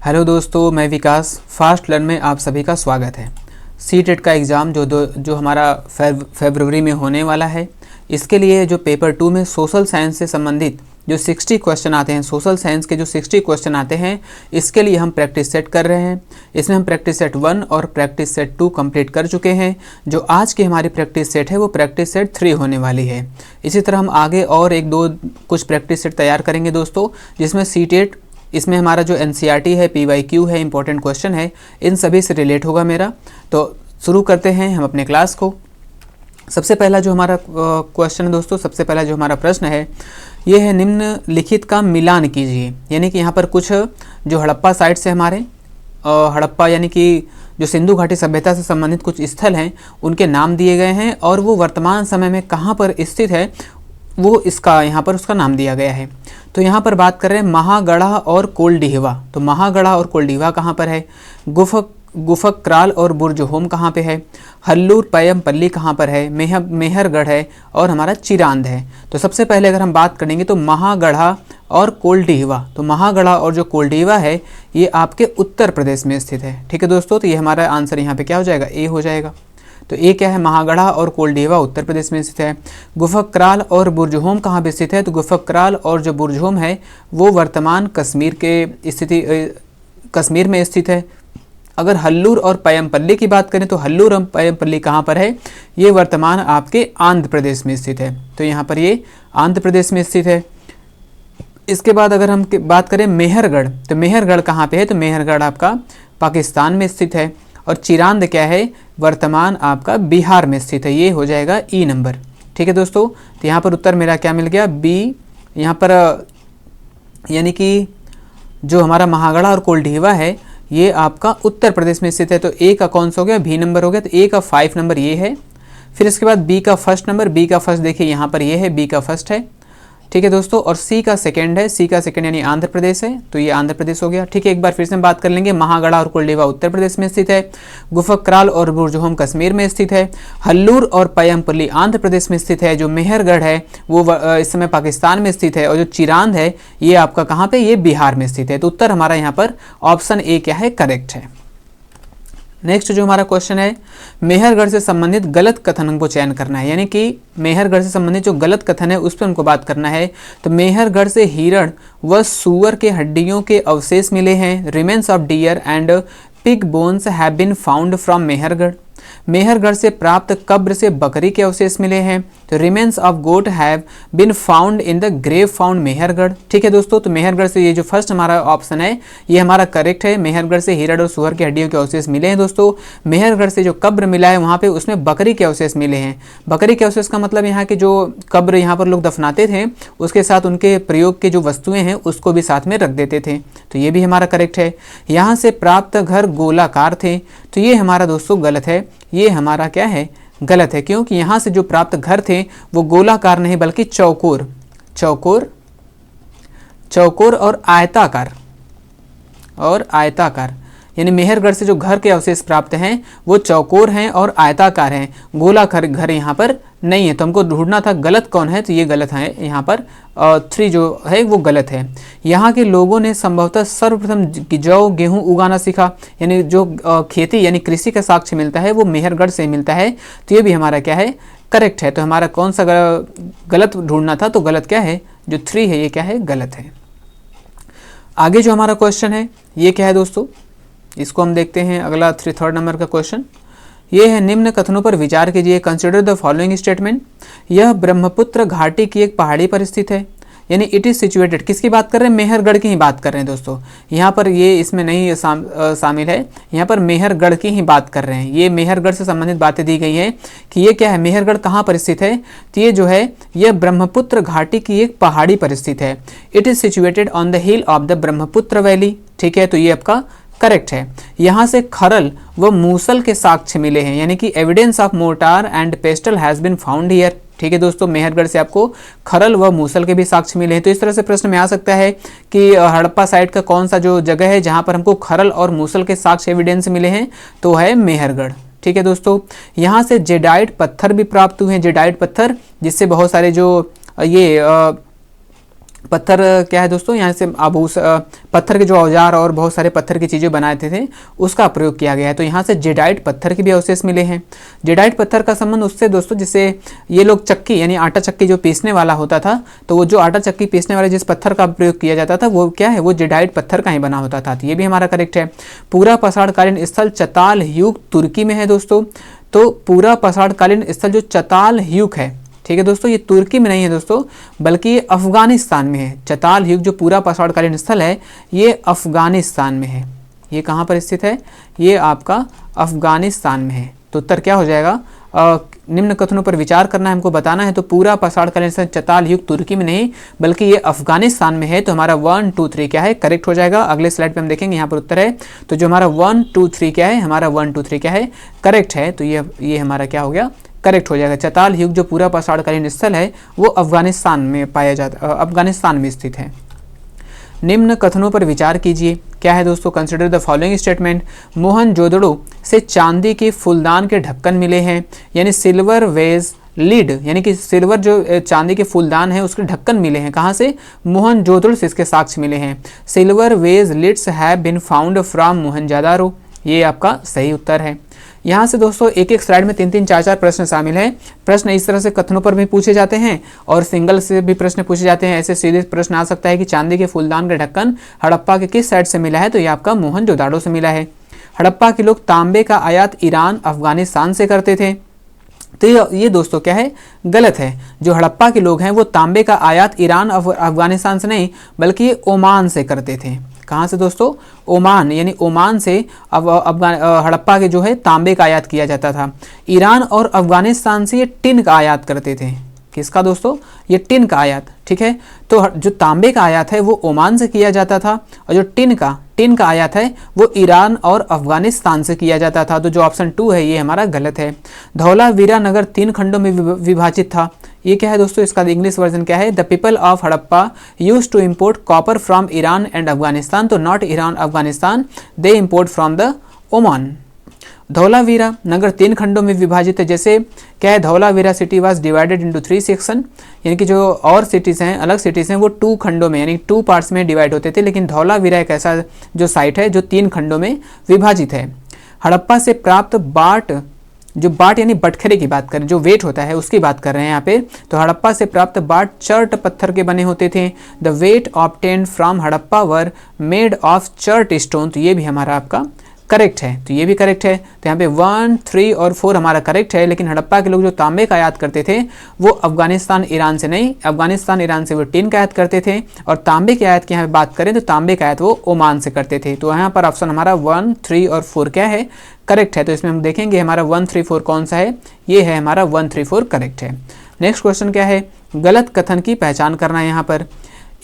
Hello दोस्तों, मैं विकास। Fast learn में आप सभी का स्वागत है। सीटेट का एग्ज़ाम जो हमारा फरवरी में होने वाला है, इसके लिए जो पेपर 2 में सोशल साइंस से संबंधित जो 60 क्वेश्चन आते हैं, सोशल साइंस के जो 60 क्वेश्चन आते हैं, इसके लिए हम प्रैक्टिस सेट कर रहे हैं। इसमें हम प्रैक्टिस सेट 1 और प्रैक्टिस सेट 2 कंप्लीट कर चुके हैं। जो आज की हमारी प्रैक्टिस सेट है वो प्रैक्टिस सेट 3 होने वाली है। इसी तरह हम आगे और एक दो कुछ प्रैक्टिस सेट तैयार करेंगे दोस्तों, जिसमें सीटेट, इसमें हमारा जो एनसीईआरटी है, पीवाईक्यू है, इंपॉर्टेंट क्वेश्चन है, इन सभी से रिलेट होगा मेरा। तो शुरू करते हैं हम अपने क्लास को। सबसे पहला जो हमारा क्वेश्चन है दोस्तों, सबसे पहला जो हमारा प्रश्न है ये है, निम्नलिखित का मिलान कीजिए। यानी कि यहाँ पर कुछ जो हड़प्पा साइट से हमारे हड़प्पा यानी कि जो सिंधु घाटी सभ्यता से संबंधित कुछ स्थल हैं, उनके नाम दिए गए हैं और वो वर्तमान समय में कहाँ पर स्थित है वो इसका यहाँ पर उसका नाम दिया गया है। तो यहाँ पर बात कर रहे हैं महागढ़ा और कोलडीहवा। तो महागढ़ा और कोलडीहवा कहाँ पर है? गुफक्राल और बुर्जहोम कहाँ पे है? हल्लूर पैयमपल्ली कहाँ पर है? मेहरगढ़ है और हमारा चिरांद है। तो सबसे पहले अगर हम बात करेंगे तो महागढ़ा और कोलडीहवा, तो महागढ़ा और जो कोलडीहवा है ये आपके उत्तर प्रदेश में स्थित है। ठीक है दोस्तों, तो ये हमारा आंसर यहाँ पे क्या हो जाएगा? ए हो जाएगा। तो ये क्या है? महागढ़ा और कोलडीहवा उत्तर प्रदेश में स्थित है। गुफक्राल और बुर्जहोम कहाँ पे स्थित है? तो गुफक्राल और जो बुर्जहोम है वो वर्तमान कश्मीर में स्थित है। अगर हल्लूर और पैयमपल्ली की बात करें तो हल्लूर और पैयमपल्ली कहाँ पर है? ये वर्तमान आपके आंध्र प्रदेश में स्थित है। तो यहाँ पर ये आंध्र प्रदेश में स्थित है। इसके बाद अगर हम बात करें मेहरगढ़, तो मेहरगढ़ कहाँ पे है? तो मेहरगढ़ आपका पाकिस्तान में स्थित है। और चिरांद क्या है? वर्तमान आपका बिहार में स्थित है। ये हो जाएगा ई नंबर। ठीक है दोस्तों, तो यहाँ पर उत्तर मेरा क्या मिल गया? बी। यहाँ पर यानी कि जो हमारा महागढ़ा और कोलडीहवा है ये आपका उत्तर प्रदेश में स्थित है। तो ए का कौन सा हो गया? बी नंबर हो गया। तो ए का 5 नंबर ये है। फिर इसके बाद बी का फर्स्ट नंबर, बी का फर्स्ट देखिए यहाँ पर ये है, बी का फर्स्ट है। ठीक है दोस्तों, और सी का सेकंड है, सी का सेकंड यानी आंध्र प्रदेश है, तो ये आंध्र प्रदेश हो गया। ठीक है, एक बार फिर से हम बात कर लेंगे। महागढ़ा और कोलडीहवा उत्तर प्रदेश में स्थित है। गुफक्राल और बुर्जहोम कश्मीर में स्थित है। हल्लूर और पैयमपल्ली आंध्र प्रदेश में स्थित है। जो मेहरगढ़ है वो इस समय पाकिस्तान में स्थित है। और जो चिरांद है ये आपका कहाँ पे? ये बिहार में स्थित है। तो उत्तर हमारा यहाँ पर ऑप्शन ए क्या है? करेक्ट है। नेक्स्ट जो हमारा क्वेश्चन है, मेहरगढ़ से संबंधित गलत कथन को चयन करना है। यानी कि मेहरगढ़ से संबंधित जो गलत कथन है उस पर उनको बात करना है। तो मेहरगढ़ से हिरण व सूअर के हड्डियों के अवशेष मिले हैं। Remains of deer and pig bones have been found from Mehrgarh. Mehrgarh से प्राप्त कब्र से बकरी के अवशेष मिले हैं। तो remains of goat have been found in the grave found Mehrgarh. ठीक है दोस्तों, तो मेहरगढ़ से ये जो फर्स्ट हमारा ऑप्शन है ये हमारा करेक्ट है। मेहरगढ़ से हिरण और सुअर की हड्डियों के अवशेष मिले हैं दोस्तों। मेहरगढ़ से जो कब्र मिला है वहाँ पे उसमें बकरी के अवशेष मिले हैं। बकरी के अवशेष का मतलब यहाँ के जो कब्र यहाँ पर लोग दफनाते थे उसके साथ उनके प्रयोग के जो वस्तुएं हैं उसको भी साथ में रख देते थे। तो ये भी हमारा करेक्ट है। यहाँ से प्राप्त घर गोलाकार थे, तो ये हमारा दोस्तों गलत है। ये हमारा क्या है? गलत है, क्योंकि यहाँ से जो प्राप्त घर थे वो गोलाकार नहीं बल्कि चौकोर और आयताकार यानी मेहरगढ़ से जो घर के अवशेष प्राप्त हैं वो चौकोर हैं और आयताकार हैं। गोलाकार घर यहाँ पर नहीं है। तो हमको ढूंढना था गलत कौन है, तो ये गलत है। यहाँ पर 3 जो है वो गलत है। यहाँ के लोगों ने संभवतः सर्वप्रथम जौ गेहूँ उगाना सीखा। यानी जो खेती यानी कृषि का साक्ष्य मिलता है वो मेहरगढ़ से मिलता है। तो ये भी हमारा क्या है? करेक्ट है। तो हमारा कौन सा गलत ढूंढना था? तो गलत क्या है? जो 3 है ये क्या है? गलत है। आगे जो हमारा क्वेश्चन है ये क्या है दोस्तों, इसको हम देखते हैं। अगला 3rd नंबर का क्वेश्चन ये है, निम्न कथनों पर विचार कीजिए। Consider the following statement. यह ब्रह्मपुत्र घाटी की एक पहाड़ी पर स्थित है। यानी इट इज सिचुएटेड, किसकी बात कर रहे हैं? मेहरगढ़ की ही बात कर रहे हैं दोस्तों। यहाँ पर ये इसमें नहीं शामिल है, यहाँ पर मेहरगढ़ की ही बात कर रहे हैं। ये मेहरगढ़ से संबंधित बातें दी गई है कि ये क्या है? मेहरगढ़ कहाँ पर स्थित है? तो ये जो है यह ब्रह्मपुत्र घाटी की एक पहाड़ी पर स्थित है। It is situated on the hill of the Brahmaputra valley. ठीक है, तो ये आपका करेक्ट है। यहाँ से खरल व मूसल के साक्ष्य मिले हैं। यानी कि evidence of mortar and pestle has been found here. ठीक है दोस्तों, मेहरगढ़ से आपको खरल व मूसल के भी साक्ष्य मिले हैं। तो इस तरह से प्रश्न में आ सकता है कि हड़प्पा साइट का कौन सा जो जगह है जहाँ पर हमको खरल और मूसल के साक्ष्य एविडेंस मिले हैं, तो है मेहरगढ़। ठीक है दोस्तों, यहाँ से जेडाइट पत्थर भी प्राप्त हुए हैं। जेडाइट पत्थर जिससे बहुत सारे जो ये पत्थर क्या है दोस्तों, यहाँ से पत्थर के जो औजार और बहुत सारे पत्थर की चीज़ें बनाते थे उसका प्रयोग किया गया है। तो यहाँ से जेडाइट पत्थर के भी अवशेष मिले हैं। जेडाइट पत्थर का संबंध उससे दोस्तों, जिससे ये लोग चक्की यानी आटा चक्की जो पीसने वाला होता था, तो वो जो आटा चक्की पीसने वाले जिस पत्थर का प्रयोग किया जाता था वो क्या है, वो जेडाइट पत्थर का ही बना होता था। तो ये भी हमारा करेक्ट है। पूरा पसाड़कालीन स्थल चतालह्यूक तुर्की में है दोस्तों। तो पूरा पसाड़कालीन स्थल जो चतालह्यूक है, ठीक है दोस्तों, ये तुर्की में नहीं है दोस्तों, बल्कि ये अफगानिस्तान में है। चतालह्यूक जो पूरा पसाड़कालीन स्थल है ये अफगानिस्तान में है। ये कहाँ पर स्थित है, ये आपका अफगानिस्तान में है। तो उत्तर क्या हो जाएगा, निम्न कथनों पर विचार करना है, हमको बताना है। तो पूरा पसाड़कालीन स्थल चतालह्यूक तुर्की में नहीं बल्कि ये अफगानिस्तान में है। तो हमारा 1 2 3 क्या है, करेक्ट हो जाएगा। अगले स्लाइड पे हम देखेंगे, यहाँ पर उत्तर है। तो जो हमारा 1 2 3 क्या है, हमारा 1 2 3 क्या है, करेक्ट है। तो ये हमारा क्या हो गया, करेक्ट हो जाएगा। चतालह्यूक जो पूरा पसाड़कालीन स्थल है वो अफगानिस्तान में पाया जाता, अफगानिस्तान में स्थित है। निम्न कथनों पर विचार कीजिए। क्या है दोस्तों, consider the following statement. Mohenjodaro से चांदी के फूलदान के ढक्कन मिले हैं, यानी सिल्वर वेज लीड, यानी कि सिल्वर जो चांदी के फूलदान है उसके ढक्कन मिले हैं। कहाँ से, मोहनजोदड़ो से इसके साक्ष्य मिले हैं। Silver vase lids have been found from Mohenjodaro, ये आपका सही उत्तर है। यहाँ से दोस्तों एक एक स्लाइड में 3 4 प्रश्न शामिल हैं। प्रश्न इस तरह से कथनों पर भी पूछे जाते हैं और सिंगल से भी प्रश्न पूछे जाते हैं। ऐसे सीधे प्रश्न आ सकता है कि चांदी के फूलदान का ढक्कन हड़प्पा के किस साइड से मिला है, तो ये आपका मोहनजोदाड़ो से मिला है। हड़प्पा के लोग तांबे का आयात ईरान अफगानिस्तान से करते थे। तो ये दोस्तों क्या है, गलत है। जो हड़प्पा के लोग हैं वो तांबे का आयात ईरान अफगानिस्तान से नहीं बल्कि ये ओमान से करते थे। कहाँ से दोस्तों, ओमान, यानी ओमान से हड़प्पा के जो है तांबे का आयात किया जाता था। ईरान और अफगानिस्तान से ये टिन का आयात करते थे। किसका दोस्तों, ये टिन का आयात, ठीक है। तो जो तांबे का आयात है वो ओमान से किया जाता था और जो टिन का आयात है वो ईरान और अफगानिस्तान से किया जाता था। तो जो ऑप्शन 2 है ये हमारा गलत है। धौलावीरा नगर 3 खंडों में विभाजित था। ये क्या है दोस्तों, इसका इंग्लिश वर्जन क्या है, the people of Harappa use to import copper from Iran and Afghanistan. तो not Iran Afghanistan, they import from the Oman. Dholavira नगर 3 खंडों में विभाजित है। जैसे क्या है, Dholavira city was divided into 3 section, यानी कि जो और सिटीज़ हैं, अलग सिटीज़ हैं, वो 2 खंडों में यानी 2 पार्ट्स में डिवाइड होते थे। लेकिन धौलावीरा एक ऐसा जो साइट है जो 3 खंडों में विभाजित है। हड़प्पा से प्राप्त बाट यानी बटखरे की बात करें, जो वेट होता है उसकी बात कर रहे हैं यहाँ पे। तो हड़प्पा से प्राप्त बाट चर्ट पत्थर के बने होते थे। The weight obtained from Harappa were made of chert stone. तो ये भी हमारा आपका करेक्ट है। तो ये भी करेक्ट है। तो यहाँ पे 1 3 और 4 हमारा करेक्ट है। लेकिन हड़प्पा के लोग जो तांबे का आयात करते थे वो अफगानिस्तान ईरान से नहीं, अफगानिस्तान ईरान से वो टिन का आयात करते थे। और तांबे के आयात की यहाँ पे बात करें तो तांबे का आयात वो ओमान से करते थे। तो यहाँ पर ऑप्शन हमारा 1 3 और 4 क्या है, करेक्ट है। तो इसमें हम देखेंगे हमारा 1 3 4 कौन सा है, ये है हमारा 1 3 4 करेक्ट है। नेक्स्ट क्वेश्चन क्या है, गलत कथन की पहचान करना है। यहाँ पर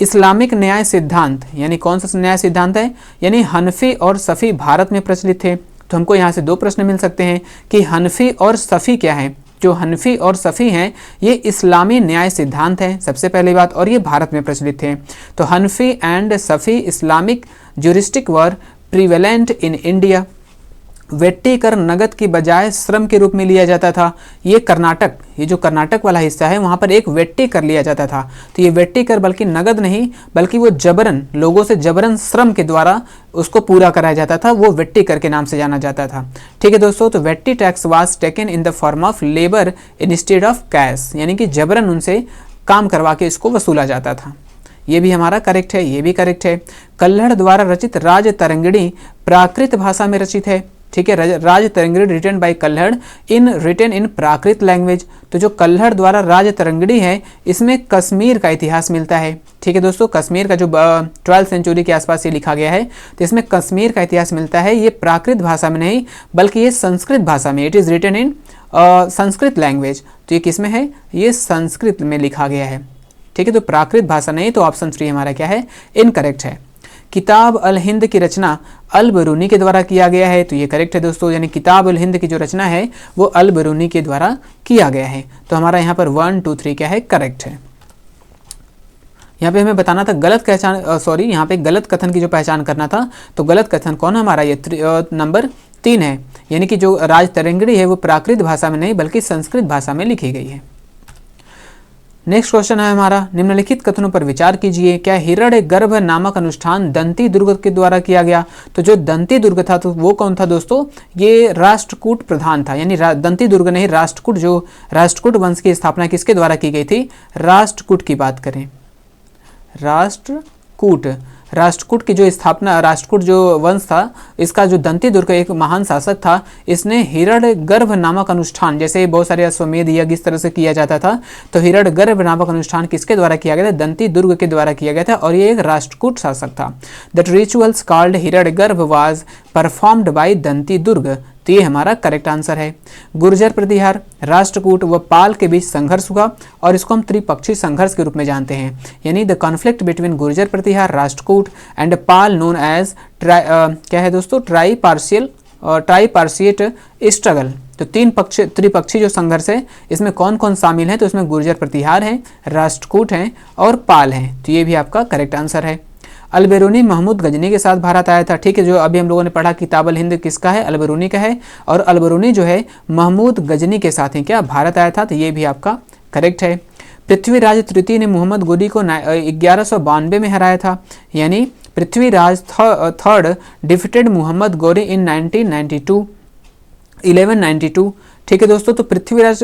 इस्लामिक न्याय सिद्धांत, यानी कौन सा न्याय सिद्धांत है, यानी हनफी और सफ़ी भारत में प्रचलित थे। तो हमको यहाँ से 2 प्रश्न मिल सकते हैं कि हनफी और सफ़ी क्या है। जो हनफी और सफ़ी हैं ये इस्लामी न्याय सिद्धांत है, सबसे पहली बात, और ये भारत में प्रचलित थे। तो Hanafi and Shafi Islamic juristic were prevalent in India. Vetti कर नगद की बजाय श्रम के रूप में लिया जाता था। ये कर्नाटक, ये जो कर्नाटक वाला हिस्सा है वहाँ पर एक वेट्टी कर लिया जाता था। तो ये वेट्टी कर बल्कि नगद नहीं बल्कि वो जबरन, लोगों से जबरन श्रम के द्वारा उसको पूरा कराया जाता था, वो वेट्टी कर के नाम से जाना जाता था। ठीक है दोस्तों, तो vetti tax was taken in the form of labour instead of cash, यानी कि जबरन उनसे काम करवा के इसको वसूला जाता था। ये भी हमारा करेक्ट है, ये भी करेक्ट है। कल्हड़ द्वारा रचित राज तरंगिणी प्राकृत भाषा में रचित है। ठीक है, Rajatarangini written by Kalhana written in Prakrit language. तो जो कल्हड़ द्वारा राज तरंगिणी है इसमें कश्मीर का इतिहास मिलता है। ठीक है दोस्तों, कश्मीर का जो 12वीं सेंचुरी के आसपास ये लिखा गया है, तो इसमें कश्मीर का इतिहास मिलता है। ये प्राकृत भाषा में नहीं बल्कि ये संस्कृत भाषा में, it is written in Sanskrit language. तो ये किस में है, ये संस्कृत में लिखा गया है। ठीक है, तो प्राकृत भाषा नहीं, तो ऑप्शन 3 हमारा क्या है, इनकरेक्ट है। किताब अल हिंद की रचना अल बरूनी के द्वारा किया गया है। तो ये करेक्ट है दोस्तों, यानी किताब अल हिंद की जो रचना है वो अल बरूनी के द्वारा किया गया है। तो हमारा यहाँ पर 1 2 3 क्या है, करेक्ट है। यहाँ पे हमें बताना था गलत पहचान, यहाँ पे गलत कथन की जो पहचान करना था। तो गलत कथन कौन है हमारा, ये नंबर 3 है, यानी कि जो राज तरंगिणी है वो प्राकृत भाषा में नहीं बल्कि संस्कृत भाषा में लिखी गई है। नेक्स्ट क्वेश्चन है हमारा, निम्नलिखित कथनों पर विचार कीजिए। क्या हिरण्यगर्भ नामक अनुष्ठान दंती दुर्ग के द्वारा किया गया? तो जो दंती दुर्ग था तो वो कौन था दोस्तों? ये राष्ट्रकूट प्रधान था, यानी दंती दुर्ग नहीं, राष्ट्रकूट, जो राष्ट्रकूट वंश की स्थापना किसके द्वारा की गई थी? राष्ट्रकूट की बात करें, राष्ट्रकूट की जो स्थापना, राष्ट्रकूट जो वंश था, इसका जो दंती दुर्ग एक महान शासक था, इसने हिरण्यगर्भ नामक अनुष्ठान, जैसे बहुत सारे अश्वमेध यज्ञ इस तरह से किया जाता था, तो हिरण्यगर्भ नामक अनुष्ठान किसके द्वारा किया गया था? दंती दुर्ग के द्वारा किया गया था, और ये एक राष्ट्रकूट शासक था। The rituals called Hiranyagarbha was performed by Dantidurga, तो ये हमारा करेक्ट आंसर है। गुर्जर प्रतिहार, राष्ट्रकूट व पाल के बीच संघर्ष हुआ, और इसको हम त्रिपक्षीय संघर्ष के रूप में जानते हैं, यानी the conflict between Gurjara Pratihara, Rashtrakuta and Pala known as क्या है दोस्तों? Tripartite struggle. तो त्रिपक्षीय जो संघर्ष है, इसमें कौन कौन शामिल है? तो इसमें गुर्जर प्रतिहार है, राष्ट्रकूट है और पाल है, तो ये भी आपका करेक्ट आंसर है। अलबेरूनी महमूद गजनी के साथ भारत आया था, ठीक है, जो अभी हम लोगों ने पढ़ा किताब अल हिंद किसका है? अलबेरूनी का है, और अलबेरूनी जो है महमूद गजनी के साथ ही क्या भारत आया था, तो ये भी आपका करेक्ट है। पृथ्वीराज तृतीय ने मोहम्मद गोरी को 1192 में हराया था, यानी पृथ्वीराज थर्ड डिफीटेड मोहम्मद गोरी इन 1192। ठीक है दोस्तों, तो पृथ्वीराज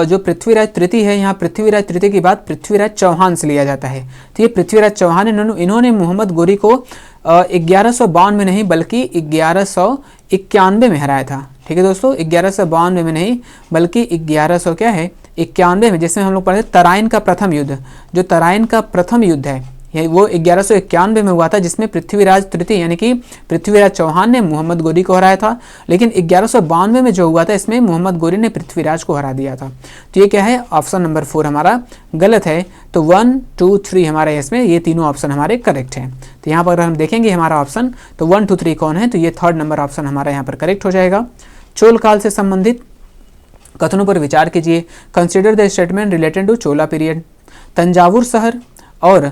जो पृथ्वीराज तृतीय है, यहाँ पृथ्वीराज तृतीय की बात पृथ्वीराज चौहान से लिया जाता है, तो ये पृथ्वीराज चौहान इन्होंने मोहम्मद गोरी को 1152 में नहीं बल्कि 1191 में हराया था। ठीक है दोस्तों, 1152 में नहीं बल्कि 1100 क्या है 91 में, जिसमें हम लोग पढ़े तराइन का प्रथम युद्ध, जो तराइन का प्रथम युद्ध है वो 1191 में हुआ था, जिसमें पृथ्वीराज तृतीय यानी कि पृथ्वीराज चौहान ने मोहम्मद गोरी को हराया था। लेकिन 1192 में जो हुआ था, इसमें मोहम्मद गोरी ने पृथ्वीराज को हरा दिया था। तो ये क्या है? ऑप्शन नंबर 4 हमारा गलत है। तो 1, 2, 3 हमारे इसमें ये तीनों ऑप्शन हमारे करेक्ट हैं। तो यहाँ पर अगर हम देखेंगे हमारा ऑप्शन, तो 1, 2, 3 कौन है? तो ये 3rd नंबर ऑप्शन हमारा यहाँ पर करेक्ट हो जाएगा। चोल काल से संबंधित कथनों पर विचार कीजिए। Consider the statement related to Chola period. Thanjavur शहर और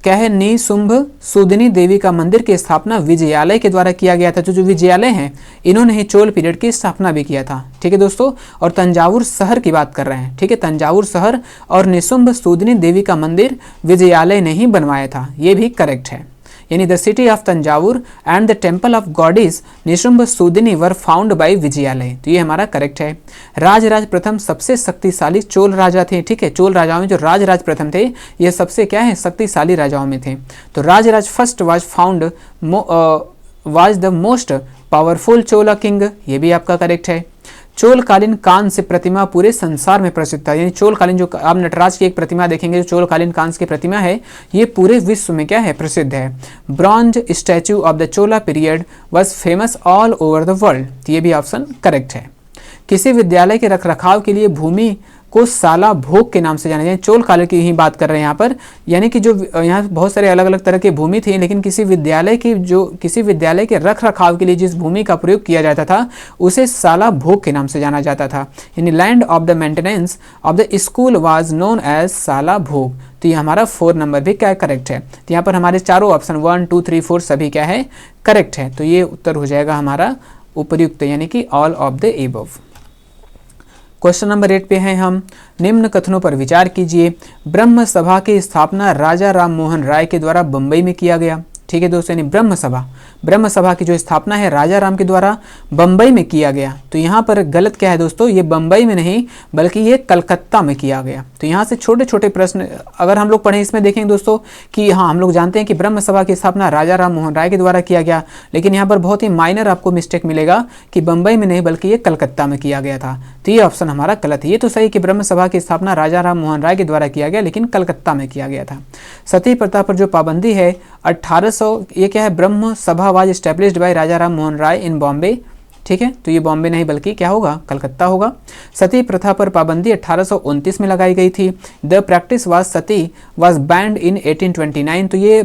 क्या है निशुंभ सूदिनी देवी का मंदिर की स्थापना विजयालय के द्वारा किया गया था। जो विजयालय हैं, इन्होंने ही चोल पीरियड की स्थापना भी किया था। ठीक है दोस्तों, और तंजावुर शहर की बात कर रहे हैं। ठीक है, तंजावुर शहर और निशुंभ सूदिनी देवी का मंदिर विजयालय ने ही बनवाया था, ये भी करेक्ट है। यानी the city of Thanjavur and the temple of goddess Nishumbhasudini were found by Vijayalaya, तो ये हमारा करेक्ट है। राजराज प्रथम सबसे शक्तिशाली चोल राजा थे। ठीक है, चोल राजाओं में जो राजराज प्रथम थे, ये सबसे क्या है शक्तिशाली राजाओं में थे। तो Rajaraja first was the most powerful Chola king, ये भी आपका करेक्ट है। चोलकालीन कांस्य प्रतिमा पूरे संसार में प्रसिद्ध है, यानी चोलकालीन जो आप नटराज की एक प्रतिमा देखेंगे, जो चोलकालीन कांस्य की प्रतिमा है, ये पूरे विश्व में क्या है प्रसिद्ध है। Bronze statue of the Chola period was famous all over the world, ये भी ऑप्शन करेक्ट है। किसी विद्यालय के रखरखाव के लिए भूमि को साला भोग के नाम से जाना जाए। चोल काल की ही बात कर रहे हैं यहाँ पर, यानी कि जो यहाँ बहुत सारे अलग अलग तरह की भूमि थी, लेकिन किसी विद्यालय के रख रखाव के लिए जिस भूमि का प्रयोग किया जाता था, उसे साला भोग के नाम से जाना जाता था। यानी land of the maintenance of the school was known as Salabhoga, तो ये हमारा 4 नंबर भी क्या करेक्ट है। तो यहाँ पर हमारे चारों ऑप्शन 1, 2, 3, 4 सभी क्या है करेक्ट है। तो ये उत्तर हो जाएगा हमारा उपयुक्त, यानी कि all of the above. Question number 8 पे हैं हम। निम्न कथनों पर विचार कीजिए। ब्रह्म सभा की स्थापना राजा राम मोहन राय के द्वारा बंबई में किया गया। ठीक है दोस्तों, यानी ब्रह्म सभा की जो स्थापना है राजा राम के द्वारा बंबई में किया गया। तो यहाँ पर गलत क्या है दोस्तों, ये बंबई में नहीं बल्कि ये कलकत्ता में किया गया। तो यहाँ से छोटे छोटे प्रश्न अगर हम लोग पढ़ें, इसमें देखेंगे दोस्तों कि हाँ हम लोग जानते हैं कि ब्रह्म सभा की स्थापना राजा राम मोहन राय के द्वारा किया गया, लेकिन यहाँ पर बहुत ही माइनर आपको मिस्टेक मिलेगा कि बंबई में नहीं बल्कि ये कलकत्ता में किया गया था। तो ये ऑप्शन हमारा गलत है। ये तो सही कि ब्रह्म सभा की स्थापना राजा राम मोहन राय के द्वारा किया गया, लेकिन कलकत्ता में किया गया था। सती प्रथा पर जो पाबंदी है 1800, ये क्या है ब्रह्म सभा वाज एस्टैब्लिश्ड बाय राजा राम मोहन राय इन बॉम्बे। ठीक है, तो ये बॉम्बे नहीं बल्कि क्या होगा कलकत्ता होगा। सती प्रथा पर पाबंदी 1829 में लगाई गई थी। The practice was sati was banned in 1829। तो ये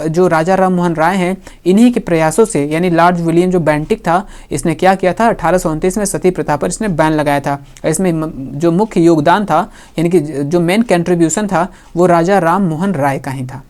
जो राजा राम मोहन राय हैं, इन्हीं के प्रयासों से, यानी लॉर्ड विलियम जो बेंटिक था, इसने क्या किया था 1829 में सती प्रथा पर इसने बैन लगाया था। इसमें जो मुख्य योगदान था, यानी कि जो मेन कंट्रीब्यूशन था, वो राजा राम मोहन राय का ही था।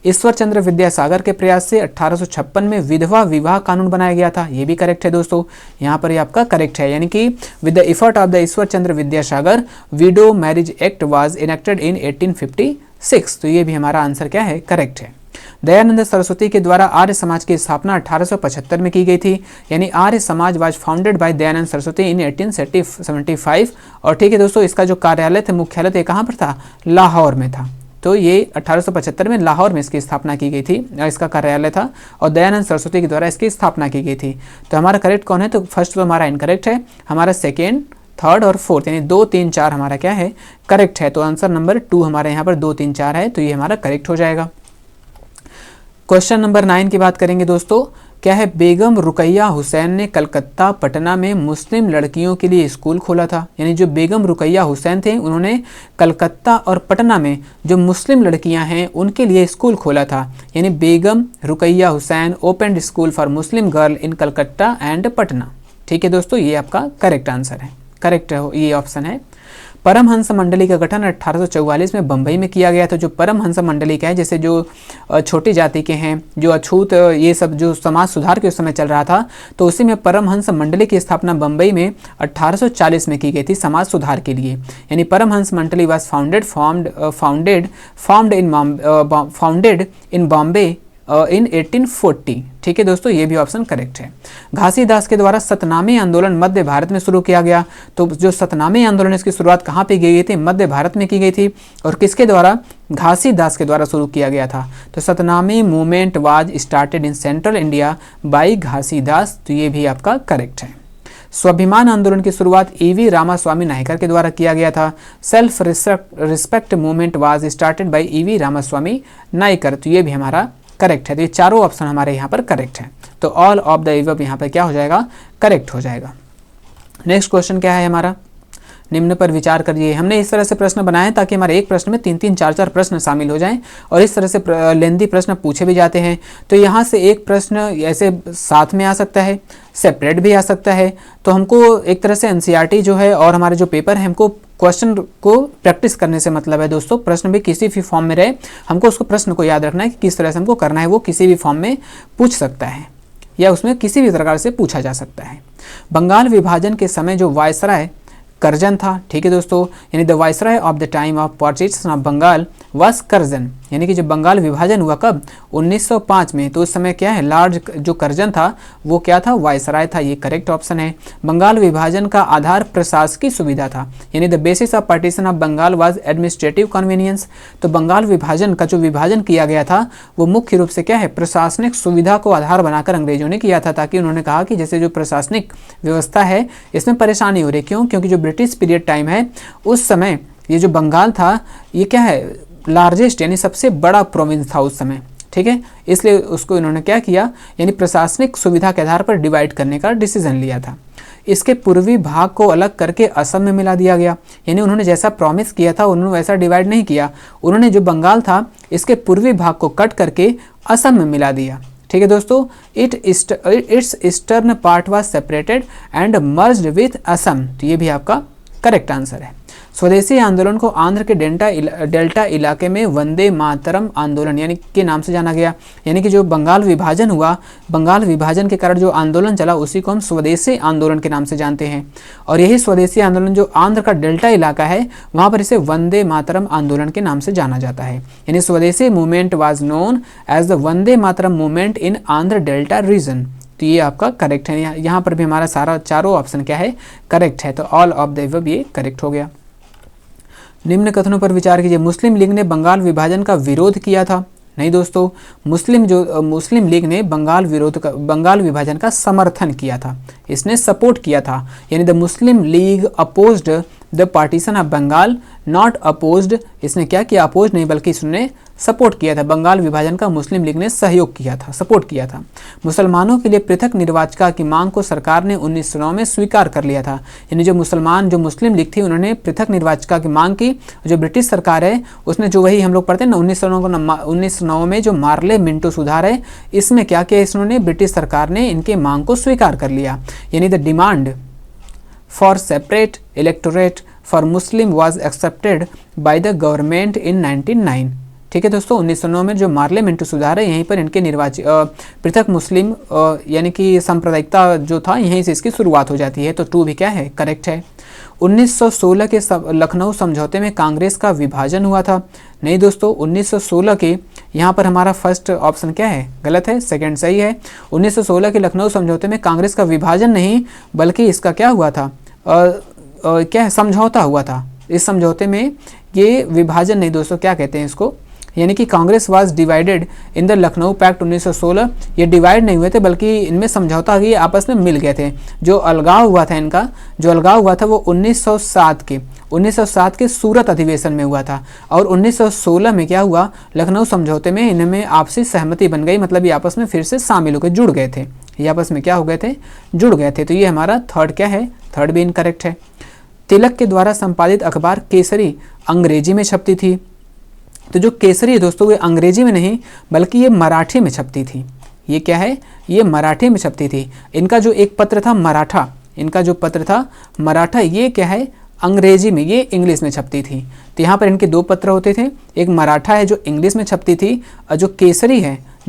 ईश्वर चंद्र विद्यासागर के प्रयास से 1856 में विधवा विवाह कानून बनाया गया था, ये भी करेक्ट है दोस्तों, यहाँ पर ये आपका करेक्ट है, यानी कि with the effort of the Ishwar Chandra Vidyasagar window marriage act was enacted इन 1856, तो ये भी हमारा आंसर क्या है, करेक्ट है। दयानंद सरस्वती के द्वारा आर्य समाज की स्थापना 1875 में की गई थी, यानी Arya Samaj was founded by Dayanand Saraswati in 1875। और ठीक है दोस्तों, इसका जो कार्यालय था, मुख्यालय था, कहाँ पर था, लाहौर में था। तो ये 1875 में लाहौर में इसकी स्थापना की गई थी, इसका कार्यालय था, और दयानंद सरस्वती के द्वारा इसकी स्थापना की गई थी। तो हमारा करेक्ट कौन है, तो फर्स्ट तो हमारा इनकरेक्ट है, हमारा सेकेंड, थर्ड और फोर्थ यानी 2, 3, 4 हमारा क्या है, करेक्ट है। तो आंसर नंबर 2 हमारे यहाँ पर 2, 3, 4 है, तो ये हमारा करेक्ट हो जाएगा। क्वेश्चन नंबर 9 की बात करेंगे दोस्तों, क्या है, बेगम रुकैया हुसैन ने कलकत्ता पटना में मुस्लिम लड़कियों के लिए स्कूल खोला था, यानी जो बेगम रुकैया हुसैन थे उन्होंने कलकत्ता और पटना में जो मुस्लिम लड़कियां हैं उनके लिए स्कूल खोला था, यानी Begum Rukaiya Hussain opened school for Muslim girl in Calcutta and Patna. ठीक है दोस्तों, ये आपका करेक्ट आंसर है, करेक्ट है, ये ऑप्शन है। परमहंस मंडली का गठन 1844 में बम्बई में किया गया था। जो परमहंस मंडली का है, जैसे जो छोटी जाति के हैं, जो अछूत, ये सब जो समाज सुधार के उस समय चल रहा था, तो उसी में परमहंस मंडली की स्थापना बम्बई में 1840 में की गई थी समाज सुधार के लिए, यानी परमहंस मंडली वाज फाउंडेड इन बॉम्बे इन 1840। ठीक है दोस्तों, ये भी ऑप्शन करेक्ट है। घासीदास के द्वारा सतनामी आंदोलन मध्य भारत में शुरू किया गया, तो जो सतनामी आंदोलन इसकी शुरुआत कहाँ पे की गई थी, मध्य भारत में की गई थी, और किसके द्वारा, घासीदास के द्वारा शुरू किया गया था। तो Satnami movement was started in central India by Ghasidas, तो ये भी आपका करेक्ट है। स्वाभिमान आंदोलन की शुरुआत ईवी रामास्वामी नायकर के द्वारा किया गया था। Self respect movement was started by EV Ramaswamy Naicker, तो ये भी हमारा करेक्ट है। तो ये चारों ऑप्शन हमारे यहाँ पर करेक्ट है, तो ऑल ऑफ द एबव यहाँ पर क्या हो जाएगा, करेक्ट हो जाएगा। नेक्स्ट क्वेश्चन क्या है हमारा, निम्न पर विचार करिए। हमने इस तरह से प्रश्न बनाए हैं ताकि हमारे एक प्रश्न में 3-3, 4-4 प्रश्न शामिल हो जाएं, और इस तरह से लेंदी प्रश्न पूछे भी जाते हैं। तो यहाँ से एक प्रश्न ऐसे साथ में आ सकता है, सेपरेट भी आ सकता है। तो हमको एक तरह से एनसीईआरटी जो है और हमारे जो पेपर है, हमको क्वेश्चन को प्रैक्टिस करने से मतलब है दोस्तों। प्रश्न भी किसी भी फॉर्म में रहे, हमको उसको प्रश्न को याद रखना है कि किस तरह से हमको करना है, वो किसी भी फॉर्म में पूछ सकता है या उसमें किसी भी प्रकार से पूछा जा सकता है। बंगाल विभाजन के समय जो वायसराय कर्जन था, ठीक है दोस्तों, यानी the viceroy of the time of partition of Bengal was Curzon, यानी कि जब बंगाल विभाजन हुआ कब, 1905 में, तो उस समय क्या है, लॉर्ड जो कर्जन था वो क्या था, वायसराय था, ये करेक्ट ऑप्शन है। बंगाल विभाजन का आधार प्रशासकीय सुविधा था, यानी the basis of partition of Bengal was administrative convenience. तो बंगाल विभाजन का जो विभाजन किया गया था वो मुख्य रूप से क्या है, प्रशासनिक सुविधा को आधार बनाकर अंग्रेजों ने किया था, ताकि उन्होंने कहा कि जैसे जो प्रशासनिक व्यवस्था है इसमें परेशानी हो रही, क्यों, क्योंकि जो ब्रिटिश पीरियड टाइम है उस समय ये जो बंगाल था ये क्या है, लार्जेस्ट यानी सबसे बड़ा प्रोविंस था उस समय, ठीक है, इसलिए उसको इन्होंने क्या किया, यानी प्रशासनिक सुविधा के आधार पर डिवाइड करने का डिसीजन लिया था। इसके पूर्वी भाग को अलग करके असम में मिला दिया गया, यानी उन्होंने जैसा प्रॉमिस किया था उन्होंने वैसा डिवाइड नहीं किया, उन्होंने जो बंगाल था इसके पूर्वी भाग को कट करके असम में मिला दिया। ठीक है दोस्तों, it's eastern part was separated and merged with Assam, तो ये भी आपका करेक्ट आंसर है। स्वदेशी आंदोलन को आंध्र के डेल्टा इलाके में वंदे मातरम आंदोलन यानी के नाम से जाना गया, यानी कि जो बंगाल विभाजन हुआ, बंगाल विभाजन के कारण जो आंदोलन चला उसी को हम स्वदेशी आंदोलन के नाम से जानते हैं। और यही स्वदेशी आंदोलन जो आंध्र का डेल्टा इलाका है वहाँ पर इसे वंदे मातरम आंदोलन के नाम से जाना जाता है, यानी Swadeshi movement was known as the Vande Mataram movement in Andhra delta region. तो ये आपका करेक्ट है, यहाँ पर भी हमारा सारा चारों ऑप्शन क्या है, करेक्ट है। तो ऑल ऑफ द एबव ये करेक्ट हो गया। निम्न कथनों पर विचार कीजिए। मुस्लिम लीग ने बंगाल विभाजन का विरोध किया था, नहीं दोस्तों, मुस्लिम लीग ने बंगाल विभाजन का समर्थन किया था, इसने सपोर्ट किया था, यानी the Muslim League opposed the partition of Bengal, not opposed, इसने क्या किया, अपोज नहीं बल्कि इसने सपोर्ट किया था। बंगाल विभाजन का मुस्लिम लीग ने सहयोग किया था, सपोर्ट किया था। मुसलमानों के लिए पृथक निर्वाचिका की मांग को सरकार ने 1909 में स्वीकार कर लिया था, यानी जो मुस्लिम लीग थी उन्होंने पृथक निर्वाचिका की मांग की। जो ब्रिटिश सरकार है उसने जो वही हम लोग पढ़ते हैं ना 1909 में जो मार्ले मिंटो सुधार है, इसमें क्या किया, इन्होंने ब्रिटिश सरकार ने इनके मांग को स्वीकार कर लिया, यानी the demand for separate electorate for Muslim was accepted by the government in 1909। ठीक है दोस्तों, 1909 में जो पार्लियामेंट सुधार है यहीं पर इनके निर्वाचित पृथक मुस्लिम यानी कि सांप्रदायिकता जो था यहीं से इसकी शुरुआत हो जाती है। तो 2 भी क्या है, करेक्ट है। 1916 के लखनऊ समझौते में कांग्रेस का विभाजन हुआ था। नहीं दोस्तों, 1916 के यहाँ पर हमारा फर्स्ट ऑप्शन क्या है, गलत है, सेकंड सही है। 1916 के लखनऊ समझौते में कांग्रेस का विभाजन नहीं बल्कि इसका क्या हुआ था, क्या है, समझौता हुआ था। इस समझौते में ये विभाजन नहीं दोस्तों, क्या कहते हैं इसको, यानी कि Congress was divided in the Lucknow pact 1916। ये डिवाइड नहीं हुए थे बल्कि इनमें समझौता हुई, आपस में मिल गए थे। जो अलगाव हुआ था इनका, जो अलगाव हुआ था वो 1907 के सूरत अधिवेशन में हुआ था। और 1916 में क्या हुआ, लखनऊ समझौते में इनमें आपसी सहमति बन गई, मतलब ये आपस में फिर से शामिल हो गए, जुड़ गए थे, ये आपस में क्या हो गए थे, जुड़ गए थे। तो ये हमारा थर्ड क्या है, थर्ड भी इनकरेक्ट है। तिलक के द्वारा संपादित अखबार केसरी अंग्रेजी में छपती थी। तो जो केसरी है दोस्तों वो अंग्रेजी में नहीं बल्कि ये मराठी में छपती थी। ये क्या है, ये मराठी में छपती थी। इनका जो एक पत्र था मराठा, इनका जो पत्र था मराठा, ये क्या है, अंग्रेजी में, ये इंग्लिश में छपती थी। तो यहाँ पर इनके 2 पत्र होते थे, एक मराठा है जो इंग्लिश में छपती थी और जो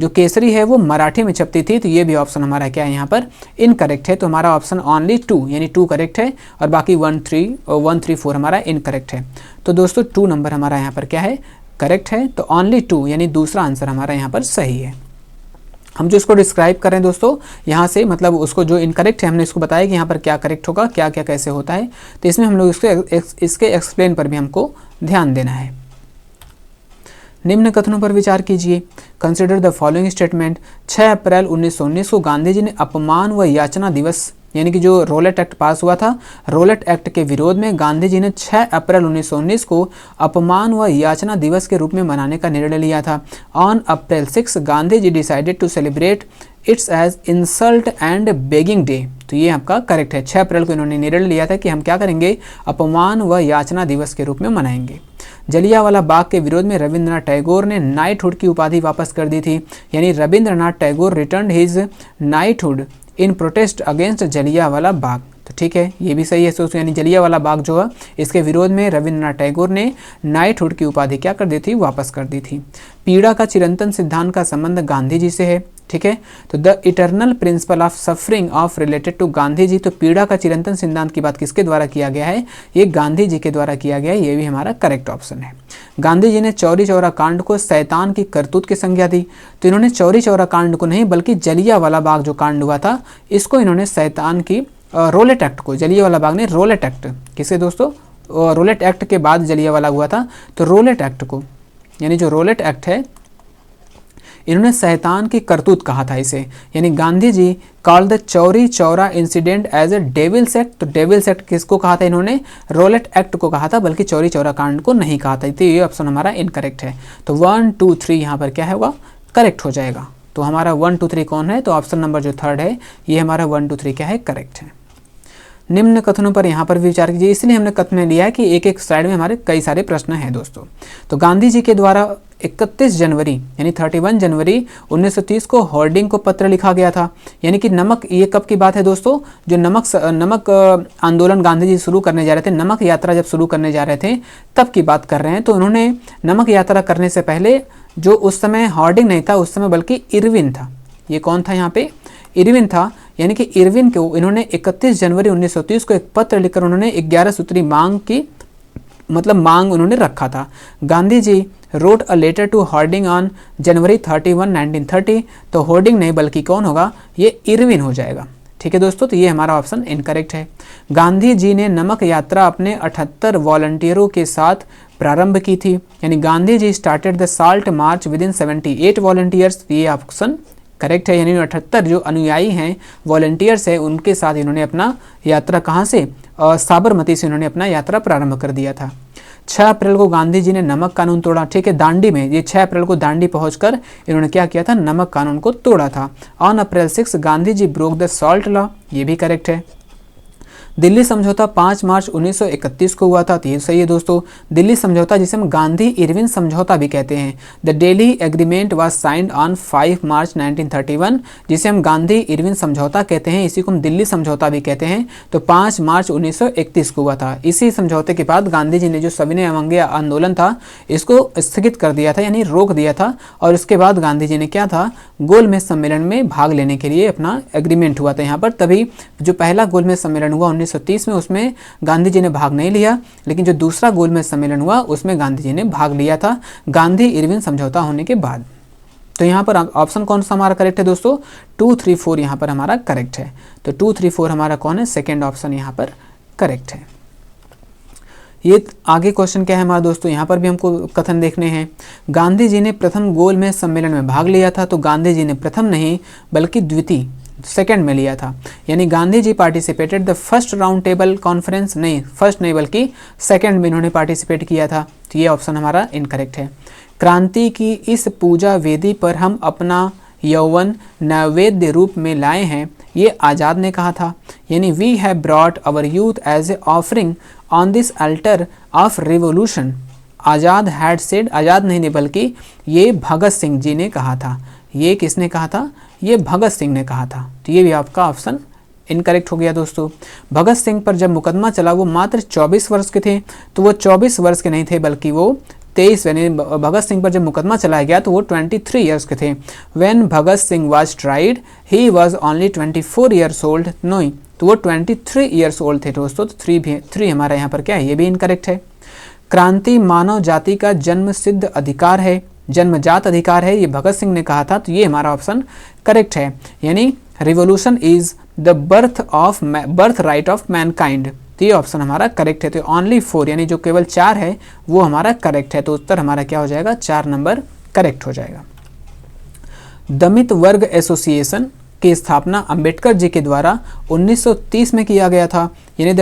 केसरी है वो मराठी में छपती थी। तो ये भी ऑप्शन हमारा क्या है यहाँ पर इनकरेक्ट है। तो हमारा ऑप्शन ओनली 2 यानी 2 करेक्ट है और बाकी 1, 3, 4 हमारा इनकरेक्ट है। तो दोस्तों 2 नंबर हमारा यहाँ पर क्या है, करेक्ट है। तो ओनली 2 यानी दूसरा आंसर हमारा यहाँ पर सही है। हम जो इसको डिस्क्राइब कर रहे हैं दोस्तों यहाँ से, मतलब उसको जो इनकरेक्ट है हमने इसको बताया कि यहाँ पर क्या करेक्ट होगा, क्या क्या कैसे होता है। तो इसमें हम लोग इसके एक्सप्लेन पर भी हमको ध्यान देना है। निम्न कथनों पर विचार कीजिए। Consider the following statement. 6 अप्रैल 1919 को गांधी जी ने अपमान व याचना दिवस यानी कि जो रोलेट एक्ट पास हुआ था, रोलेट एक्ट के विरोध में गांधी जी ने 6 अप्रैल 1919 को अपमान व याचना दिवस के रूप में मनाने का निर्णय लिया था। On April 6 Gandhi ji decided to celebrate its as insult and begging day. तो ये आपका करेक्ट है। 6 अप्रैल को इन्होंने निर्णय लिया था कि हम क्या करेंगे, अपमान व याचना दिवस के रूप में मनाएंगे। जलियांवाला बाग के विरोध में रविंद्रनाथ टैगोर ने नाइटहुड की उपाधि वापस कर दी थी, यानी Rabindranath Tagore returned his knighthood in protest against Jallianwala Bagh. तो ठीक है, ये भी सही है दोस्तों, यानी जलियांवाला बाग जो है इसके विरोध में रविंद्रनाथ टैगोर ने नाइटहुड की उपाधि क्या कर दी थी, वापस कर दी थी। पीड़ा का चिरंतन सिद्धांत का संबंध गांधी जी से है। ठीक है, तो the eternal principle of suffering of related to Gandhi ji. तो पीड़ा का चिरंतन सिद्धांत की बात किसके द्वारा किया गया है, ये गांधी जी के द्वारा किया गया है। ये भी हमारा करेक्ट ऑप्शन है। गांधी जी ने चौरी चौरा कांड को शैतान की करतूत की संज्ञा दी। तो इन्होंने चौरी चौरा कांड को नहीं बल्कि जलियांवाला बाग जो कांड हुआ था इसको इन्होंने शैतान की रोलेट एक्ट को, जलियांवाला बाग ने रोलेट एक्ट, किसे दोस्तों, रोलेट एक्ट के बाद जलियांवाला हुआ था, तो रोलेट एक्ट को, यानी जो रोलेट एक्ट है इन्होंने शैतान की करतूत कहा था इसे, यानी Gandhi ji called the Chauri Chaura incident as a devil's act. तो डेविल्स एक्ट किसको कहा था, इन्होंने रोलेट एक्ट को कहा था, बल्कि चौरी चौरा कांड को नहीं कहा था। तो ये ऑप्शन हमारा इनकरेक्ट है। तो 1, 2, 3 यहाँ पर क्या है, वह करेक्ट हो जाएगा। तो हमारा 1, 2, 3 कौन है, तो ऑप्शन नंबर जो 3rd है ये हमारा 1, 2, 3 क्या है, करेक्ट है। निम्न कथनों पर यहाँ पर भी विचार कीजिए। इसलिए हमने कथन लिया है कि एक एक स्लाइड में हमारे कई सारे प्रश्न हैं दोस्तों। तो गांधी जी के द्वारा 31 जनवरी यानी 31 जनवरी 1930 को होर्डिंग को पत्र लिखा गया था, यानी कि नमक, ये कब की बात है दोस्तों, जो नमक आंदोलन गांधी जी शुरू करने जा रहे थे, नमक यात्रा जब शुरू करने जा रहे थे तब की बात कर रहे हैं। तो उन्होंने नमक यात्रा करने से पहले जो उस समय होर्डिंग नहीं था उस समय बल्कि इरविन था। ये कौन था यहाँ पे, इरविन था, यानी कि इरविन को इन्होंने 31 जनवरी 1930 को एक पत्र लिखकर उन्होंने 11 सूत्री मांग की, मतलब मांग उन्होंने रखा था। Gandhi ji wrote a letter to Hardinge on January 31, 1930। तो होर्डिंग नहीं बल्कि कौन होगा, ये इरविन हो जाएगा। ठीक है दोस्तों, तो ये हमारा ऑप्शन इनकरेक्ट है। गांधी जी ने नमक यात्रा अपने 78 वॉलंटियरों के साथ प्रारंभ की थी, यानी Gandhi ji started the salt march with in 78 volunteers. ये ऑप्शन करेक्ट है, यानी 78 जो अनुयायी हैं, वॉलंटियर्स हैं, उनके साथ इन्होंने अपना यात्रा कहाँ से, साबरमती से इन्होंने अपना यात्रा प्रारंभ कर दिया था। 6 अप्रैल को गांधी जी ने नमक कानून तोड़ा। ठीक है, दांडी में, ये 6 अप्रैल को दांडी पहुंचकर इन्होंने क्या किया था, नमक कानून को तोड़ा था। On April 6 Gandhi ji broke the salt law. ये भी करेक्ट है। दिल्ली समझौता 5 मार्च 1931 को हुआ था, तो ये सही है दोस्तों। दिल्ली समझौता जिसे हम गांधी इरविन समझौता भी कहते हैं, the Delhi agreement was signed on 5 मार्च 1931, जिसे हम गांधी इरविन समझौता कहते हैं, इसी को हम दिल्ली समझौता भी कहते हैं, तो 5 मार्च 1931 को हुआ था। इसी समझौते के बाद गांधी जी ने जो सविनय अवज्ञा आंदोलन था इसको स्थगित कर दिया था, यानी रोक दिया था, और उसके बाद गांधी जी ने क्या था, गोलमेज सम्मेलन में भाग लेने के लिए अपना एग्रीमेंट हुआ था यहाँ पर। तभी जो पहला गोलमेज सम्मेलन हुआ 1930 में, उसमें गांधी जी ने भाग नहीं लिया, लेकिन जो दूसरा गोलमेज सम्मेलन हुआ उसमें गांधी जी ने भाग लिया था गांधी इरविन समझौता होने के बाद। तो यहाँ पर ऑप्शन कौन सा हमारा करेक्ट है दोस्तों, 2, 3, 4 यहाँ पर हमारा करेक्ट है। तो 2, 3, 4 हमारा कौन है, सेकेंड ऑप्शन यहाँ पर करेक्ट है। ये आगे क्वेश्चन क्या है हमारा दोस्तों, यहाँ पर भी हमको कथन देखने हैं। गांधी जी ने प्रथम गोलमेज सम्मेलन में भाग लिया था, तो गांधी जी ने प्रथम नहीं बल्कि द्वितीय, सेकंड में लिया था, यानी Gandhi ji participated the first round table conference, नहीं फर्स्ट नहीं बल्कि सेकंड में इन्होंने पार्टिसिपेट किया था, तो ये ऑप्शन हमारा इनकरेक्ट है। क्रांति की इस पूजा वेदी पर हम अपना यौवन नैवेद्य रूप में लाए हैं, ये आज़ाद ने कहा था, यानी we have brought our youth as a offering on this altar of revolution, Azad had said, Azad नहीं बल्कि ये भगत सिंह जी ने कहा था। ये किसने कहा था, ये भगत सिंह ने कहा था, तो ये भी आपका ऑप्शन इनकरेक्ट हो गया दोस्तों। भगत सिंह पर जब मुकदमा चला वो मात्र 24 वर्ष के थे, तो वो 24 वर्ष के नहीं थे बल्कि वो 23, यानी भगत सिंह पर जब मुकदमा चलाया गया तो वो 23 ईयर्स के थे। When Bhagat Singh was tried he was only 24 years old, no, तो वो 23 ईयर्स ओल्ड थे दोस्तों, तो 3 हमारा यहाँ पर क्या है, ये भी इनकरेक्ट है। क्रांति मानव जाति का जन्म सिद्ध अधिकार है, जन्मजात अधिकार है, ये भगत सिंह ने कहा था, तो ये हमारा ऑप्शन करेक्ट है, यानी revolution is the birth right of Mankind, तो ये ऑप्शन हमारा करेक्ट है। तो ओनली 4 यानी जो केवल 4 है वो हमारा करेक्ट है, तो उत्तर हमारा क्या हो जाएगा, 4 नंबर करेक्ट हो जाएगा। दलित वर्ग एसोसिएशन की स्थापना अंबेडकर जी के द्वारा 1930 में किया गया था, यानी the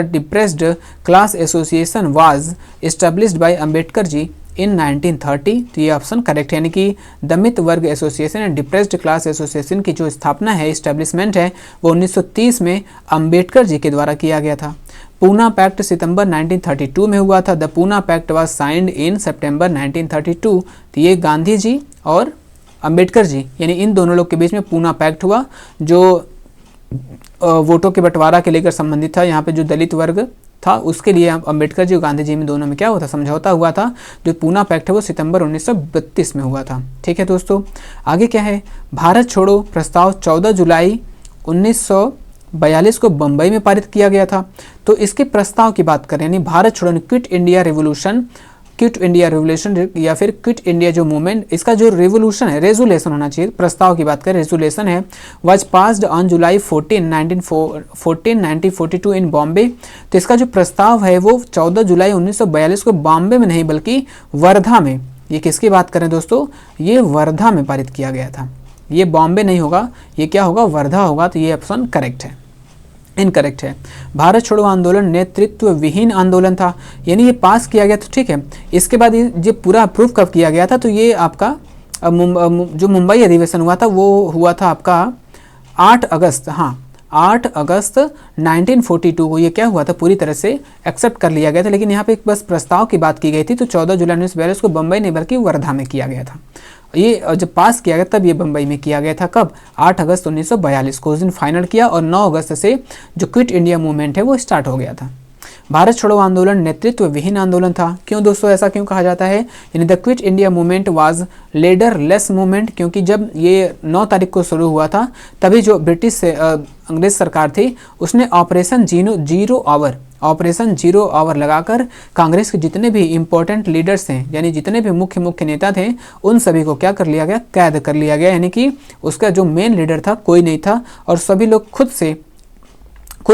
depressed class association was established by Ambedkar ji in 1930, तो ये ऑप्शन करेक्ट है, यानी कि दलित वर्ग association and depressed class association की जो स्थापना है, इस्टेब्लिशमेंट है, वो 1930 में अंबेडकर जी के द्वारा किया गया था। पूना पैक्ट सितंबर 1932 में हुआ था, the Poona pact was signed in September 1932, तो ये गांधी जी और अंबेडकर जी यानी इन दोनों लोग के बीच में पूना पैक्ट हुआ, जो वोटों के बंटवारा के लेकर संबंधित था। यहाँ पे जो दलित वर्ग था उसके लिए अंबेडकर जी और गांधी जी में दोनों में क्या हुआ था, समझौता हुआ था। जो पूना पैक्ट है वो सितंबर 1932 में हुआ था। ठीक है दोस्तों, आगे क्या है, भारत छोड़ो प्रस्ताव 14 जुलाई 1942 को बम्बई में पारित किया गया था। तो इसके प्रस्ताव की बात करें, यानी भारत छोड़ो क्विट इंडिया रिवोल्यूशन या फिर क्विट इंडिया जो मूवमेंट, इसका जो रेवोल्यूशन है, रेजोल्यूशन होना चाहिए, प्रस्ताव की बात करें रेजोल्यूशन है, वाज पास्ड ऑन जुलाई 14, 1942 इन बॉम्बे। तो इसका जो प्रस्ताव है वो 14 जुलाई 1942 को बॉम्बे में नहीं बल्कि वर्धा में, ये किसकी बात करें दोस्तों, ये वर्धा में पारित किया गया था। ये बॉम्बे नहीं होगा, ये क्या होगा, वर्धा होगा, तो ये ऑप्शन करेक्ट है, इनकरेक्ट है। भारत छोड़ो आंदोलन नेतृत्व विहीन आंदोलन था, यानी ये पास किया गया, तो ठीक है। इसके बाद ये पूरा अप्रूव कब किया गया था, तो ये आपका जो मुंबई अधिवेशन हुआ था वो हुआ था आपका 8 अगस्त, हाँ 8 अगस्त 1942 को ये क्या हुआ था, पूरी तरह से एक्सेप्ट कर लिया गया था। लेकिन यहाँ पे बस प्रस्ताव की बात की गई थी, तो 14 जुलाई 1942 को बम्बई नहीं बल्कि वर्धा में किया गया था। ये जब पास किया गया तब ये बम्बई में किया गया था, कब, 8 अगस्त 1942 को, उस दिन फाइनल किया, और 9 अगस्त से जो क्विट इंडिया मूवमेंट है वो स्टार्ट हो गया था। भारत छोड़ो आंदोलन नेतृत्व विहीन आंदोलन था, क्यों दोस्तों, ऐसा क्यों कहा जाता है, यानी the quit India movement was leaderless movement, क्योंकि जब ये 9 तारीख को शुरू हुआ था तभी जो ब्रिटिश से अंग्रेज सरकार थी उसने ऑपरेशन जीरो आवर लगाकर कांग्रेस के जितने भी इंपॉर्टेंट लीडर्स हैं, यानी जितने भी मुख्य नेता थे, उन सभी को क्या कर लिया गया, कैद कर लिया गया, यानी कि उसका जो मेन लीडर था कोई नहीं था, और सभी लोग खुद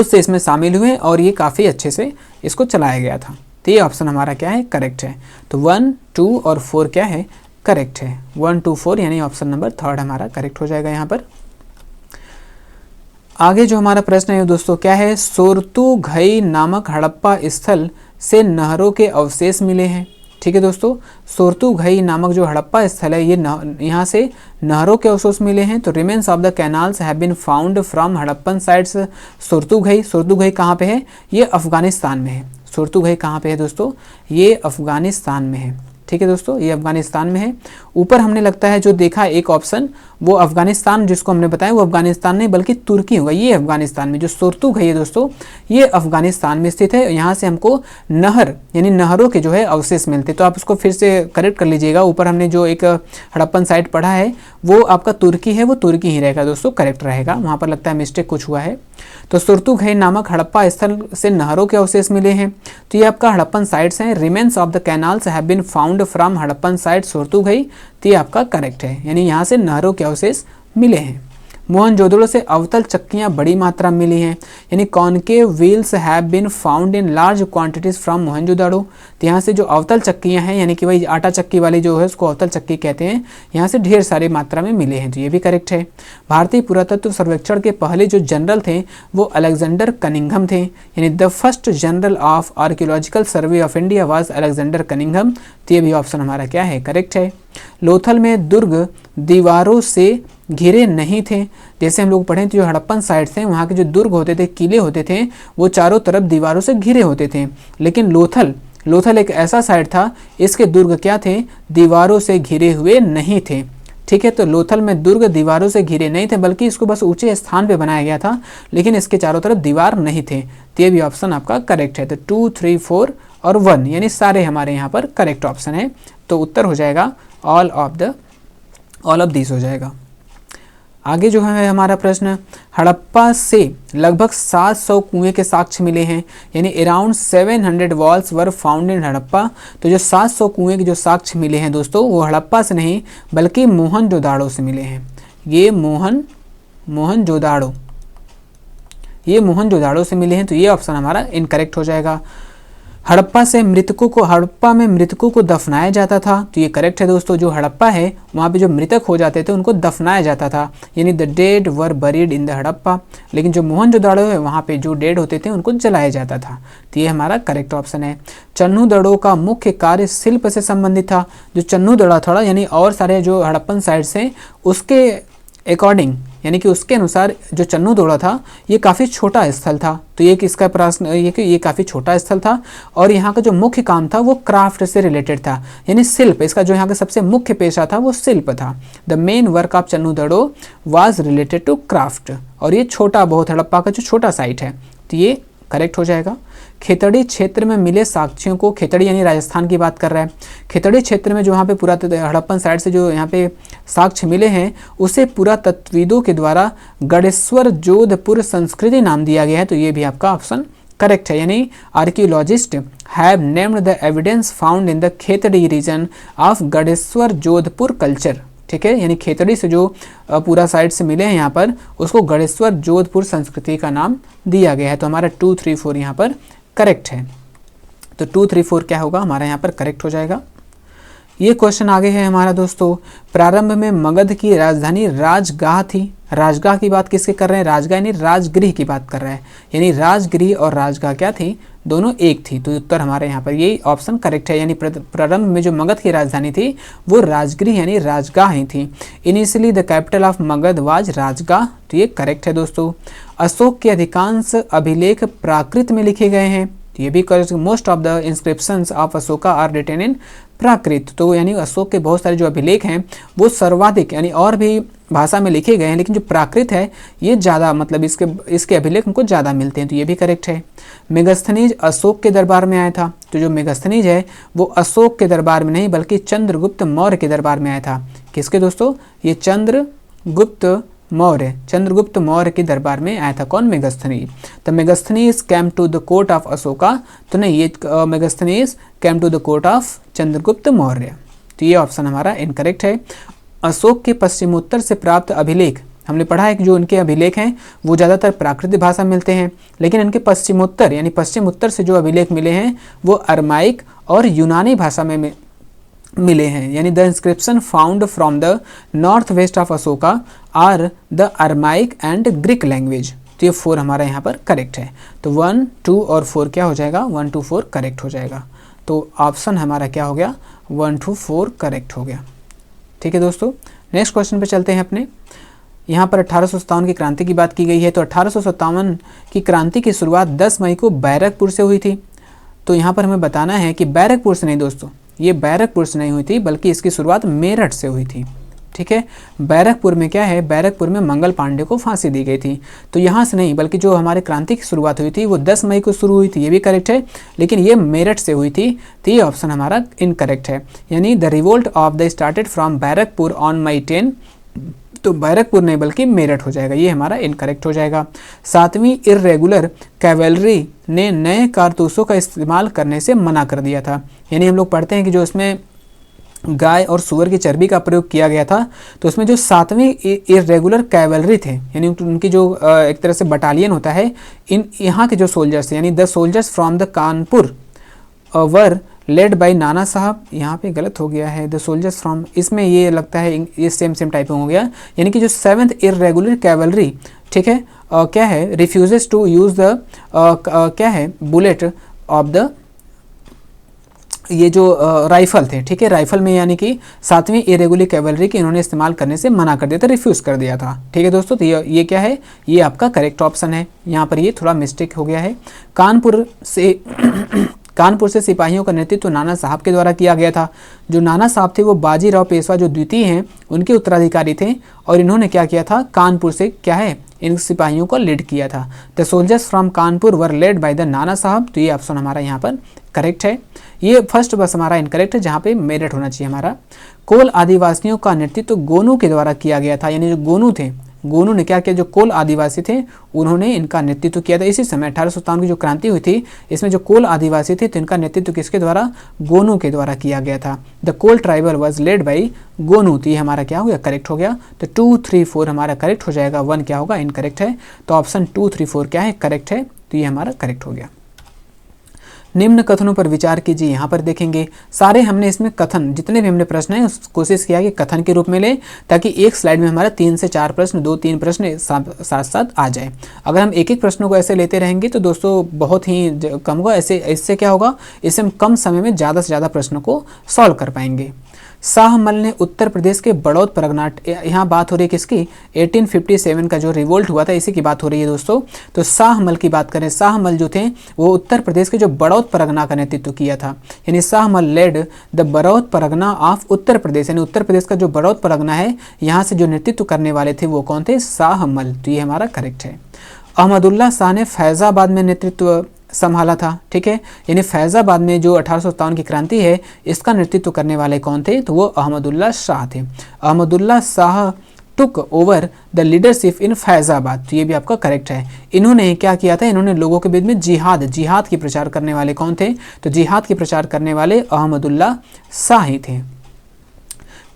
से इसमें शामिल हुए, और ये काफ़ी अच्छे से इसको चलाया गया था। तो ये ऑप्शन हमारा क्या है, करेक्ट है। तो 1, 2 और 4 क्या है, करेक्ट है। 1, 2, 4 यानी ऑप्शन नंबर 3 हमारा करेक्ट हो जाएगा यहाँ पर। आगे जो हमारा प्रश्न है दोस्तों क्या है, सोरतुघई नामक हड़प्पा स्थल से नहरों के अवशेष मिले हैं। ठीक है दोस्तों। सोर्तुघई नामक जो हड़प्पा स्थल है ये यहाँ से नहरों के अवशेष मिले हैं। तो remains of the canals have been found from Harappan sites. Shortugai कहाँ पे है? ये अफगानिस्तान में है। सोर्तुघई कहाँ पे है दोस्तों? ये अफगानिस्तान में है। ठीक है दोस्तों, ये अफगानिस्तान में है। ऊपर हमने लगता है जो देखा एक ऑप्शन, वो अफगानिस्तान जिसको हमने बताया वो अफगानिस्तान नहीं बल्कि तुर्की होगा। ये अफगानिस्तान में जो सोर्तुघई है दोस्तों, ये अफगानिस्तान में स्थित है। यहाँ से हमको नहर यानी नहरों के जो है अवशेष मिलते। तो आप उसको फिर से करेक्ट कर लीजिएगा। ऊपर हमने जो एक हड़प्पन साइट पढ़ा है वो आपका तुर्की है, वो तुर्की ही रहेगा दोस्तों, करेक्ट रहेगा। वहाँ पर लगता है मिस्टेक कुछ हुआ है। तो सोर्तुघई नामक हड़प्पा स्थल से नहरों के अवशेष मिले हैं। तो ये आपका हड़प्पन साइट्स हैं। Remains of the canals have been found from Harappan site Shortugai. तो ये आपका करेक्ट है, यानी यहाँ से नहरों के अवशेष मिले हैं। मोहनजोदड़ो से अवतल चक्कियाँ बड़ी मात्रा में मिली हैं, यानी concave wheels have been found in large quantities from Mohenjodaro. तो यहाँ से जो अवतल चक्कियाँ हैं, यानी कि वही आटा चक्की वाली जो है उसको अवतल चक्की कहते हैं, यहाँ से ढेर सारी मात्रा में मिले हैं। तो ये भी करेक्ट है। भारतीय पुरातत्व सर्वेक्षण के पहले जो जनरल थे वो अलेक्जेंडर कनिंघम थे, यानी the first general of archaeological survey of India was Alexander Cunningham. तो ये भी ऑप्शन हमारा क्या है? करेक्ट है। लोथल में दुर्ग दीवारों से घिरे नहीं थे। जैसे हम लोग पढ़े तो जो हड़प्पन साइट्स थे वहाँ के जो दुर्ग होते थे, किले होते थे, वो चारों तरफ दीवारों से घिरे होते थे। लेकिन लोथल एक ऐसा साइट था, इसके दुर्ग क्या थे? दीवारों से घिरे हुए नहीं थे। ठीक है, तो लोथल में दुर्ग दीवारों से घिरे नहीं थे, बल्कि इसको बस ऊंचे स्थान पे बनाया गया था, लेकिन इसके चारों तरफ दीवार नहीं थे। तो ये भी ऑप्शन आपका करेक्ट है। तो 2, 3, 4 और 1 यानी सारे हमारे यहाँ पर करेक्ट ऑप्शन है। तो उत्तर हो जाएगा ऑल ऑफ दिस हो जाएगा। आगे जो है हमारा प्रश्न, हड़प्पा से लगभग 700 कुएं के साक्ष्य मिले हैं, यानी around 700 walls were found in Harappa. तो जो 700 कुएं के जो साक्ष्य मिले हैं दोस्तों, वो हड़प्पा से नहीं बल्कि मोहनजोदाड़ो से मिले हैं। ये मोहनजोदाड़ो से मिले हैं। तो ये ऑप्शन हमारा इनकरेक्ट हो जाएगा। हड़प्पा में मृतकों को दफनाया जाता था। तो ये करेक्ट है दोस्तों। जो हड़प्पा है वहाँ पे जो मृतक हो जाते थे उनको दफनाया जाता था, यानी the dead were buried in the Harappa. लेकिन जो मोहनजोदाड़ो है वहाँ पे जो डेड होते थे उनको जलाया जाता था। तो ये हमारा करेक्ट ऑप्शन है। चन्नूदड़ो का मुख्य कार्य शिल्प से संबंधित था। जो चन्नूदड़ा था यानी और सारे जो हड़प्पन साइट्स हैं उसके अकॉर्डिंग, यानी कि उसके अनुसार जो चन्नूदड़ा था ये काफ़ी छोटा स्थल था। तो ये किसका प्रश्न, ये काफ़ी छोटा स्थल था और यहाँ का जो मुख्य काम था वो क्राफ्ट से रिलेटेड था, यानी शिल्प। इसका जो यहाँ का सबसे मुख्य पेशा था वो शिल्प था। The main work of Chanhudaro was related to craft. और ये छोटा बहुत हड़प्पा का जो छोटा साइट है, तो ये करेक्ट हो जाएगा। खेतड़ी क्षेत्र में मिले साक्ष्यों को, खेतड़ी यानी राजस्थान की बात कर रहा है, खेतड़ी क्षेत्र में जो यहाँ पे पुरातत्व हड़प्पन साइट से जो यहाँ पे साक्ष्य मिले हैं उसे पुरातत्वविदों के द्वारा गढ़ेश्वर जोधपुर संस्कृति नाम दिया गया है। तो ये भी आपका ऑप्शन करेक्ट है, यानी archaeologist have named the evidence found in the Khetri region of Garheshwar Jodhpur culture. ठीक है, यानी खेतड़ी से जो पूरा साइट से मिले हैं यहाँ पर उसको गढ़ेश्वर जोधपुर संस्कृति का नाम दिया गया है। तो हमारा 2, 3, 4 यहाँ पर करेक्ट है। तो 2, 3, 4 क्या होगा हमारा यहाँ पर करेक्ट हो जाएगा। ये क्वेश्चन आगे है हमारा दोस्तों, प्रारंभ में मगध की राजधानी राजगाह थी। राजगाह की बात किसके कर रहे हैं? राजगाह यानी राजगृह की बात कर रहे हैं, यानी राजगृह और राजगाह क्या थी? दोनों एक थी। तो उत्तर हमारे यहाँ पर यही ऑप्शन करेक्ट है, यानी प्रारंभ में जो मगध की राजधानी थी वो राजगृह यानी राजगाह ही थी। Initially the capital of Magadh was Rajgah. तो ये करेक्ट है दोस्तों। अशोक के अधिकांश अभिलेख प्राकृत में लिखे गए हैं। ये भी correct. Most of the inscriptions of Ashoka are written in Prakrit. तो यानी अशोक के बहुत सारे जो अभिलेख हैं वो सर्वाधिक यानी और भी भाषा में लिखे गए हैं, लेकिन जो प्राकृत है ये ज़्यादा, मतलब इसके अभिलेख हमको ज़्यादा मिलते हैं। तो ये भी करेक्ट है। मेगास्थनीज अशोक के दरबार में आया था। तो जो मेगास्थनीज है वो अशोक के दरबार में नहीं बल्कि चंद्रगुप्त मौर्य के दरबार में आया था। किसके दोस्तों? ये चंद्रगुप्त मौर्य के दरबार में आया था। कौन? मेगास्थनीज। तो Megasthenes came to the court of Ashoka. तो नहीं, ये Megasthenes came to the court of Chandragupta Maurya. तो ये ऑप्शन हमारा इनकरेक्ट है। अशोक के पश्चिमोत्तर से प्राप्त अभिलेख, हमने पढ़ा है कि जो इनके अभिलेख हैं वो ज़्यादातर प्राकृतिक भाषा में मिलते हैं, लेकिन इनके पश्चिमोत्तर यानी पश्चिम उत्तर से जो अभिलेख मिले हैं वो अरमाइक और यूनानी भाषा में मिले हैं। यानी the inscription found from the north west of Ashoka are the Aramaic and Greek language. तो ये 4 हमारा यहाँ पर करेक्ट है। तो 1, 2 और 4 क्या हो जाएगा? 1, 2, 4 करेक्ट हो जाएगा। तो ऑप्शन हमारा क्या हो गया, 1 to 4 करेक्ट हो गया। ठीक है दोस्तों, नेक्स्ट क्वेश्चन पे चलते हैं अपने। यहाँ पर 1857 की क्रांति की बात की गई है। तो 1857 की क्रांति की शुरुआत 10 मई को बैरकपुर से हुई थी। तो यहाँ पर हमें बताना है कि बैरकपुर से नहीं दोस्तों, ये बैरकपुर से नहीं हुई थी, बल्कि इसकी शुरुआत मेरठ से हुई थी। ठीक है, बैरकपुर में क्या है, बैरकपुर में मंगल पांडे को फांसी दी गई थी। तो यहाँ से नहीं, बल्कि जो हमारे क्रांति की शुरुआत हुई थी वो 10 मई को शुरू हुई थी, ये भी करेक्ट है, लेकिन ये मेरठ से हुई थी, तो ये ऑप्शन हमारा इनकरेक्ट है। यानी the revolt of the started from Barrackpore on May 10, तो बैरकपुर नहीं बल्कि मेरठ हो जाएगा, ये हमारा इनकरेक्ट हो जाएगा। 7वीं इर्रेगुलर कैवेलरी ने नए कारतूसों का इस्तेमाल करने से मना कर दिया था। यानी हम लोग पढ़ते हैं कि जो इसमें गाय और सुअर की चर्बी का प्रयोग किया गया था, तो उसमें जो 7वीं इर्रेगुलर कैवेलरी थे, यानी उनकी जो एक तरह से बटालियन होता है, यहाँ के जो सोल्जर्स यानी the soldiers from the Kanpur were led by नाना साहब, यहाँ पे गलत हो गया है, द सोल्जर्स फ्रॉम, इसमें ये लगता है ये सेम टाइपिंग हो गया। यानी कि जो 7th इर्रेगुलर कैवेलरी, ठीक है, क्या है, रिफ्यूजेस टू यूज़ द क्या है, बुलेट ऑफ द, ये जो राइफल थे, ठीक है, राइफल में यानी कि 7वीं इरेगुलर कैवलरी के इन्होंने इस्तेमाल करने से मना कर दिया था, रिफ्यूज़ कर दिया था। ठीक है दोस्तों, तो ये क्या है, ये आपका करेक्ट ऑप्शन है। यहाँ पर ये थोड़ा मिस्टेक हो गया है। कानपुर से सिपाहियों का नेतृत्व नाना साहब के द्वारा किया गया था। जो नाना साहब थे वो बाजीराव पेशवा जो द्वितीय हैं उनके उत्तराधिकारी थे, और इन्होंने क्या किया था, कानपुर से क्या है, इन सिपाहियों को लीड किया था। The soldiers from Kanpur were led by the नाना साहब, तो ये ऑप्शन हमारा यहाँ पर करेक्ट है। ये फर्स्ट बस हमारा इनकरेक्ट है, जहाँ पे मेरठ होना चाहिए हमारा। कोल आदिवासियों का नेतृत्व गोनू के द्वारा किया गया था। यानी जो गोनू थे, गोनू ने क्या किया, जो कोल आदिवासी थे उन्होंने इनका नेतृत्व किया था। इसी समय 1857 की जो क्रांति हुई थी, इसमें जो कोल आदिवासी थे तो इनका नेतृत्व किसके द्वारा, गोनू के द्वारा किया गया था। The Kol tribal was led by Gonu, तो ये हमारा क्या हो गया, करेक्ट हो गया। तो 2, 3, 4 हमारा करेक्ट हो जाएगा, 1 क्या होगा, इनकरेक्ट है। तो ऑप्शन 2, 3, 4 क्या है, करेक्ट है, तो ये हमारा करेक्ट हो गया। निम्न कथनों पर विचार कीजिए। यहाँ पर देखेंगे सारे हमने इसमें कथन, जितने भी हमने प्रश्न हैं कोशिश किया कि कथन के रूप में ले, ताकि एक स्लाइड में हमारा 3 से 4 प्रश्न, 2-3 प्रश्न साथ साथ आ जाए। अगर हम एक एक प्रश्नों को ऐसे लेते रहेंगे तो दोस्तों बहुत ही कम होगा। इससे क्या होगा, इससे हम कम समय में ज़्यादा से ज़्यादा प्रश्नों को सॉल्व कर पाएंगे। शाहमल ने उत्तर प्रदेश के बड़ौद परगना, यहाँ बात हो रही है किसकी, 1857 का जो रिवोल्ट हुआ था इसी की बात हो रही है दोस्तों। तो शाहमल की बात करें, शाहमल जो थे वो उत्तर प्रदेश के जो बड़ौद परगना का नेतृत्व किया था। यानी Shahmal led the Baraut pargana of Uttar Pradesh, यानी उत्तर प्रदेश का जो बड़ौद परगना है यहाँ से जो नेतृत्व करने वाले थे वो कौन थे, शाहमल, तो ये हमारा करेक्ट है। अहमदुल्ला शाह ने फैज़ाबाद में नेतृत्व संभाला था। ठीक है, यानी फैज़ाबाद में जो 1857 की क्रांति है इसका नेतृत्व करने वाले कौन थे, तो वो अहमदुल्ला शाह थे। Ahmadullah Shah took over the leadership in Faizabad, तो ये भी आपका करेक्ट है। इन्होंने क्या किया था, इन्होंने लोगों के बीच में जिहाद की प्रचार करने वाले कौन थे, तो जिहाद की प्रचार करने वाले अहमदुल्ला शाह ही थे।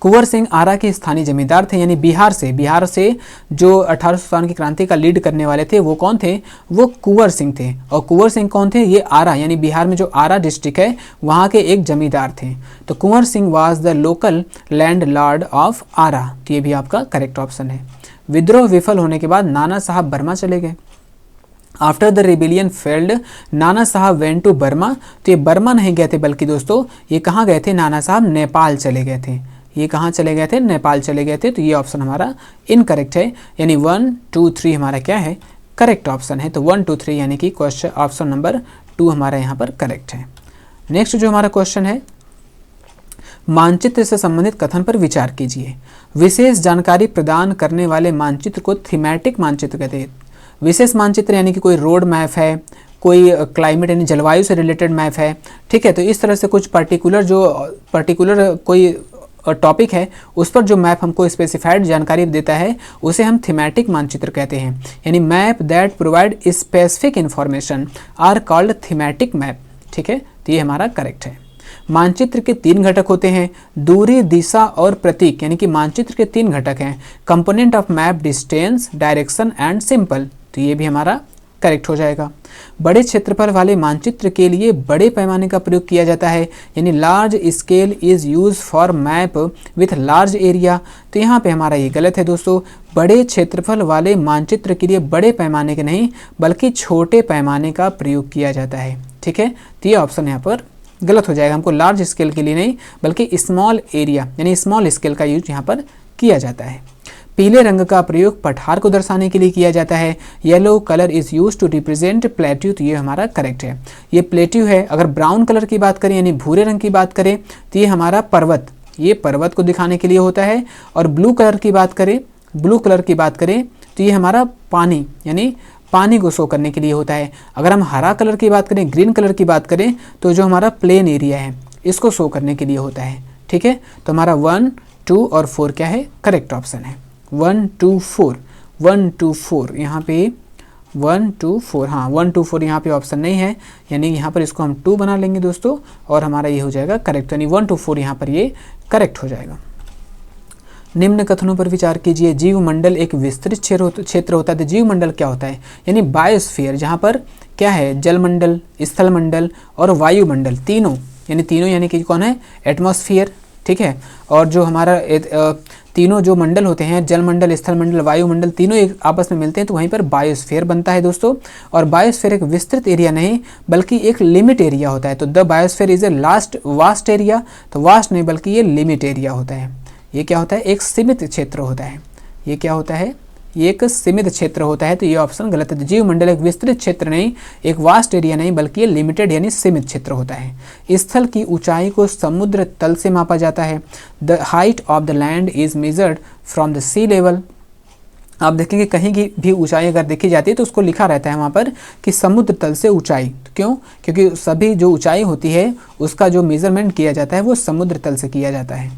कुंवर सिंह आरा के स्थानीय जमींदार थे, यानी बिहार से जो 1857 की क्रांति का लीड करने वाले थे वो कौन थे, वो कुंवर सिंह थे। और कुंवर सिंह कौन थे, ये आरा, यानी बिहार में जो आरा डिस्ट्रिक्ट है वहाँ के एक जमींदार थे। तो Kunwar Singh was the local land of Arrah, तो ये भी आपका करेक्ट ऑप्शन है। विद्रोह विफल होने के बाद नाना साहब बर्मा चले गए। आफ्टर द रिबिलियन फेल्ड नाना साहब वेंट टू बर्मा, तो ये बर्मा नहीं गए थे बल्कि दोस्तों ये कहाँ गए थे, नाना साहब नेपाल चले गए थे। ये कहाँ चले गए थे, नेपाल चले गए थे। तो ये ऑप्शन हमारा इनकरेक्ट है, यानी 1, 2, 3 हमारा क्या है, करेक्ट ऑप्शन है। तो 1, 2, 3 यानी कि क्वेश्चन ऑप्शन नंबर 2 हमारा यहाँ पर करेक्ट है। नेक्स्ट जो हमारा क्वेश्चन है, मानचित्र से संबंधित कथन पर विचार कीजिए। विशेष जानकारी प्रदान करने वाले मानचित्र को थीमेटिक मानचित्र कहते हैं। विशेष मानचित्र यानी कि कोई रोड मैप है, कोई क्लाइमेट यानी जलवायु से रिलेटेड मैप है, ठीक है, तो इस तरह से कुछ पर्टिकुलर कोई टॉपिक है उस पर जो मैप हमको स्पेसिफाइड जानकारी देता है उसे हम थीमेटिक मानचित्र कहते हैं। यानी map that provide specific information are called thematic map. ठीक है, तो ये हमारा करेक्ट है। मानचित्र के 3 घटक होते हैं, दूरी, दिशा और प्रतीक। यानी कि मानचित्र के 3 घटक हैं, component of map, distance, direction and simple, तो ये भी हमारा करेक्ट हो जाएगा। बड़े क्षेत्रफल वाले मानचित्र के लिए बड़े पैमाने का प्रयोग किया जाता है, यानी large scale is use for map with large area, तो यहाँ पे हमारा ये गलत है दोस्तों। बड़े क्षेत्रफल वाले मानचित्र के लिए बड़े पैमाने के नहीं बल्कि छोटे पैमाने का प्रयोग किया जाता है। ठीक है, तो ये ऑप्शन यहाँ पर गलत हो जाएगा, हमको लार्ज स्केल के लिए नहीं बल्कि स्मॉल एरिया यानी स्मॉल स्केल का यूज यहाँ पर किया जाता है। पीले रंग का प्रयोग पठार को दर्शाने के लिए किया जाता है। Yellow colour is use to represent plateau, तो ये हमारा करेक्ट है, ये प्लेट्यू है। अगर ब्राउन कलर की बात करें यानी भूरे रंग की बात करें तो ये हमारा पर्वत, ये पर्वत को दिखाने के लिए होता है। और ब्लू कलर की बात करें तो ये हमारा पानी यानी पानी को शो करने के लिए होता है। अगर हम हरा कलर की बात करें, ग्रीन कलर की बात करें तो जो हमारा प्लेन एरिया है इसको शो करने के लिए होता है। ठीक है, तो हमारा 1, 2 और 4 क्या है, करेक्ट ऑप्शन है। 1, 2, 4, 1, 2, 4 यहाँ पे 1, 2, 4, हाँ 1, 2, 4 यहाँ पे ऑप्शन नहीं है, यानी यहाँ पर इसको हम 2 बना लेंगे दोस्तों और हमारा ये हो जाएगा करेक्ट, यानी 1, 2, 4 यहाँ पर ये करेक्ट हो जाएगा। निम्न कथनों पर विचार कीजिए। जीवमंडल एक विस्तृत क्षेत्र होता है। तो जीवमंडल क्या होता है, यानी बायोस्फीयर, जहाँ पर क्या है, जलमंडल, स्थलमंडल और वायुमंडल तीनों यानी कि कौन है, एटमॉस्फेयर। ठीक है, और जो हमारा तीनों जो मंडल होते हैं, जलमंडल, स्थलमंडल, वायुमंडल, तीनों एक आपस में मिलते हैं तो वहीं पर बायोस्फीयर बनता है दोस्तों। और बायोस्फीयर एक विस्तृत एरिया नहीं बल्कि एक लिमिट एरिया होता है। तो the biosphere is a vast area, तो वास्ट नहीं बल्कि ये लिमिट एरिया होता है। ये क्या होता है, एक सीमित क्षेत्र होता है। ये क्या होता है, ये एक सीमित क्षेत्र होता है, तो ये ऑप्शन गलत है। तो जीवमंडल एक विस्तृत क्षेत्र नहीं, एक वास्ट एरिया नहीं बल्कि ये लिमिटेड यानी सीमित क्षेत्र होता है। स्थल की ऊंचाई को समुद्र तल से मापा जाता है। The height of the land is measured from the sea level. आप देखेंगे कहीं की भी ऊंचाई अगर देखी जाती है तो उसको लिखा रहता है वहाँ पर कि समुद्र तल से ऊंचाई। क्यों, क्योंकि सभी जो ऊंचाई होती है उसका जो मेजरमेंट किया जाता है वो समुद्र तल से किया जाता है।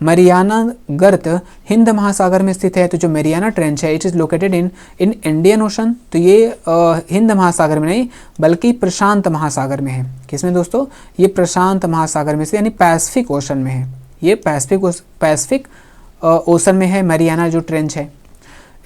मरियाना गर्त हिंद महासागर में स्थित है। तो जो मरियाना ट्रेंच है it is located in Indian ocean, तो ये हिंद महासागर में नहीं बल्कि प्रशांत महासागर में है। किसमें दोस्तों, ये प्रशांत महासागर में से यानी पैसिफिक ओशन में है। ये पैसिफिक ओशन में है मरियाना जो ट्रेंच है।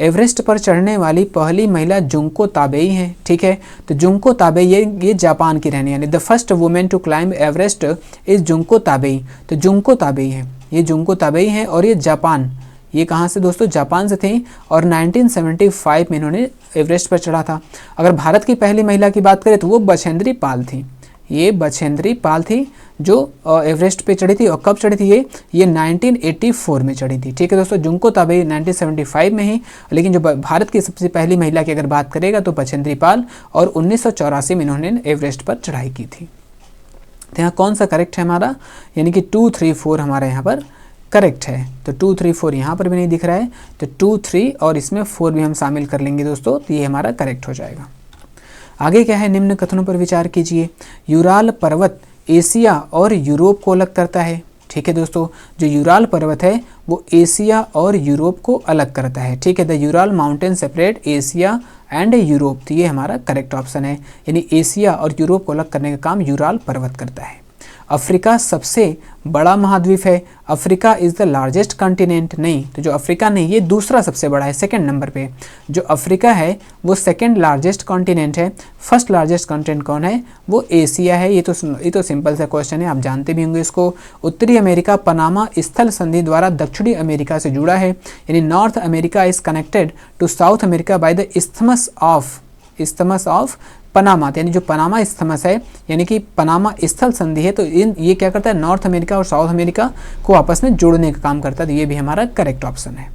एवरेस्ट पर चढ़ने वाली पहली महिला जुंको ताबेई हैं। ठीक है, तो जुंको ताबेई ये जापान की रहने यानी the first women to climb Everest is Junko Tabei. तो जुंको ताबेई है, ये जुंको ताबेई हैं और ये जापान, ये कहाँ से दोस्तों, जापान से थी और 1975 में इन्होंने एवरेस्ट पर चढ़ा था। अगर भारत की पहली महिला की बात करें तो वो बछेंद्री पाल थी। ये बछेंद्री पाल थी जो एवरेस्ट पे चढ़ी थी। और कब चढ़ी थी ये 1984 में चढ़ी थी। ठीक है दोस्तों, जुंको ताबेई 1975 में ही, लेकिन जो भारत की सबसे पहली महिला की अगर बात करेगा तो बछेंद्री पाल, और 1984 में इन्होंने एवरेस्ट पर चढ़ाई की थी। तो यहाँ कौन सा करेक्ट है हमारा, यानी कि 2, 3, 4 हमारा यहाँ पर करेक्ट है। तो 2, 3, 4 यहाँ पर भी नहीं दिख रहा है, तो 2, 3 और इसमें 4 भी हम शामिल कर लेंगे दोस्तों, तो ये हमारा करेक्ट हो जाएगा। आगे क्या है, निम्न कथनों पर विचार कीजिए। यूराल पर्वत एशिया और यूरोप को अलग करता है। ठीक है दोस्तों, जो यूराल पर्वत है वो एशिया और यूरोप को अलग करता है। ठीक है, the Ural mountain separate Asia and Europe, तो ये हमारा करेक्ट ऑप्शन है, यानी एशिया और यूरोप को अलग करने का काम यूराल पर्वत करता है। अफ्रीका सबसे बड़ा महाद्वीप है। Africa is the largest continent, नहीं, तो जो अफ्रीका नहीं ये दूसरा सबसे बड़ा है, सेकंड नंबर पे। जो अफ्रीका है वो सेकंड लार्जेस्ट कॉन्टिनेंट है। फर्स्ट लार्जेस्ट कॉन्टिनेंट कौन है, वो एशिया है। ये तो सिंपल सा क्वेश्चन है, आप जानते भी होंगे इसको। उत्तरी अमेरिका पनामा स्थल संधि द्वारा दक्षिणी अमेरिका से जुड़ा है, यानी North America is connected to South America by the isthmus of Panama, यानी जो पनामा स्थमस है यानी कि पनामा स्थल संधि है, तो ये क्या करता है, नॉर्थ अमेरिका और साउथ अमेरिका को आपस में जोड़ने का काम करता है। तो ये भी हमारा करेक्ट ऑप्शन है।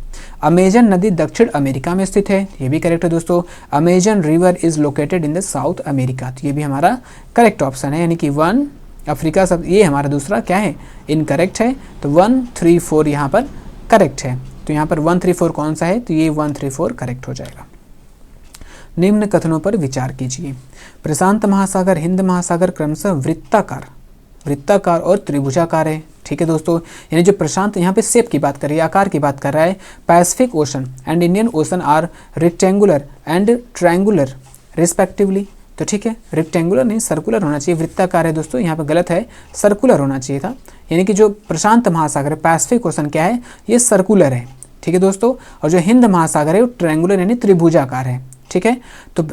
अमेजन नदी दक्षिण अमेरिका में स्थित है, ये भी करेक्ट है दोस्तों। Amazon river is located in the south America, तो ये भी हमारा करेक्ट ऑप्शन है, यानी कि 1 अफ्रीका सब, ये हमारा दूसरा क्या है, इनकरेक्ट है। तो 1, 3, 4 यहाँ पर करेक्ट है। तो यहाँ पर 1, 3, 4 कौन सा है, तो ये 1, 3, 4 करेक्ट हो जाएगा। निम्न कथनों पर विचार कीजिए। प्रशांत महासागर, हिंद महासागर क्रमशः वृत्ताकार और त्रिभुजाकार है। ठीक है दोस्तों, यानी जो प्रशांत यहाँ पे शेप की बात कर रही है, आकार की बात कर रहा है। Pacific Ocean and Indian Ocean are rectangular and triangular respectively. तो ठीक है, रेक्टेंगुलर नहीं सर्कुलर होना चाहिए, वृत्ताकार है दोस्तों, यहाँ पे गलत है, सर्कुलर होना चाहिए था। यानी कि जो प्रशांत महासागर है, पैसिफिक ओशन क्या है, ये सर्कुलर है। ठीक है दोस्तों, और जो हिंद महासागर है वो ट्रायंगुलर यानी त्रिभुजाकार है। ठीक है, तो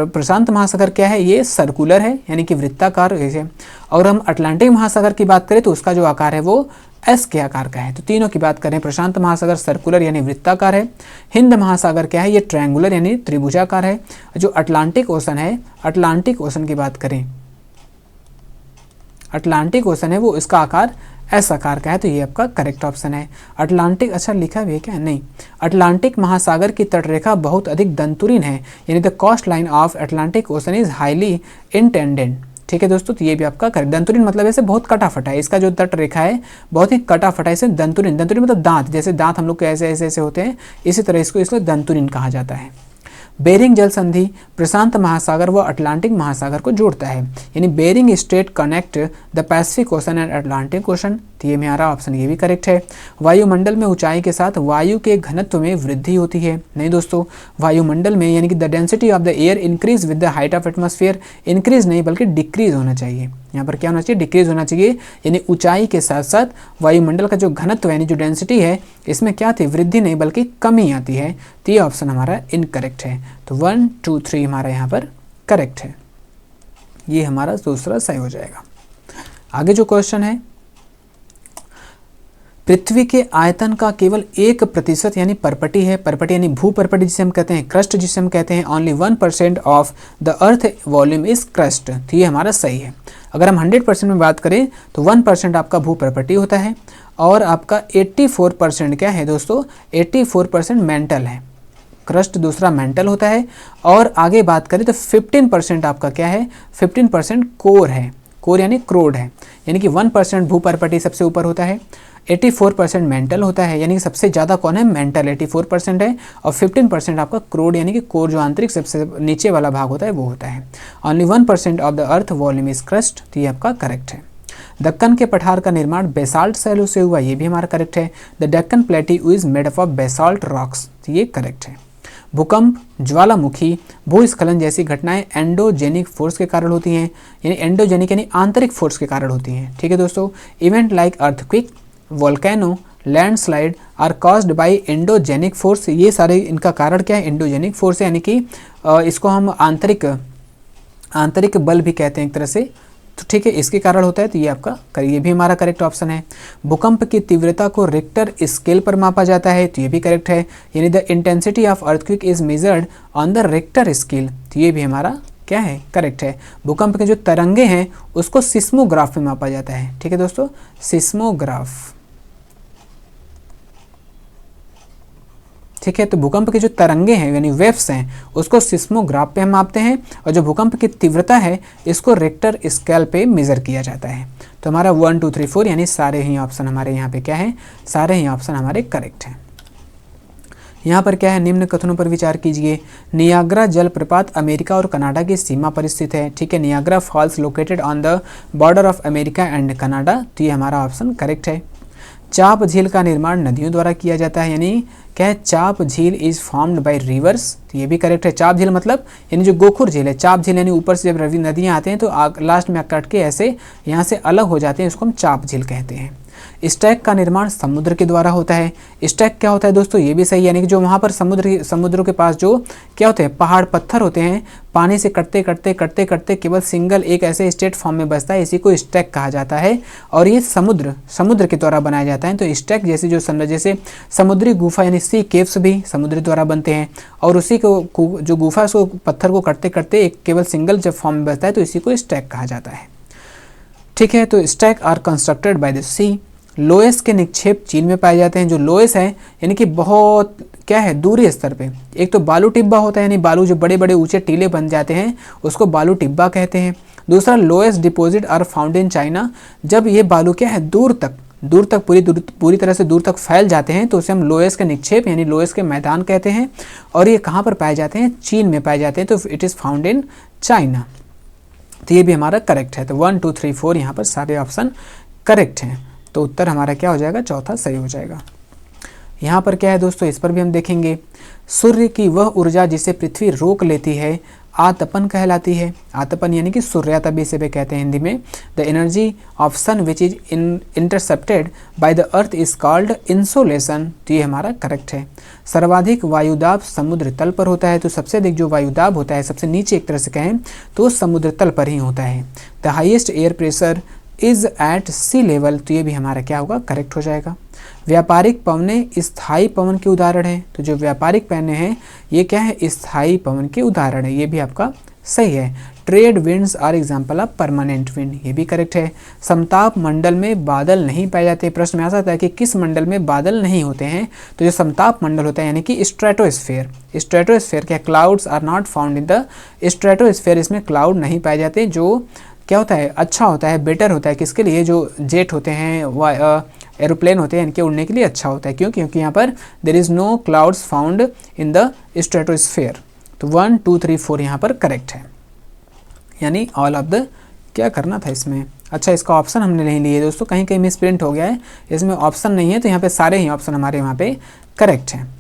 प्रशांत महासागर क्या है, ये सर्कुलर है यानी कि वृत्ताकार है। और हम अटलांटिक महासागर की बात करें तो उसका जो आकार है वो एस के आकार का है। तो तीनों की बात करें, प्रशांत महासागर सर्कुलर यानी वृत्ताकार है, हिंद महासागर क्या है, ये ट्रायंगुलर यानी त्रिभुजाकार है। जो अटलांटिक ओशन है, अटलांटिक ओशन की बात करें, अटलांटिक ओशन है वो इसका आकार एस आकार का है, तो ये आपका करेक्ट ऑप्शन है। अटलांटिक, अच्छा लिखा भी है क्या? नहीं। अटलांटिक महासागर की तटरेखा बहुत अधिक दंतुरिन है, यानी the coast line of Atlantic Ocean is highly intended. ठीक है दोस्तों, तो ये भी आपका करेक्ट। दंतुरिन मतलब ऐसे बहुत कटा फटा है, इसका जो तट रेखा है बहुत ही कटा फटा है, इसे दंतुरिन, दंतुरिन मतलब दांत, जैसे दांत हम लोग के ऐसे ऐसे ऐसे होते हैं, इसी तरह इसको इसलिए दंतुरिन कहा जाता है। बेरिंग जल संधि प्रशांत महासागर व अटलांटिक महासागर को जोड़ता है, यानी Bering Strait connect the Pacific Ocean and Atlantic Ocean, तो ये मेरा ऑप्शन ये भी करेक्ट है। वायुमंडल में ऊंचाई के साथ वायु के घनत्व में वृद्धि होती है, नहीं दोस्तों, वायुमंडल में यानी कि the density of the air increase with the height of atmosphere, increase नहीं बल्कि डिक्रीज होना चाहिए, यहाँ पर क्या होना चाहिए? डिक्रीज होना चाहिए, यानी ऊंचाई के साथ साथ वायुमंडल का जो घनत्व यानी जो डेंसिटी है इसमें क्या थी? वृद्धि नहीं बल्कि कमी आती है, तो ये ऑप्शन हमारा इनकरेक्ट है। तो 1 2 3 हमारा यहाँ पर करेक्ट है, ये हमारा दूसरा सही हो जाएगा। आगे जो क्वेश्चन है, पृथ्वी के आयतन का केवल 1% यानी परपटी है, परपटी यानी भूपरपटी जिसे हम कहते हैं, क्रस्ट जिसे हम कहते हैं, only 1% of the earth volume is crust, तो ये हमारा सही है। अगर हम 100% में बात करें तो 1% आपका भूपरपटी होता है और आपका 84% क्या है दोस्तों? 84% मेंटल है, क्रस्ट दूसरा मेंटल होता है। और आगे बात करें तो 15% आपका क्या है? 15% कोर है, कोर यानी क्रोड है, यानी कि 1% भूपरपटी सबसे ऊपर होता है, 84% मेंटल होता है, यानी कि सबसे ज़्यादा कौन है? मेंटल 84% है, और 15% आपका क्रोड यानी कि कोर जो आंतरिक सबसे नीचे वाला भाग होता है वो होता है। Only 1% of the earth volume is crust, तो ये आपका करेक्ट है। दक्कन के पठार का निर्माण बेसाल्ट शैलों से हुआ, ये भी हमारा करेक्ट है। The Deccan plateau is made up of basalt rocks, तो ये करेक्ट है। भूकंप, ज्वालामुखी, भूस्खलन जैसी घटनाएं एंडोजेनिक फोर्स के कारण होती हैं, यानी एंडोजेनिक यानी आंतरिक फोर्स के कारण होती हैं। ठीक है दोस्तों, event like earthquake, volcano, landslide are caused by endogenic force, ये सारे इनका कारण क्या है? एंडोजेनिक फोर्स है, यानी कि इसको हम आंतरिक बल भी कहते हैं एक तरह से, तो ठीक है, इसके कारण होता है, तो ये आपका ये भी हमारा करेक्ट ऑप्शन है। भूकंप की तीव्रता को रिक्टर स्केल पर मापा जाता है, तो ये भी करेक्ट है, यानी the intensity of earthquake is measured on the Richter scale, तो ये भी हमारा क्या है? करेक्ट है। भूकंप के जो तरंगे हैं उसको सिस्मोग्राफ में मापा जाता है। ठीक है दोस्तों, सिस्मोग्राफ, ठीक है। तो भूकंप के जो तरंगे हैं यानी वेव्स हैं उसको सिस्मोग्राफ पे हम मापते हैं, और जो भूकंप की तीव्रता है इसको रिक्टर स्केल पे मेजर किया जाता है। तो हमारा 1 2 3 4 यानी सारे ही ऑप्शन हमारे यहाँ पे क्या है? सारे ही ऑप्शन हमारे करेक्ट हैं। यहाँ पर क्या है? निम्न कथनों पर विचार कीजिए। नियाग्रा जलप्रपात अमेरिका और कनाडा की सीमा पर स्थित है। ठीक है, Niagara Falls located on the border of America and Canada, तो ये हमारा ऑप्शन करेक्ट है। चाप झील का निर्माण नदियों द्वारा किया जाता है, यानी क्या है? चाप झील इज फॉर्म्ड बाय रिवर्स, तो ये भी करेक्ट है। चाप झील मतलब यानी जो गोखुर झील है, चाप झील यानी ऊपर से जब रवि नदियाँ आते हैं तो लास्ट में कट के ऐसे यहाँ से अलग हो जाते हैं, इसको हम चाप झील कहते हैं। स्टैक का निर्माण समुद्र के द्वारा होता है। स्टैक क्या होता है दोस्तों? ये भी सही, यानी कि जो वहाँ पर समुद्रों के पास जो क्या होते हैं? पहाड़ पत्थर होते हैं, पानी से कटते कटते कटते कटते केवल सिंगल एक ऐसे स्टेट फॉर्म में बचता है, इसी को स्टैक कहा जाता है। और ये समुद्र के द्वारा बनाया जाता है। तो स्टैक जैसे जैसे समुद्री गुफा यानी सी केव्स भी समुद्र द्वारा बनते हैं, और उसी को जो गुफा उसको पत्थर को कटते कटते एक केवल सिंगल जब फॉर्म में बचता है तो इसी को स्टैक कहा जाता है। ठीक है, तो stack are constructed by the sea. Loess के निक्षेप चीन में पाए जाते हैं। जो लोएस है यानी कि बहुत क्या है? दूरी स्तर पे। एक तो बालू टिब्बा होता है, यानी बालू जो बड़े बड़े ऊंचे टीले बन जाते हैं उसको बालू टिब्बा कहते हैं। दूसरा loess deposit are found in China. जब ये बालू क्या है? दूर तक पूरी तरह से दूर तक फैल जाते हैं तो उसे हम लोएस के निक्षेप यानी लोएस के मैदान कहते हैं। और ये कहाँ पर पाए जाते हैं? चीन में पाए जाते हैं, तो it is found in China. तो ये भी हमारा करेक्ट है। तो 1 2 3 4 यहाँ पर सारे ऑप्शन करेक्ट हैं। तो उत्तर हमारा क्या हो जाएगा? चौथा सही हो जाएगा। यहाँ पर क्या है दोस्तों? इस पर भी हम देखेंगे। सूर्य की वह ऊर्जा जिसे पृथ्वी रोक लेती है आतपन कहलाती है। आतपन यानी कि सूर्यातप भी इसे भी कहते हैं हिंदी में। The energy of sun which is intercepted by the earth is called insolation, तो ये हमारा करेक्ट है। सर्वाधिक वायुदाब समुद्र तल पर होता है। तो सबसे अधिक जो वायुदाब होता है सबसे नीचे एक तरह से कहें तो समुद्र तल पर ही होता है। The highest air pressure is at sea level, तो ये भी हमारा क्या होगा? करेक्ट हो जाएगा। व्यापारिक पवनें स्थायी पवन के उदाहरण हैं। तो जो व्यापारिक पवनें हैं ये क्या है? स्थायी पवन के उदाहरण है, ये भी आपका सही है। Trade winds are example of permanent wind, ये भी करेक्ट है। समताप मंडल में बादल नहीं पाए जाते, प्रश्न में आ सकता है कि किस मंडल में बादल नहीं होते हैं, तो जो समताप मंडल होता है यानी कि स्ट्रेटोस्फेयर, स्ट्रेटोस्फेयर क्या clouds are not found in the stratosphere, इसमें क्लाउड नहीं पाए जाते, जो क्या होता है अच्छा होता है, बेटर होता है किसके लिए, जो जेट होते हैं, एरोप्लेन होते हैं, इनके उड़ने के लिए अच्छा होता है। क्यों? क्योंकि यहाँ पर there is no clouds found in the stratosphere. तो 1 2 3 4 यहाँ पर करेक्ट है, यानी ऑल ऑफ द, क्या करना था इसमें, अच्छा इसका ऑप्शन हमने नहीं लिए दोस्तों, कहीं कहीं मिस प्रिंट हो गया है, इसमें ऑप्शन नहीं है, तो यहाँ पे सारे ही ऑप्शन हमारे यहाँ पे करेक्ट हैं।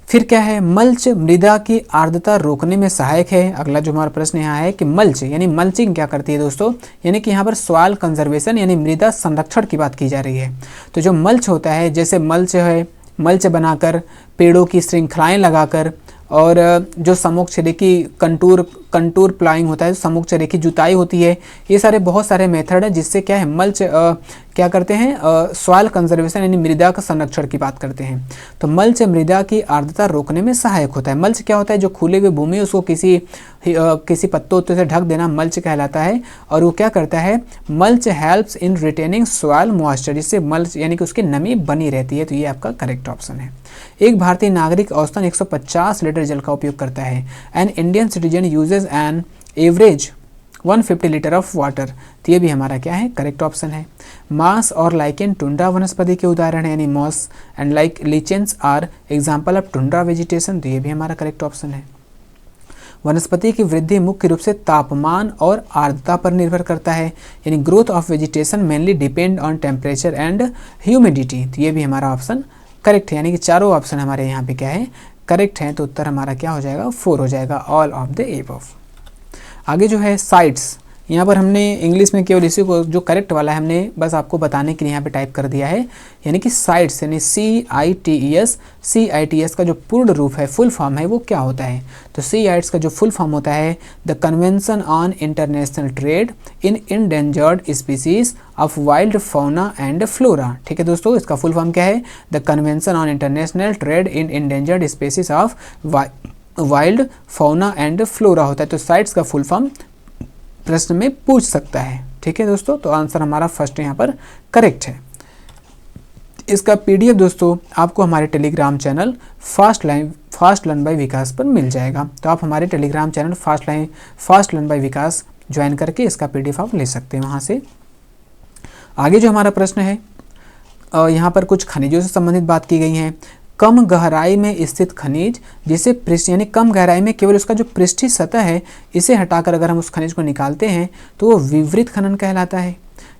फिर क्या है, मल्च मृदा की आर्द्रता रोकने में सहायक है। अगला जो हमारा प्रश्न यहाँ है कि मल्च यानी मल्चिंग क्या करती है दोस्तों, यानी कि यहाँ पर सॉइल कंजर्वेशन यानी मृदा संरक्षण की बात की जा रही है। तो जो मल्च होता है, जैसे मल्च है, मल्च बनाकर, पेड़ों की श्रृंखलाएं लगाकर, और जो समोच्च रेखी कंटूर प्लाइंग होता है, समोच्च रेखी जुताई होती है, ये सारे बहुत सारे मेथड है जिससे क्या है मल्च क्या करते हैं, सॉइल कंजर्वेशन यानी मृदा का संरक्षण की बात करते हैं। तो मल्च मृदा की आर्द्रता रोकने में सहायक होता है। मल्च क्या होता है, जो खुले हुए भूमि उसको किसी पत्तों से ढक देना मल्च कहलाता है, और वो क्या करता है, mulch helps in retaining soil moisture, जिससे मल्च यानी कि उसकी नमी बनी रहती है। तो ये आपका करेक्ट ऑप्शन है। एक भारतीय नागरिक औसतन 150 लीटर जल का उपयोग करता है। An Indian citizen uses an average 150 litre of water, तो ये भी हमारा क्या है, करेक्ट ऑप्शन है। मास और लाइकेन टुंड्रा वनस्पति के उदाहरण है, यानी moss and like lichens are example of tundra vegetation, तो ये भी हमारा करेक्ट ऑप्शन है। वनस्पति की वृद्धि मुख्य रूप से तापमान और आर्द्रता पर निर्भर करता है, यानी growth of vegetation mainly depend on temperature and humidity, तो ये भी हमारा ऑप्शन करेक्ट है। यानी कि चारों ऑप्शन हमारे यहाँ पे क्या है, करेक्ट है। तो उत्तर हमारा क्या हो जाएगा, 4 हो जाएगा, ऑल ऑफ द एबव। आगे जो है साइट्स, यहाँ पर हमने इंग्लिश में केवल इसी को जो करेक्ट वाला है हमने बस आपको बताने के लिए यहाँ पे टाइप कर दिया है, यानी कि साइट्स यानी CITES का जो पूर्ण रूप है, फुल फॉर्म है, वो क्या होता है। तो CITES का जो फुल फॉर्म होता है the convention on international trade in endangered species of wild fauna and flora. ठीक है दोस्तों, इसका फुल फॉर्म क्या है, the convention on international trade in endangered species of wild fauna and flora होता है। तो साइट्स का फुल फॉर्म प्रश्न में पूछ सकता है। ठीक है दोस्तों, तो आंसर हमारा फर्स्ट यहाँ पर करेक्ट है। इसका PDF दोस्तों आपको हमारे Telegram channel fast learn by Vikas पर मिल जाएगा। तो आप हमारे Telegram channel fast learn by Vikas join करके इसका PDF आप ले सकते हैं वहाँ से। आगे जो हमारा प्रश्न है, यहाँ पर कुछ खनिजों से संबंधित बात की गई है। कम गहराई में स्थित खनिज जिसे पृष्ठ यानी कम गहराई में केवल उसका जो पृष्ठीय सतह है इसे हटाकर अगर हम उस खनिज को निकालते हैं तो वो विवृत खनन कहलाता है।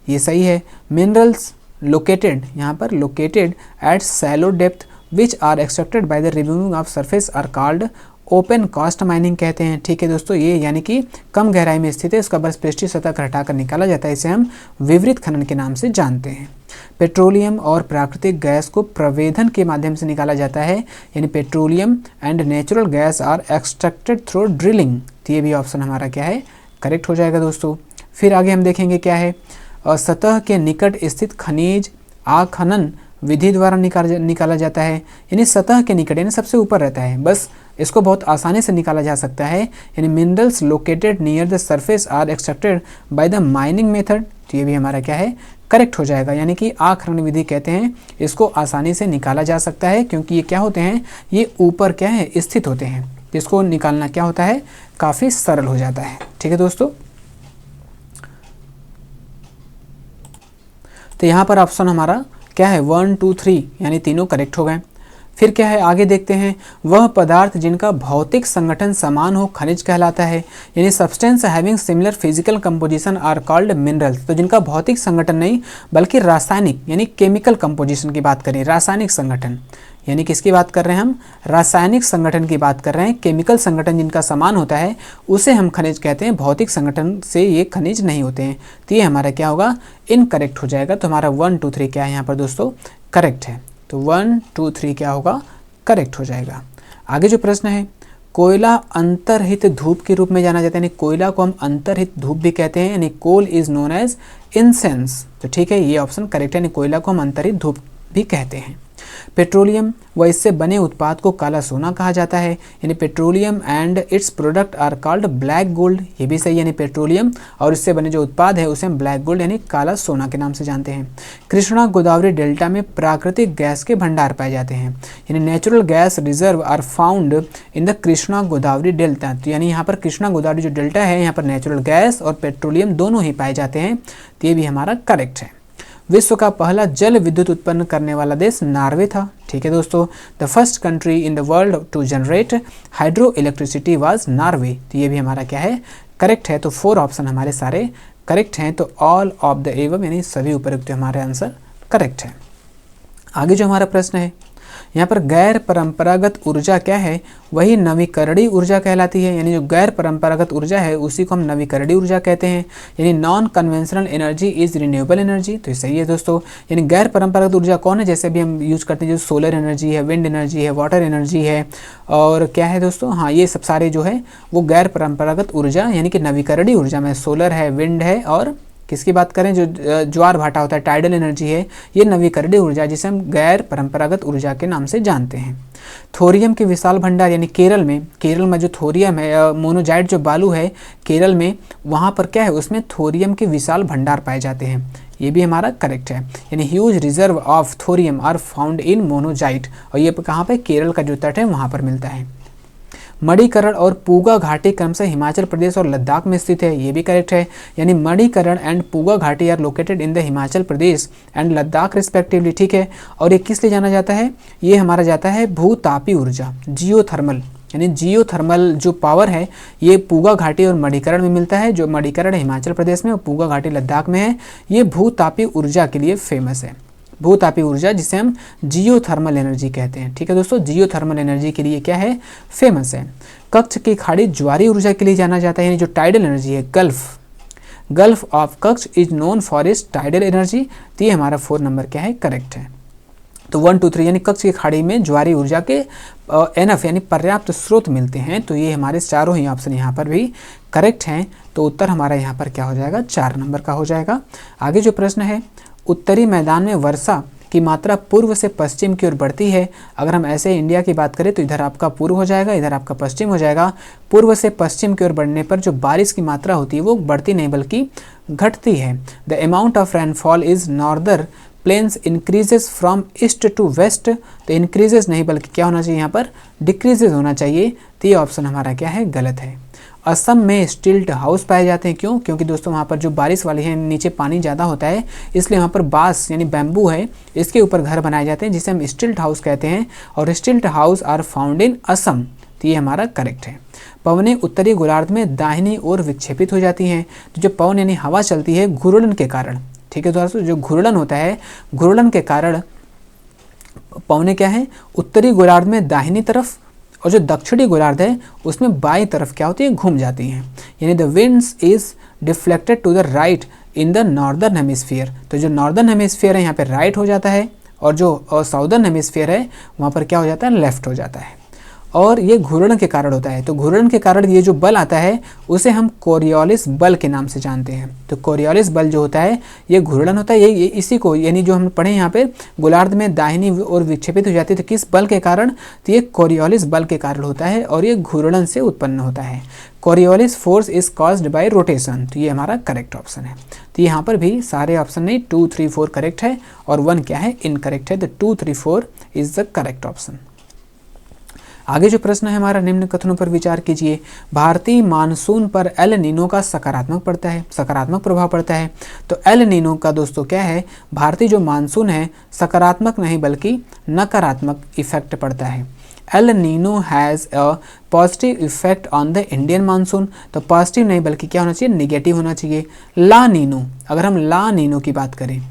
ये सही है। मिनरल्स लोकेटेड, यहाँ पर located at shallow depth which are extracted by the removing of surface are called open cast mining कहते हैं। ठीक है दोस्तों, ये यानी कि कम गहराई में स्थित है, उसका बस पृष्ठीय सतह कर हटाकर निकाला जाता है, इसे हम विवृत खनन के नाम से जानते हैं। पेट्रोलियम और प्राकृतिक गैस को प्रवेधन के माध्यम से निकाला जाता है, यानी petroleum and natural gas are extracted through drilling. तो ये भी ऑप्शन हमारा क्या है, करेक्ट हो जाएगा दोस्तों। फिर आगे हम देखेंगे क्या है, सतह के निकट स्थित खनिज आखनन विधि द्वारा निकाला जाता है, यानी सतह के निकट यानी सबसे ऊपर रहता है, बस इसको बहुत आसानी से निकाला जा सकता है। यानी minerals located near the surface are extracted by the mining method. तो ये भी हमारा क्या है, करेक्ट हो जाएगा, यानी कि आखनन विधि कहते हैं, इसको आसानी से निकाला जा सकता है क्योंकि ये क्या होते हैं, ये ऊपर क्या है स्थित होते हैं, इसको निकालना क्या होता है, काफ़ी सरल हो जाता है। ठीक है दोस्तों, तो यहाँ पर ऑप्शन हमारा क्या है 1 2 3 यानी तीनों करेक्ट हो गए। फिर क्या है, आगे देखते हैं, वह पदार्थ जिनका भौतिक संगठन समान हो खनिज कहलाता है, यानी substance having similar physical composition are called minerals. तो जिनका भौतिक संगठन नहीं बल्कि रासायनिक यानी केमिकल कंपोजिशन की बात करें, रासायनिक संगठन यानी किसकी बात कर रहे हैं हम, रासायनिक संगठन की बात कर रहे हैं। केमिकल संगठन जिनका समान होता है उसे हम खनिज कहते हैं, भौतिक संगठन से ये खनिज नहीं होते हैं। तो ये हमारा क्या होगा, इनकरेक्ट हो जाएगा। तो हमारा 1 2 3 क्या है यहाँ पर दोस्तों, करेक्ट है। तो 1 2 3 क्या होगा, करेक्ट हो जाएगा। आगे जो प्रश्न है, कोयला अंतर्हित धूप के रूप में जाना जाता है, यानी कोयला को हम अंतर्हित धूप भी कहते हैं, यानी coal is known as incense. तो ठीक है, ये ऑप्शन करेक्ट है, यानी कोयला को हम अंतर्हित धूप भी कहते हैं। पेट्रोलियम व इससे बने उत्पाद को काला सोना कहा जाता है, यानी petroleum and its product are called black gold, ये भी सही, यानी पेट्रोलियम और इससे बने जो उत्पाद है उसे हम ब्लैक गोल्ड यानी काला सोना के नाम से जानते हैं। कृष्णा गोदावरी डेल्टा में प्राकृतिक गैस के भंडार पाए जाते हैं, यानी natural gas reserve are found in the Krishna Godavari delta. तो यानी यहाँ पर कृष्णा गोदावरी जो डेल्टा है यहाँ पर नेचुरल गैस और पेट्रोलियम दोनों ही पाए जाते हैं, तो ये भी हमारा करेक्ट है। विश्व का पहला जल विद्युत उत्पन्न करने वाला देश नॉर्वे था। ठीक है दोस्तों, the first country in the world to generate hydro electricity was Norway. तो ये भी हमारा क्या है, करेक्ट है। तो 4 ऑप्शन हमारे सारे करेक्ट हैं, तो ऑल ऑफ द एवं यानी सभी उपयुक्त हमारे आंसर करेक्ट है। आगे जो हमारा प्रश्न है यहाँ पर गैर परंपरागत ऊर्जा क्या है, वही नवीकरणीय ऊर्जा कहलाती है, यानी जो गैर परंपरागत ऊर्जा है उसी को हम नवीकरणीय ऊर्जा कहते हैं, यानी non conventional energy is renewable energy. तो सही है दोस्तों, यानी गैर परंपरागत ऊर्जा कौन है, जैसे भी हम यूज करते हैं जो सोलर एनर्जी है, विंड एनर्जी है, वाटर एनर्जी है, और क्या है दोस्तों, हाँ ये सब सारे जो है वो गैर परंपरागत ऊर्जा यानी कि नवीकरणीय ऊर्जा में सोलर है, विंड है, और किसकी बात करें जो ज्वार भाटा होता है टाइडल एनर्जी है, ये नवीकरणीय ऊर्जा जिसे हम गैर परंपरागत ऊर्जा के नाम से जानते हैं। थोरियम के विशाल भंडार यानी केरल में जो थोरियम है मोनोजाइट जो बालू है केरल में, वहाँ पर क्या है उसमें थोरियम के विशाल भंडार पाए जाते हैं, ये भी हमारा करेक्ट है। यानी huge reserve of thorium are found in monazite, और ये कहाँ पे, केरल का जो तट है वहाँ पर मिलता है। मणिकरण और पूगा घाटी क्रमशः हिमाचल प्रदेश और लद्दाख में स्थित है, ये भी करेक्ट है। यानी मणिकरण एंड पूगा घाटी are located in the Himachal Pradesh and Ladakh respectively. ठीक है, और ये किस लिए जाना जाता है, ये हमारा जाता है भूतापी ऊर्जा, जियोथर्मल, यानी जियोथर्मल जो पावर है ये पूगा घाटी और मणिकरण में मिलता है। जो मणिकरण हिमाचल प्रदेश में और पूगा घाटी लद्दाख में है, ये भूतापी ऊर्जा के लिए फेमस है। भूतापी ऊर्जा जिसे हम जियोथर्मल एनर्जी कहते हैं। ठीक है दोस्तों, जियोथर्मल एनर्जी के लिए क्या है, फेमस है। कच्छ की खाड़ी ज्वारी ऊर्जा के लिए जाना जाता है, यानी जो टाइडल एनर्जी है, gulf of Kutch is known for its tidal energy. तो ये हमारा 4 नंबर क्या है, करेक्ट है। तो 1 2 3 यानी कच्छ की खाड़ी में ज्वारी ऊर्जा के एनफ यानी पर्याप्त स्रोत मिलते हैं, तो ये हमारे चारों ही ऑप्शन यहाँ पर भी करेक्ट हैं। तो उत्तर हमारा यहाँ पर क्या हो जाएगा, 4 नंबर का हो जाएगा। आगे जो प्रश्न है, उत्तरी मैदान में वर्षा की मात्रा पूर्व से पश्चिम की ओर बढ़ती है। अगर हम ऐसे इंडिया की बात करें तो इधर आपका पूर्व हो जाएगा, इधर आपका पश्चिम हो जाएगा। पूर्व से पश्चिम की ओर बढ़ने पर जो बारिश की मात्रा होती है वो बढ़ती नहीं बल्कि घटती है। The amount of rainfall is northern plains increases from east to west. तो इंक्रीजेस नहीं बल्कि क्या होना चाहिए, यहाँ पर डिक्रीजेज होना चाहिए। तो ये ऑप्शन हमारा क्या है, गलत है। असम में स्टिल्ट हाउस पाए जाते हैं, क्यों, क्योंकि दोस्तों वहाँ पर जो बारिश वाली है नीचे पानी ज़्यादा होता है, इसलिए वहाँ पर बांस यानी बैम्बू है, इसके ऊपर घर बनाए जाते हैं जिसे हम स्टिल्ट हाउस कहते हैं, और stilt house are found in Assam. तो ये हमारा करेक्ट है। पवनें उत्तरी गोलार्ध में दाहिनी ओर विक्षेपित हो जाती हैं। तो जो पवन यानी हवा चलती है घूर्णन के कारण, ठीक है दोस्तों, जो घूर्णन होता है घूर्णन के कारण पवनें क्या है, उत्तरी गोलार्ध में दाहिनी तरफ, और जो दक्षिणी गोलार्ध है उसमें बाईं तरफ क्या होती है, घूम जाती हैं। यानी the winds is deflected to the right in the northern hemisphere. तो जो नॉर्दर्न हेमिस्फीयर है यहाँ पे राइट हो जाता है, और जो साउदर्न हेमिस्फीयर है वहाँ पर क्या हो जाता है, लेफ्ट हो जाता है। और ये घूर्णन के कारण होता है। तो घूर्णन के कारण ये जो बल आता है उसे हम कोरियोलिस बल के नाम से जानते हैं। तो कोरियोलिस बल जो होता है ये घूर्णन होता है, ये इसी को यानी जो हम पढ़े यहाँ पे गोलार्ध में दाहिनी ओर विक्षेपित हो जाती है, तो किस बल के कारण, तो ये कोरियोलिस बल के कारण होता है, और ये घूर्णन से उत्पन्न होता है। Coriolis force is caused by rotation. तो ये हमारा करेक्ट ऑप्शन है। तो यहाँ पर भी सारे ऑप्शन नहीं, 2 3 4 करेक्ट है, और 1 क्या है, इनकरेक्ट है। तो 2 3 4 इज द करेक्ट ऑप्शन। आगे जो प्रश्न है हमारा, निम्न कथनों पर विचार कीजिए। भारतीय मानसून पर एल नीनो का सकारात्मक प्रभाव पड़ता है। तो एल नीनो का दोस्तों क्या है, भारतीय जो मानसून है सकारात्मक नहीं बल्कि नकारात्मक इफेक्ट पड़ता है। El Nino has a positive effect on the Indian monsoon. तो पॉजिटिव नहीं बल्कि क्या होना चाहिए, निगेटिव होना चाहिए। ला नीनो, अगर हम ला नीनो की बात करें,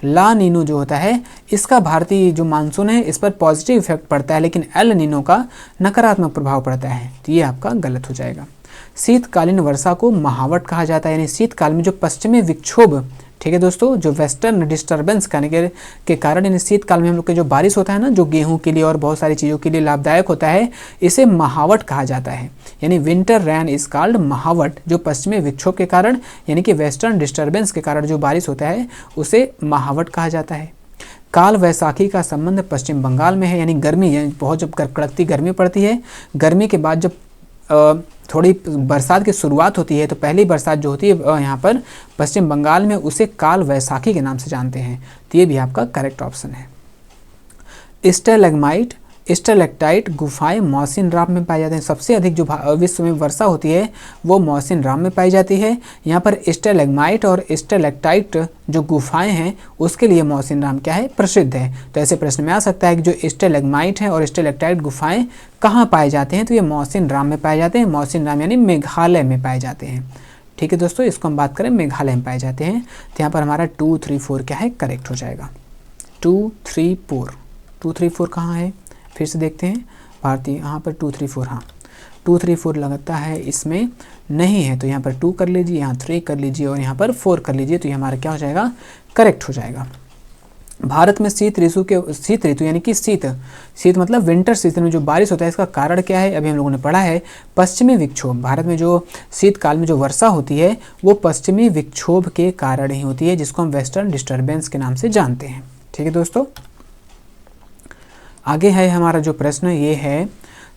ला नीनो जो होता है इसका भारतीय जो मानसून है इस पर पॉजिटिव इफेक्ट पड़ता है, लेकिन एल नीनो का नकारात्मक प्रभाव पड़ता है। तो ये आपका गलत हो जाएगा। शीतकालीन वर्षा को महावट कहा जाता है, यानी शीतकाल में जो पश्चिमी विक्षोभ, ठीक है दोस्तों, जो वेस्टर्न डिस्टर्बेंस के कारण यानी शीतकाल में हम लोग के जो बारिश होता है ना, जो गेहूं के लिए और बहुत सारी चीज़ों के लिए लाभदायक होता है, इसे महावट कहा जाता है। यानी विंटर रेन इज कॉल्ड महावट। जो पश्चिमी विक्षोभ के कारण यानी कि वेस्टर्न डिस्टर्बेंस के कारण जो बारिश होता है उसे महावट कहा जाता है। काल वैसाखी का संबंध पश्चिम बंगाल में है, यानी गर्मी, यानी बहुत जब कड़कती गर्मी पड़ती है, गर्मी के बाद जब थोड़ी बरसात की शुरुआत होती है, तो पहली बरसात जो होती है यहाँ पर पश्चिम बंगाल में, उसे काल वैसाखी के नाम से जानते हैं। तो ये भी आपका करेक्ट ऑप्शन है। स्टैलेग्माइट, स्टैलेक्टाइट गुफाएं मौसिनराम में पाई जाती हैं। सबसे अधिक जो विश्व में वर्षा होती है वो मौसिनराम में पाई जाती है। यहाँ पर स्टैलेग्माइट और स्टैलेक्टाइट जो गुफाएं हैं उसके लिए मौसिनराम क्या है, प्रसिद्ध है। तो ऐसे प्रश्न में आ सकता है कि जो स्टैलेग्माइट है और स्टैलेक्टाइट गुफाएं कहाँ पाए जाते हैं, तो ये मौसिनराम में पाए जाते हैं। मौसिनराम यानी मेघालय में पाए जाते हैं। ठीक है दोस्तों, इसको हम बात करें मेघालय में पाए जाते हैं। तो यहाँ पर हमारा 2, 3, 4 क्या है, करेक्ट हो जाएगा। 2, 3, 4, 2, 3, 4 कहाँ है, फिर से देखते हैं भारतीय, यहाँ पर 2, 3, 4, हाँ 2, 3, 4 लगता है इसमें नहीं है। तो यहाँ पर 2 कर लीजिए, यहाँ 3 कर लीजिए और यहाँ पर 4 कर लीजिए। तो ये हमारा क्या हो जाएगा, करेक्ट हो जाएगा। भारत में शीत ऋतु यानी कि शीत मतलब विंटर सीजन में जो बारिश होता है, इसका कारण क्या है, अभी हम लोगों ने पढ़ा है पश्चिमी विक्षोभ। भारत में जो शीतकाल में जो वर्षा होती है वो पश्चिमी विक्षोभ के कारण ही होती है, जिसको हम वेस्टर्न डिस्टर्बेंस के नाम से जानते हैं। ठीक है दोस्तों, आगे है हमारा जो प्रश्न, ये है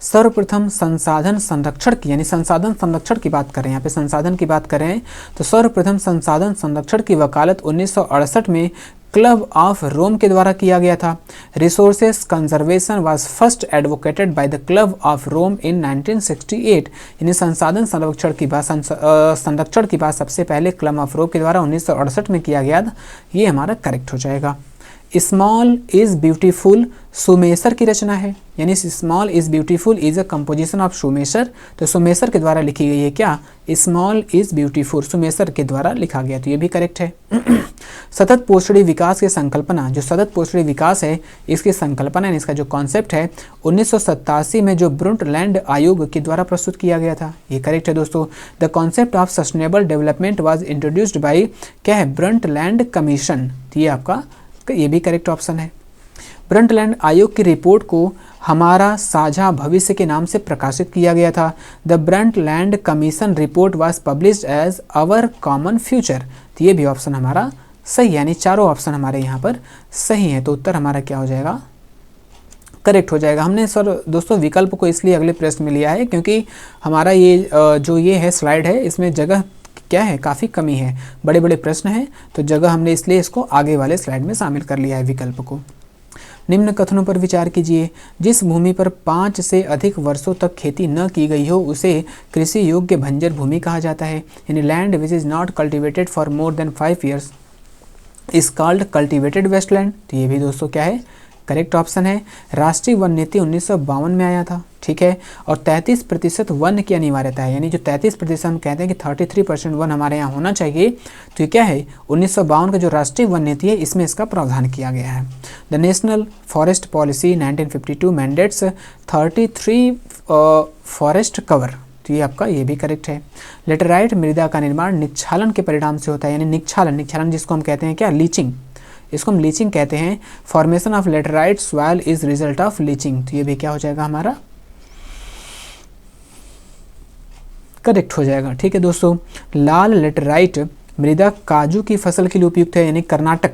सर्वप्रथम संसाधन संरक्षण की, यानी संसाधन संरक्षण की बात करें, यहाँ पे संसाधन की बात करें तो सर्वप्रथम संसाधन संरक्षण की वकालत 1968 में क्लब ऑफ रोम के द्वारा किया गया था। Resources conservation was first advocated by the club of Rome in 1968, यानी संसाधन संरक्षण की बात सबसे पहले क्लब ऑफ रोम के द्वारा 1968 में किया गया था। ये हमारा करेक्ट हो जाएगा। स्मॉल इज ब्यूटीफुल सुमेसर की रचना है, यानी small is beautiful is a composition of Schumacher. तो सुमेसर के द्वारा लिखी गई है क्या, स्मॉल इज ब्यूटीफुल सुमेसर के द्वारा लिखा गया। तो ये भी करेक्ट है। सतत पोषणी विकास की संकल्पना, जो सतत पोषणी विकास है इसकी संकल्पना, इसका जो कॉन्सेप्ट है 1987 में जो ब्रुंटलैंड आयोग के द्वारा प्रस्तुत किया गया था। ये करेक्ट है दोस्तों। The concept of sustainable development was introduced by क्या है, ब्रंटलैंड कमीशन। तो ये आपका ये भी करेक्ट ऑप्शन है। ब्रंटलैंड आयोग की रिपोर्ट को हमारा साझा भविष्य के नाम से प्रकाशित किया गया था। The Brundtland commission report was published as our common future. तो ये भी ऑप्शन हमारा सही, यानी चारों ऑप्शन हमारे यहाँ पर सही है। तो उत्तर हमारा क्या हो जाएगा, करेक्ट हो जाएगा। हमने सर दोस्तों विकल्प को इसलिए अगले प्रश्न में लिया है क्योंकि हमारा ये जो ये है स्लाइड है, इसमें जगह क्या है, काफ़ी कमी है, बड़े बड़े प्रश्न हैं, तो जगह हमने इसलिए इसको आगे वाले स्लाइड में शामिल कर लिया है विकल्प को। निम्न कथनों पर विचार कीजिए। जिस भूमि पर 5 से अधिक वर्षों तक खेती न की गई हो उसे कृषि योग्य बंजर भूमि कहा जाता है, यानी land which is not cultivated for more than 5 years is called cultivated wasteland. तो ये भी दोस्तों क्या है, करेक्ट ऑप्शन है। राष्ट्रीय वन नीति 1952 में आया था, ठीक है, और 33% वन की अनिवार्यता है, यानी जो 33% हम कहते हैं कि 33% वन हमारे यहाँ होना चाहिए। तो ये क्या है, 1952 का जो राष्ट्रीय वन नीति है इसमें इसका प्रावधान किया गया है। The national forest policy 1952 mandates 33 forest cover. तो ये आपका ये भी करेक्ट है। लेटेराइट मृदा का निर्माण निक्षालन के परिणाम से होता है, यानी निक्षालन जिसको हम कहते हैं क्या, लीचिंग, इसको हम लीचिंग कहते हैं। Formation of laterite soil is result of leaching. तो ये भी क्या हो जाएगा, हमारा करेक्ट हो जाएगा। ठीक है दोस्तों, लाल लेटेराइट मृदा काजू की फसल के लिए उपयुक्त है, यानी कर्नाटक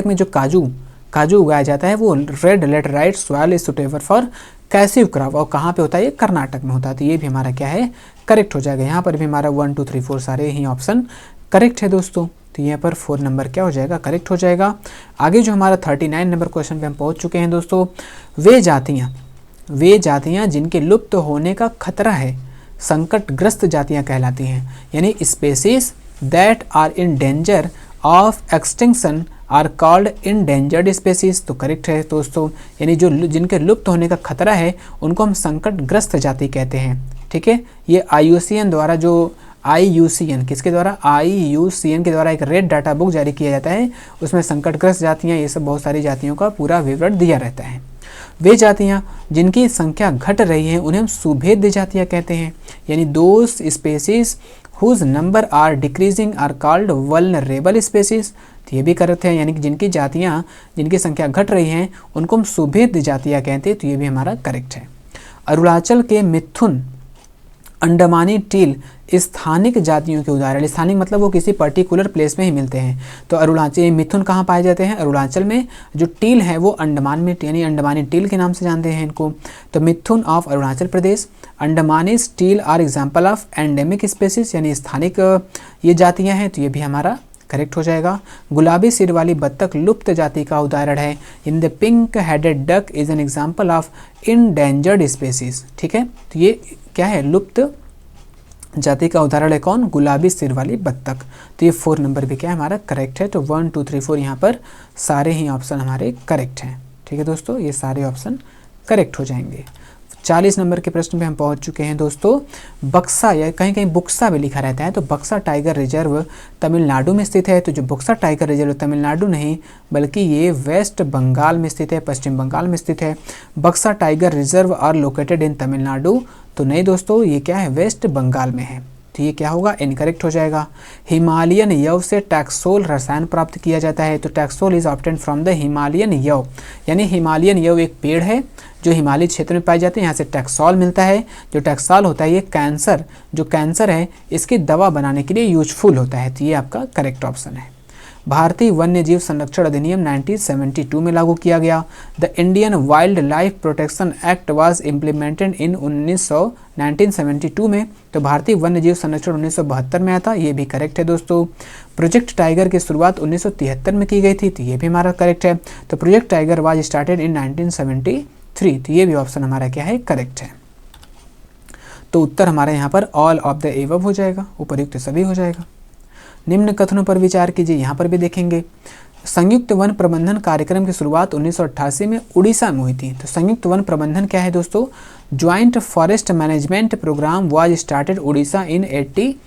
में जो काजू उगाया जाता है वो red laterite soil is suitable for cashew crop, और कहाँ पे होता है, ये कर्नाटक में होता है। तो ये भी हमारा क्या है, करेक्ट हो जाएगा। यहाँ पर भी हमारा 1 2 3 4 सारे ही ऑप्शन करेक्ट है दोस्तों। तो यहाँ पर 4 नंबर क्या हो जाएगा, करेक्ट हो जाएगा। आगे जो हमारा 39 नंबर क्वेश्चन पे हम पहुँच चुके हैं दोस्तों। वे जातियाँ जिनके लुप्त होने का खतरा है संकटग्रस्त जातियाँ कहलाती हैं, यानी species that are in danger of extinction are called endangered species. तो करेक्ट है दोस्तों, यानी जो जिनके लुप्त होने का खतरा है उनको हम संकटग्रस्त जाति कहते हैं। ठीक है, ये IUCN द्वारा जो IUCN किसके द्वारा, IUCN के द्वारा एक रेड डाटा बुक जारी किया जाता है, उसमें संकटग्रस्त जातियाँ, ये सब बहुत सारी जातियों का पूरा विवरण दिया रहता है। वे जातियाँ जिनकी संख्या घट रही है उन्हें हम सुभेद्य जातियाँ कहते हैं, यानी those species whose number are decreasing are called vulnerable species. तो ये भी करेक्ट है, यानी कि जिनकी संख्या घट रही हैं उनको हम सुभेद्य जातियाँ कहते हैं। तो ये भी हमारा करेक्ट है। अंडमानी टील स्थानिक जातियों के उदाहरण, स्थानिक मतलब वो किसी पर्टिकुलर प्लेस में ही मिलते हैं। तो अरुणाचल मिथुन कहाँ पाए जाते हैं? अरुणाचल में। जो टील है वो अंडमान में, यानी अंडमानी टील के नाम से जानते हैं इनको। तो mithun of Arunachal Pradesh. Andamanese teal are example of endemic species, यानी स्थानिक ये जातियाँ हैं, तो ये भी हमारा करेक्ट हो जाएगा। गुलाबी सिर वाली बत्तख लुप्त जाति का उदाहरण है। In the pink headed duck is an example of endangered species. ठीक है, तो ये क्या है? लुप्त जाति का उदाहरण है कौन? गुलाबी सिर वाली बत्तख। तो ये 4 नंबर भी क्या है? हमारा करेक्ट है। तो 1 2 3 4 यहाँ पर सारे ही ऑप्शन हमारे करेक्ट हैं। ठीक है दोस्तों, ये सारे ऑप्शन करेक्ट हो जाएंगे। 40 नंबर के प्रश्न पे हम पहुंच चुके हैं दोस्तों। बक्सा, या कहीं कहीं बुक्सा भी लिखा रहता है, तो बक्सा टाइगर रिजर्व तमिलनाडु में स्थित है। तो जो बक्सा टाइगर रिजर्व तमिलनाडु नहीं बल्कि ये वेस्ट बंगाल में स्थित है, पश्चिम बंगाल में स्थित है। Buxa tiger reserve are located in Tamil Nadu, तो नहीं दोस्तों, ये क्या है? वेस्ट बंगाल में है। तो ये क्या होगा? इनकरेक्ट हो जाएगा। हिमालयन यव से टैक्सोल रसायन प्राप्त किया जाता है। तो taxol is obtained from the Himalayan yew, यानी हिमालयन यव एक पेड़ है जो हिमालय क्षेत्र में पाए जाते हैं, यहाँ से टैक्सोल मिलता है। जो टैक्सोल होता है ये कैंसर, जो कैंसर है इसकी दवा बनाने के लिए यूजफुल होता है। तो ये आपका करेक्ट ऑप्शन है। भारतीय वन्य जीव संरक्षण अधिनियम 1972 में लागू किया गया। The Indian wild life protection act was implemented in 1972 में। तो भारतीय वन्य जीव संरक्षण 1972 में आया था, ये भी करेक्ट है दोस्तों। प्रोजेक्ट टाइगर की शुरुआत 1973 में की गई थी, तो ये भी हमारा करेक्ट है। तो project tiger was started in 1973, तो ये भी ऑप्शन हमारा क्या है? करेक्ट है। तो उत्तर हमारे यहाँ पर ऑल ऑफ द एबव हो जाएगा, उपयुक्त सभी हो जाएगा। निम्न कथनों पर विचार कीजिए, यहाँ पर भी देखेंगे। संयुक्त वन प्रबंधन कार्यक्रम की शुरुआत 1988 में उड़ीसा में हुई थी। तो संयुक्त वन प्रबंधन क्या है दोस्तों? Joint forest management program was started Orissa in 88।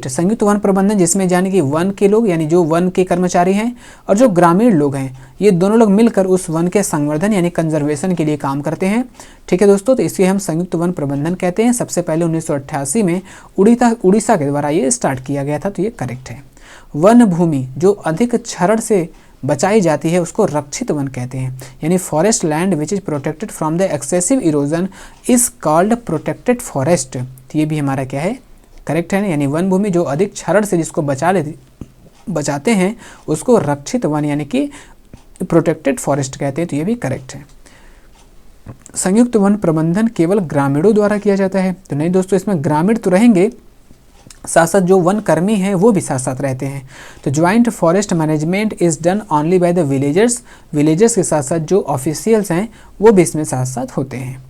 संयुक्त वन प्रबंधन जिसमें यानी कि वन के लोग, यानी जो वन के कर्मचारी हैं और जो ग्रामीण लोग हैं, ये दोनों लोग मिलकर उस वन के संवर्धन यानी कंजर्वेशन के लिए काम करते हैं। ठीक है दोस्तों, तो इसलिए हम संयुक्त वन प्रबंधन कहते हैं। सबसे पहले 1988 में उड़ीसा के द्वारा ये स्टार्ट किया गया था, तो ये करेक्ट है। वन भूमि जो अधिक क्षरण से बचाई जाती है उसको रक्षित वन कहते हैं, यानी forest land which is protected from the excessive erosion is called protected forest. तो ये भी हमारा क्या है? करेक्ट है, यानी वन भूमि जो अधिक क्षरण से जिसको बचाते हैं उसको रक्षित वन यानी कि प्रोटेक्टेड फॉरेस्ट कहते हैं। तो ये भी करेक्ट है। संयुक्त वन प्रबंधन केवल ग्रामीणों द्वारा किया जाता है, तो नहीं दोस्तों, इसमें ग्रामीण तो रहेंगे, साथ साथ जो वन कर्मी हैं वो भी साथ साथ रहते हैं। तो joint forest management is done only by the villagers, villagers के साथ साथ जो ऑफिशियल्स हैं वो भी इसमें साथ साथ होते हैं।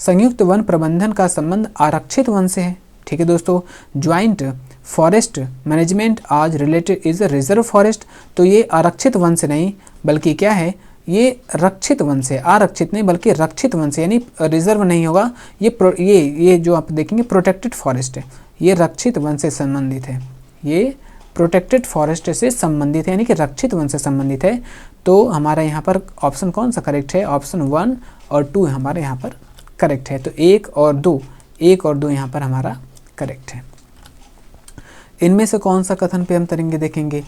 संयुक्त वन प्रबंधन का संबंध आरक्षित वन से है। ठीक है दोस्तों, ज्वाइंट फॉरेस्ट मैनेजमेंट आज रिलेटेड इज रिजर्व फॉरेस्ट, तो ये आरक्षित वन से नहीं बल्कि क्या है? ये रक्षित वन से, आरक्षित नहीं बल्कि रक्षित वन से, यानी रिजर्व नहीं होगा। ये जो आप देखेंगे प्रोटेक्टेड फॉरेस्ट है, ये रक्षित वन से संबंधित है, ये प्रोटेक्टेड फॉरेस्ट से संबंधित है, यानी कि रक्षित वन से संबंधित है। तो हमारा यहाँ पर ऑप्शन कौन सा करेक्ट है? ऑप्शन 1 और 2 हमारे यहाँ पर करेक्ट है। तो 1 और 2 यहाँ पर हमारा करेक्ट है। इनमें से कौन सा कथन पे हम तरेंगे देखेंगे,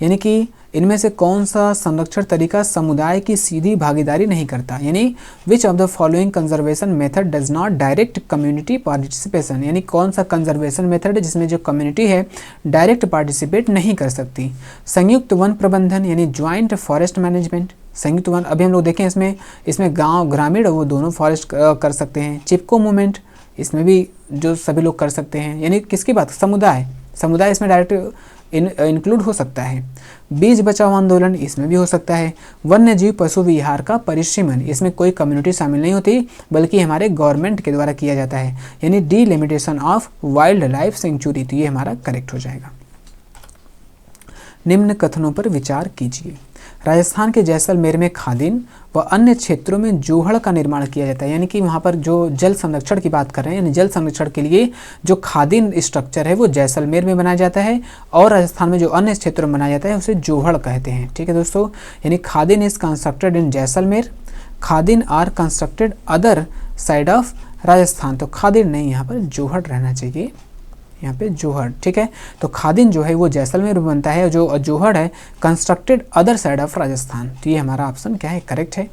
यानी कि इनमें से कौन सा संरक्षण तरीका समुदाय की सीधी भागीदारी नहीं करता, यानी which of the following conservation method does not direct community participation, यानी कौन सा कंजर्वेशन मेथड है जिसमें जो कम्युनिटी है डायरेक्ट पार्टिसिपेट नहीं कर सकती। संयुक्त वन प्रबंधन यानी ज्वाइंट फॉरेस्ट मैनेजमेंट, संयुक्त वन अभी हम लोग देखें इसमें गाँव ग्रामीण वो दोनों फॉरेस्ट कर सकते हैं। चिपको मूवमेंट इसमें भी जो सभी लोग कर सकते हैं, यानी किसकी बात? समुदाय इसमें डायरेक्ट इंक्लूड हो सकता है। बीज बचाओ आंदोलन इसमें भी हो सकता है। वन्य जीव पशु विहार का परिसीमन, इसमें कोई कम्युनिटी शामिल नहीं होती बल्कि हमारे गवर्नमेंट के द्वारा किया जाता है, यानी delimitation of wild life sanctuary. तो ये हमारा करेक्ट हो जाएगा। निम्न कथनों पर विचार कीजिए। राजस्थान के जैसलमेर में खादिन व अन्य क्षेत्रों में जोहड़ का निर्माण किया जाता है, यानी कि वहाँ पर जो जल संरक्षण की बात कर रहे हैं, यानी जल संरक्षण के लिए जो खादिन स्ट्रक्चर है वो जैसलमेर में बनाया जाता है, और राजस्थान में जो अन्य क्षेत्रों में बनाया जाता है उसे जोहड़ कहते हैं। ठीक है दोस्तों, यानी khadin is constructed in Jaisalmer, khadin are constructed other side of Rajasthan. तो खादिन नहीं, यहाँ पर जोहड़ रहना चाहिए, यहाँ पे जोहड़। ठीक है, तो खादिन जो है वो जैसलमेर में बनता है, जो जोहड़ है constructed other side of Rajasthan. तो ये हमारा ऑप्शन क्या है? करेक्ट है।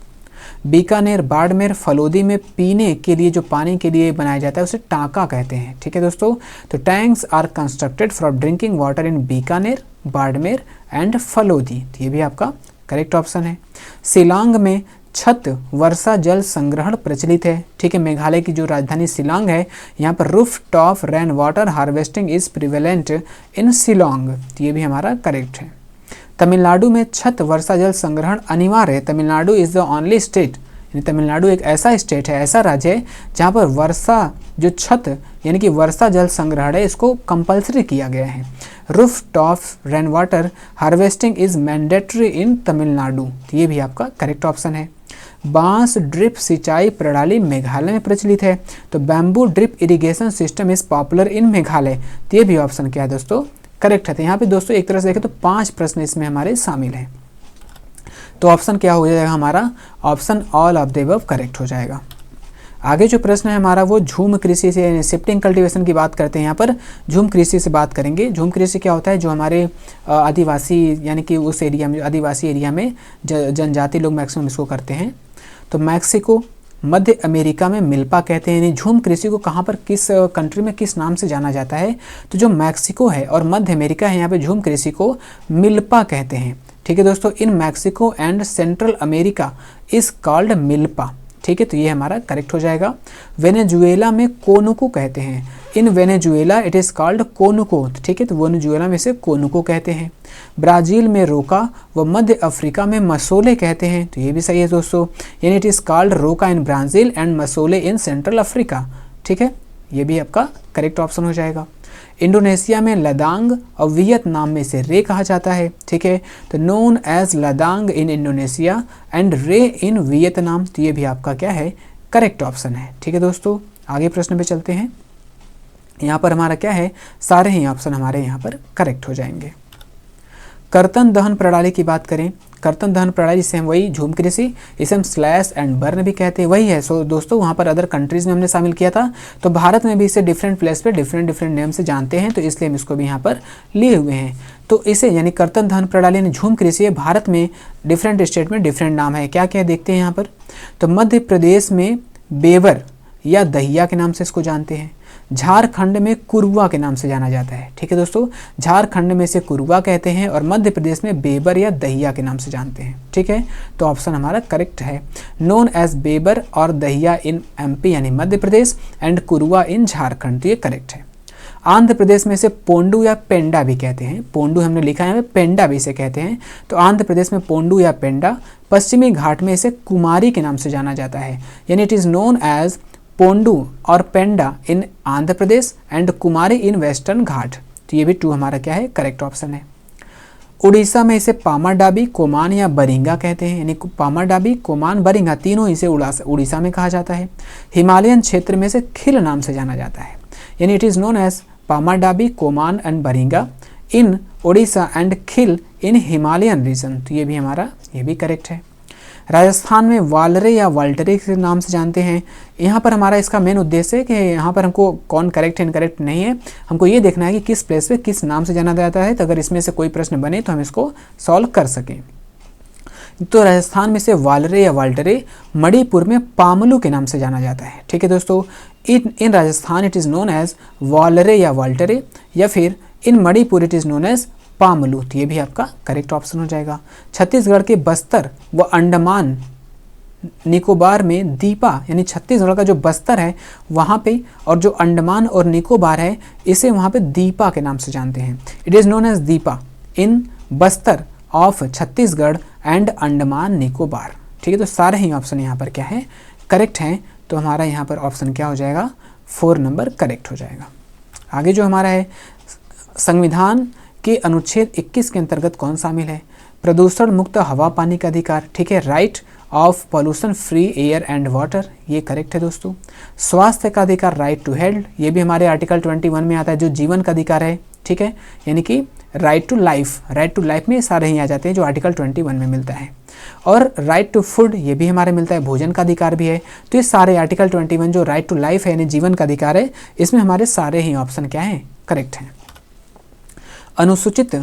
बीकानेर, बाड़मेर, फलोदी में पीने के लिए जो पानी के लिए बनाया जाता है उसे टांका कहते हैं। ठीक है दोस्तों, तो tanks are constructed for drinking water in Bikaner, Barmer and Phalodi. तो ये भी आपका करेक्ट ऑप्शन है। शिलांग में छत वर्षा जल संग्रहण प्रचलित है। ठीक है, मेघालय की जो राजधानी शिलांग है, यहाँ पर roof top rain water harvesting is prevalent in Shillong. तो ये भी हमारा करेक्ट है। तमिलनाडु में छत वर्षा जल संग्रहण अनिवार्य है। Tamil Nadu is the only state, यानी तमिलनाडु एक ऐसा स्टेट है, ऐसा राज्य है जहाँ पर वर्षा जो छत यानी कि वर्षा जल संग्रहण है इसको कंपलसरी किया गया है। Roof top rain water harvesting is mandatory इन तमिलनाडु। तो ये भी आपका करेक्ट ऑप्शन है। बांस ड्रिप सिंचाई प्रणाली मेघालय में प्रचलित है। तो bamboo drip irrigation system is popular in Meghalaya. तो ये भी ऑप्शन क्या है दोस्तों, करेक्ट है। तो यहाँ पे दोस्तों एक तरह से देखें तो 5 प्रश्न इसमें हमारे शामिल हैं। तो ऑप्शन क्या हो जाएगा हमारा, option all of the above correct हो जाएगा। आगे जो प्रश्न है हमारा वो झूम कृषि से यानी शिफ्टिंग कल्टीवेशन की बात करते हैं। यहाँ पर झूम कृषि से बात करेंगे। झूम कृषि क्या होता है, जो हमारे आदिवासी यानी कि उस एरिया में, आदिवासी एरिया में जनजाति लोग मैक्सिमम इसको करते हैं। तो मैक्सिको, मध्य अमेरिका में मिल्पा कहते हैं। यानी झूम कृषि को कहाँ पर, किस कंट्री में किस नाम से जाना जाता है, तो जो मैक्सिको है और मध्य अमेरिका है यहाँ पे झूम कृषि को मिल्पा कहते हैं। ठीक है दोस्तों, इन Mexico and central America is called milpa. ठीक है, तो ये हमारा करेक्ट हो जाएगा। वेनेजुएला में कोनुको कहते हैं। In Venezuela it is called conuco. ठीक है, तो वेनेजुएला में से कोनुको कहते हैं। ब्राज़ील में रोका व मध्य अफ्रीका में मसोले कहते हैं। तो ये भी सही है दोस्तों, यानी it is called roca in Brazil and masole in central Africa. ठीक है, ये भी आपका करेक्ट ऑप्शन हो जाएगा। इंडोनेशिया में लदांग और वियतनाम में से रे कहा जाता है। ठीक है, तो known as ladang in Indonesia and ray in Vietnam. तो ये भी आपका क्या है, करेक्ट ऑप्शन है। ठीक है दोस्तों, आगे प्रश्न पे चलते हैं। यहाँ पर हमारा क्या है, सारे ही ऑप्शन हमारे यहाँ पर करेक्ट हो जाएंगे। कर्तन दहन प्रणाली की बात करें, कर्तन दहन प्रणाली जिसे हम वही झूम कृषि, इसे हम स्लैश एंड बर्न भी कहते हैं, वही है। सो दोस्तों वहाँ पर अदर कंट्रीज़ में हमने शामिल किया था, तो भारत में भी इसे डिफरेंट प्लेस पे डिफरेंट नेम से जानते हैं, तो इसलिए हम इसको भी यहाँ पर लिए हुए हैं। तो इसे यानी कर्तन दहन प्रणाली यानी झूम कृषि है, भारत में डिफरेंट स्टेट में डिफरेंट नाम है। क्या क्या देखते हैं यहाँ पर, तो मध्य प्रदेश में बेवर या दहिया के नाम से इसको जानते हैं। झारखंड में कुरुआ के नाम से जाना जाता है। ठीक है दोस्तों, झारखंड में से कुरुआ कहते हैं और मध्य प्रदेश में बेबर या दहिया के नाम से जानते हैं। ठीक है, तो ऑप्शन हमारा करेक्ट है। नोन एज बेबर और दहिया इन एमपी यानी मध्य प्रदेश एंड कुरुआ इन झारखंड। तो ये करेक्ट है। आंध्र प्रदेश में से पोंडू या पेंडा भी कहते हैं। पोंडू हमने लिखा है, पेंडा भी इसे कहते हैं। तो आंध्र प्रदेश में पोंडू या पेंडा, पश्चिमी घाट में इसे कुमारी के नाम से जाना जाता है, यानी इट इज़ नोन एज पोंडू और पेंडा इन Andhra Pradesh and Kumari in western घाट। तो ये भी 2 हमारा क्या है, करेक्ट ऑप्शन है। उड़ीसा में इसे पामाडाबी, कोमान या बरिंगा कहते हैं, यानी पामाडाबी, कोमान, बरिंगा तीनों इसे उड़ीसा में कहा जाता है। हिमालयन क्षेत्र में से खिल नाम से जाना जाता है, यानी it is known as Pamadabi, koman and bringa in Orissa and khil in Himalayan reason. तो ये भी हमारा, ये भी करेक्ट है। राजस्थान में वालरे या वाल्टरे के नाम से जानते हैं। यहाँ पर हमारा इसका मेन उद्देश्य है कि यहाँ पर हमको कौन करेक्ट है इनकरेक्ट नहीं है, हमको ये देखना है कि किस प्लेस पे किस नाम से जाना जाता है। तो अगर इसमें से कोई प्रश्न बने तो हम इसको सॉल्व कर सकें। तो राजस्थान में से वालरे या वाल्टरे, मणिपुर में पामलू के नाम से जाना जाता है। ठीक है दोस्तों, in Rajasthan it is known as walre या वाल्टरे, या फिर in Manipur it is known as pamlou. तो ये भी आपका करेक्ट ऑप्शन हो जाएगा। छत्तीसगढ़ के बस्तर व अंडमान निकोबार में दीपा, यानी छत्तीसगढ़ का जो बस्तर है वहाँ पे, और जो अंडमान और निकोबार है इसे वहाँ पे दीपा के नाम से जानते हैं। It is known as Deepa in Bastar of Chhattisgarh and Andaman Nicobar. ठीक है, तो सारे ही ऑप्शन यहाँ पर क्या है, करेक्ट हैं। तो हमारा यहाँ पर ऑप्शन क्या हो जाएगा, 4 नंबर करेक्ट हो जाएगा। आगे जो हमारा है, संविधान के अनुच्छेद 21 के अंतर्गत कौन शामिल है, प्रदूषण मुक्त हवा पानी का अधिकार। ठीक है, right of pollution free air and water, ये करेक्ट है दोस्तों। स्वास्थ्य का अधिकार, राइट टू हेल्थ, ये भी हमारे आर्टिकल 21 में आता है, जो जीवन का अधिकार है। ठीक है, यानी कि राइट टू लाइफ में सारे ही आ जाते हैं जो आर्टिकल 21 में मिलता है। और राइट टू फूड, ये भी हमारे मिलता है, भोजन का अधिकार भी है। तो ये सारे आर्टिकल 21 जो राइट टू लाइफ है यानी जीवन का अधिकार है, इसमें हमारे सारे ही ऑप्शन क्या हैं, करेक्ट हैं। अनुसूचित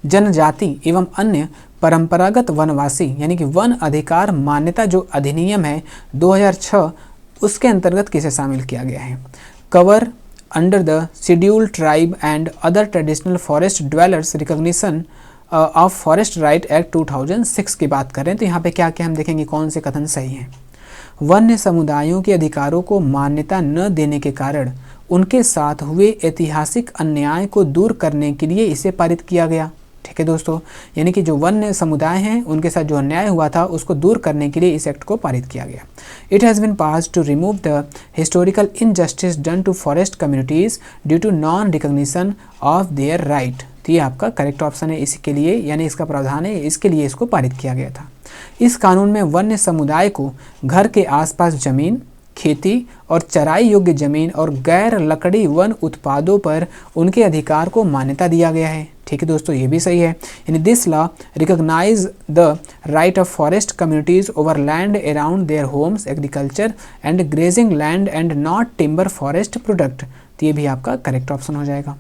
जनजाति एवं अन्य परंपरागत वनवासी यानी कि वन अधिकार मान्यता जो अधिनियम है 2006 उसके अंतर्गत किसे शामिल किया गया है? Cover under the scheduled tribe and other traditional forest dwellers recognition of forest right act 2006 की बात करें तो यहाँ पे क्या क्या हम देखेंगे कौन से कथन सही हैं। वन्य समुदायों के अधिकारों को मान्यता न देने के कारण उनके साथ हुए ऐतिहासिक अन्याय को दूर करने के लिए इसे पारित किया गया। ठीक है दोस्तों, यानी कि जो वन्य समुदाय हैं उनके साथ जो अन्याय हुआ था उसको दूर करने के लिए इस एक्ट को पारित किया गया। It has been passed to remove the historical injustice done to forest communities due to non recognition of their right. तो ये आपका करेक्ट ऑप्शन है इसके लिए, यानी इसका प्रावधान है, इसके लिए इसको पारित किया गया था। इस कानून में वन्य समुदाय को घर के आसपास जमीन, खेती और चराई योग्य जमीन और गैर लकड़ी वन उत्पादों पर उनके अधिकार को मान्यता दिया गया है। ठीक है दोस्तों, ये भी सही है। यानी this law recognize the right of forest communities over land around their homes, agriculture and grazing land and not timber forest product. तो ये भी आपका करेक्ट ऑप्शन हो जाएगा।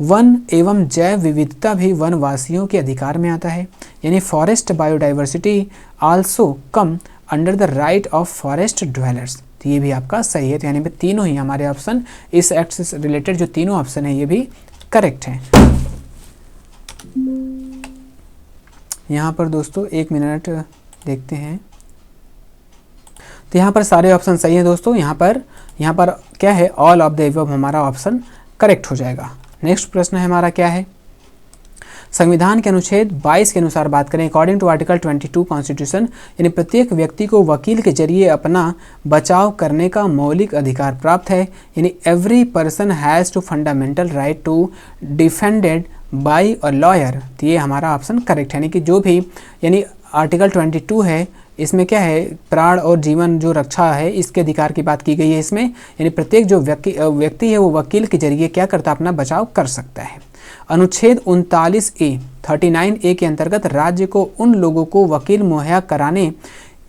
वन एवं जैव विविधता भी वनवासियों के अधिकार में आता है, यानी forest biodiversity also come under the right of forest dwellers. तो ये भी आपका सही है। तो यानी पे तीनों ही हमारे ऑप्शन इस एक्ट से रिलेटेड जो तीनों ऑप्शन है ये भी करेक्ट है। यहाँ पर दोस्तों 1 मिनट देखते हैं। तो यहाँ पर सारे ऑप्शन सही हैं दोस्तों। यहाँ पर क्या है, ऑल ऑफ द एबव हमारा ऑप्शन करेक्ट हो जाएगा। नेक्स्ट प्रश्न है हमारा क्या है, संविधान के अनुच्छेद 22 के अनुसार बात करें, अकॉर्डिंग टू आर्टिकल 22 कॉन्स्टिट्यूशन, यानी प्रत्येक व्यक्ति को वकील के जरिए अपना बचाव करने का मौलिक अधिकार प्राप्त है। यानी every person has to fundamental right to defended by a lawyer. तो ये हमारा ऑप्शन करेक्ट है, यानी कि जो भी यानी आर्टिकल 22 है इसमें क्या है, प्राण और जीवन जो रक्षा है इसके अधिकार की बात की गई है इसमें। यानी प्रत्येक जो व्यक्ति है वो वकील के जरिए क्या करता है, अपना बचाव कर सकता है। अनुच्छेद 39A के अंतर्गत राज्य को उन लोगों को वकील मुहैया कराने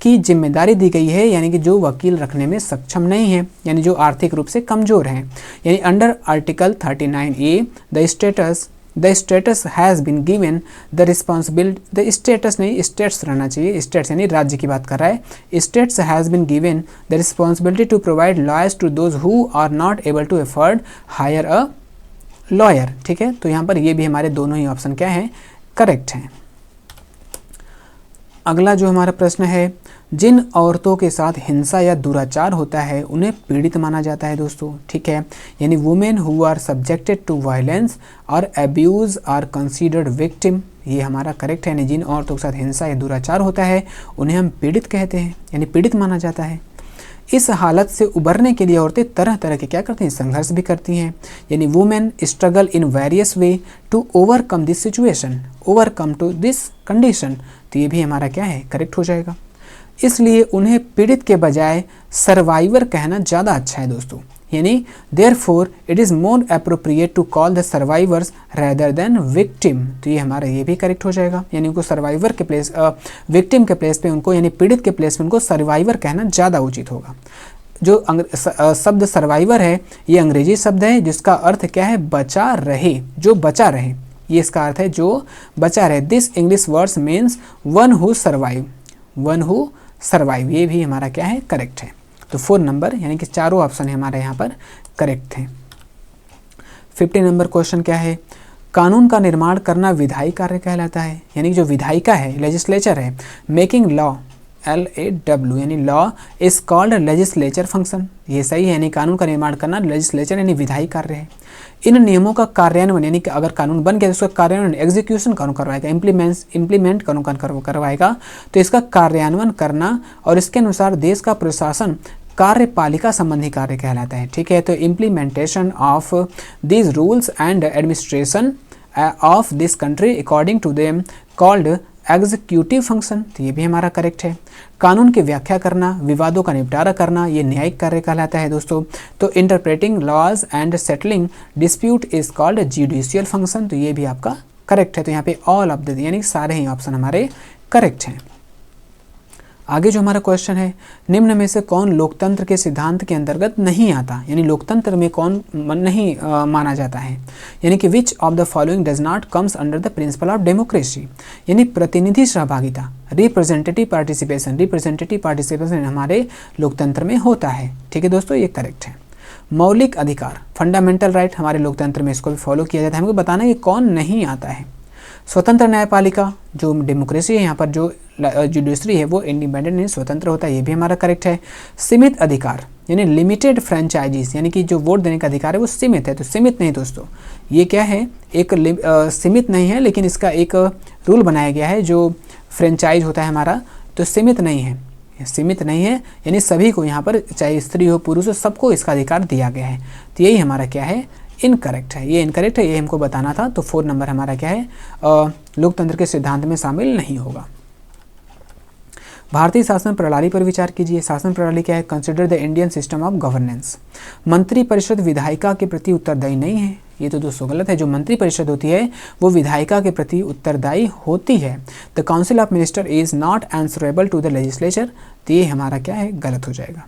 की जिम्मेदारी दी गई है, यानी कि जो वकील रखने में सक्षम नहीं है, यानी जो आर्थिक रूप से कमजोर हैं। यानी under article 39A the status has been given the responsibility, the status नहीं स्टेट्स रहना चाहिए, स्टेट्स यानी राज्य की बात कर रहा है। States has been given the responsibility to provide lawyers to those who are not able to afford hire a lawyer. ठीक है, तो यहाँ पर ये भी हमारे दोनों ही ऑप्शन क्या हैं, करेक्ट हैं। अगला जो हमारा प्रश्न है, जिन औरतों के साथ हिंसा या दुराचार होता है उन्हें पीड़ित माना जाता है दोस्तों। ठीक है, यानी women who are subjected to violence और अब्यूज़ आर कंसीडर्ड विक्टिम। ये हमारा करेक्ट है, यानी जिन औरतों के साथ हिंसा या दुराचार होता है उन्हें हम पीड़ित कहते हैं, यानी पीड़ित माना जाता है। इस हालत से उबरने के लिए औरतें तरह तरह के क्या करती हैं, संघर्ष भी करती हैं। यानी women struggle in various way to overcome this situation, overcome to this condition. तो ये भी हमारा क्या है, करेक्ट हो जाएगा। इसलिए उन्हें पीड़ित के बजाय सर्वाइवर कहना ज़्यादा अच्छा है दोस्तों। यानी therefore it is more appropriate to call the survivors rather than victim. तो ये हमारा ये भी करेक्ट हो जाएगा, यानी उनको सर्वाइवर के प्लेस विक्टिम के प्लेस पे उनको, यानी पीड़ित के प्लेस पे उनको सर्वाइवर कहना ज़्यादा उचित होगा। जो शब्द सर्वाइवर है ये अंग्रेजी शब्द है जिसका अर्थ क्या है, बचा रहे, जो बचा रहे, ये इसका अर्थ है जो बचा रहे। This English words means one who survive, one who survive. ये भी हमारा क्या है, करेक्ट है। तो 4 नंबर यानी कि चारों ऑप्शन हमारे यहाँ पर करेक्ट थे। 50 नंबर क्वेश्चन क्या है, कानून का निर्माण करना विधायी कार्य कहलाता है। यानी कि जो विधायिका है, लेजिस्लेचर है, मेकिंग लॉ LAW, यानी law is called legislature function. ये सही है, यानी कानून का निर्माण करना लेजिस्लेचर यानी विधायी कार्य है। इन नियमों का कार्यान्वयन, यानी कि अगर कानून बन गया तो उसका कार्यान्वयन, एग्जीक्यूशन कौन करवाएगा, इम्प्लीमेंट कौन करवाएगा, तो इसका कार्यान्वयन करना और इसके अनुसार देश का प्रशासन कार्यपालिका संबंधी कार्य कहलाता है। ठीक है, तो implementation of these rules and administration of this country according to them called executive function. तो ये भी हमारा करेक्ट है। कानून की व्याख्या करना, विवादों का निपटारा करना, ये न्यायिक कार्य कहलाता है दोस्तों। तो interpreting laws and settling dispute is called judicial function. तो ये भी आपका करेक्ट है। तो यहाँ पे ऑल ऑफ द यानी सारे ही ऑप्शन हमारे करेक्ट हैं। आगे जो हमारा क्वेश्चन है, निम्न में से कौन लोकतंत्र के सिद्धांत के अंतर्गत नहीं आता, यानी लोकतंत्र में कौन नहीं माना जाता है, यानी कि which of the following does not comes under the principle of democracy, यानी प्रतिनिधि सहभागिता, रिप्रेजेंटेटिव पार्टिसिपेशन हमारे लोकतंत्र में होता है। ठीक है दोस्तों, ये करेक्ट है। मौलिक अधिकार, फंडामेंटल राइट हमारे लोकतंत्र में इसको भी फॉलो किया जाता है। हमको बताना है कि कौन नहीं आता है। स्वतंत्र न्यायपालिका, जो डेमोक्रेसी है यहाँ पर जो जुडिशरी है वो इंडिपेंडेंट नहीं स्वतंत्र होता है, ये भी हमारा करेक्ट है। सीमित अधिकार यानी लिमिटेड फ्रेंचाइजीज, यानी कि जो वोट देने का अधिकार है वो सीमित है, तो सीमित नहीं दोस्तों, ये क्या है, एक सीमित नहीं है, लेकिन इसका एक रूल बनाया गया है, जो फ्रेंचाइज होता है हमारा तो सीमित नहीं है, सीमित नहीं है, यानी सभी को यहाँ पर चाहे स्त्री हो पुरुष हो सबको इसका अधिकार दिया गया है। तो यही हमारा क्या है, इनकरेक्ट है, ये इनकरेक्ट है, ये हमको बताना था। तो 4 नंबर हमारा क्या है, लोकतंत्र के सिद्धांत में शामिल नहीं होगा। भारतीय शासन प्रणाली पर विचार कीजिए। शासन प्रणाली क्या है, consider the Indian system of governance. मंत्रिपरिषद विधायिका के प्रति उत्तरदायी नहीं है, ये तो दोस्तों गलत है। जो मंत्रिपरिषद होती है वो विधायिका के प्रति उत्तरदायी होती है। The council of minister is not answerable to the legislature, तो ये हमारा क्या है, गलत हो जाएगा।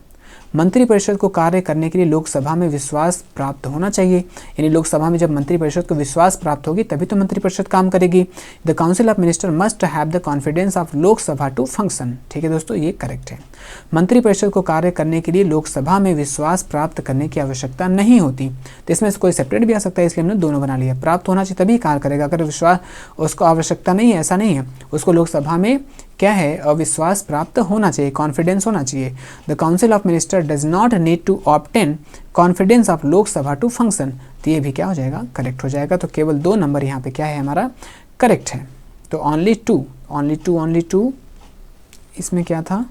मंत्रिपरिषद को कार्य करने के लिए लोकसभा में विश्वास प्राप्त होना चाहिए, यानी लोकसभा में जब मंत्रिपरिषद को विश्वास प्राप्त होगी तभी तो मंत्रिपरिषद काम करेगी। The council of minister must have the confidence of Lok Sabha to function. ठीक है दोस्तों, ये करेक्ट है। मंत्रिपरिषद को कार्य करने के लिए लोकसभा में विश्वास प्राप्त करने की आवश्यकता नहीं होती, तो इसमें से कोई सेपरेट भी आ सकता है, इसलिए हमने दोनों बना लिया। प्राप्त होना चाहिए तभी कार्य करेगा, अगर विश्वास उसको आवश्यकता नहीं है, ऐसा नहीं है, उसको लोकसभा में क्या है, विश्वास प्राप्त होना चाहिए, कॉन्फिडेंस होना चाहिए। The council of minister does not need to obtain confidence of Lok Sabha to function, तो ये भी क्या हो जाएगा, करेक्ट हो जाएगा। तो केवल 2 नंबर यहाँ पे क्या है हमारा, करेक्ट है। तो ओनली टू इसमें क्या था,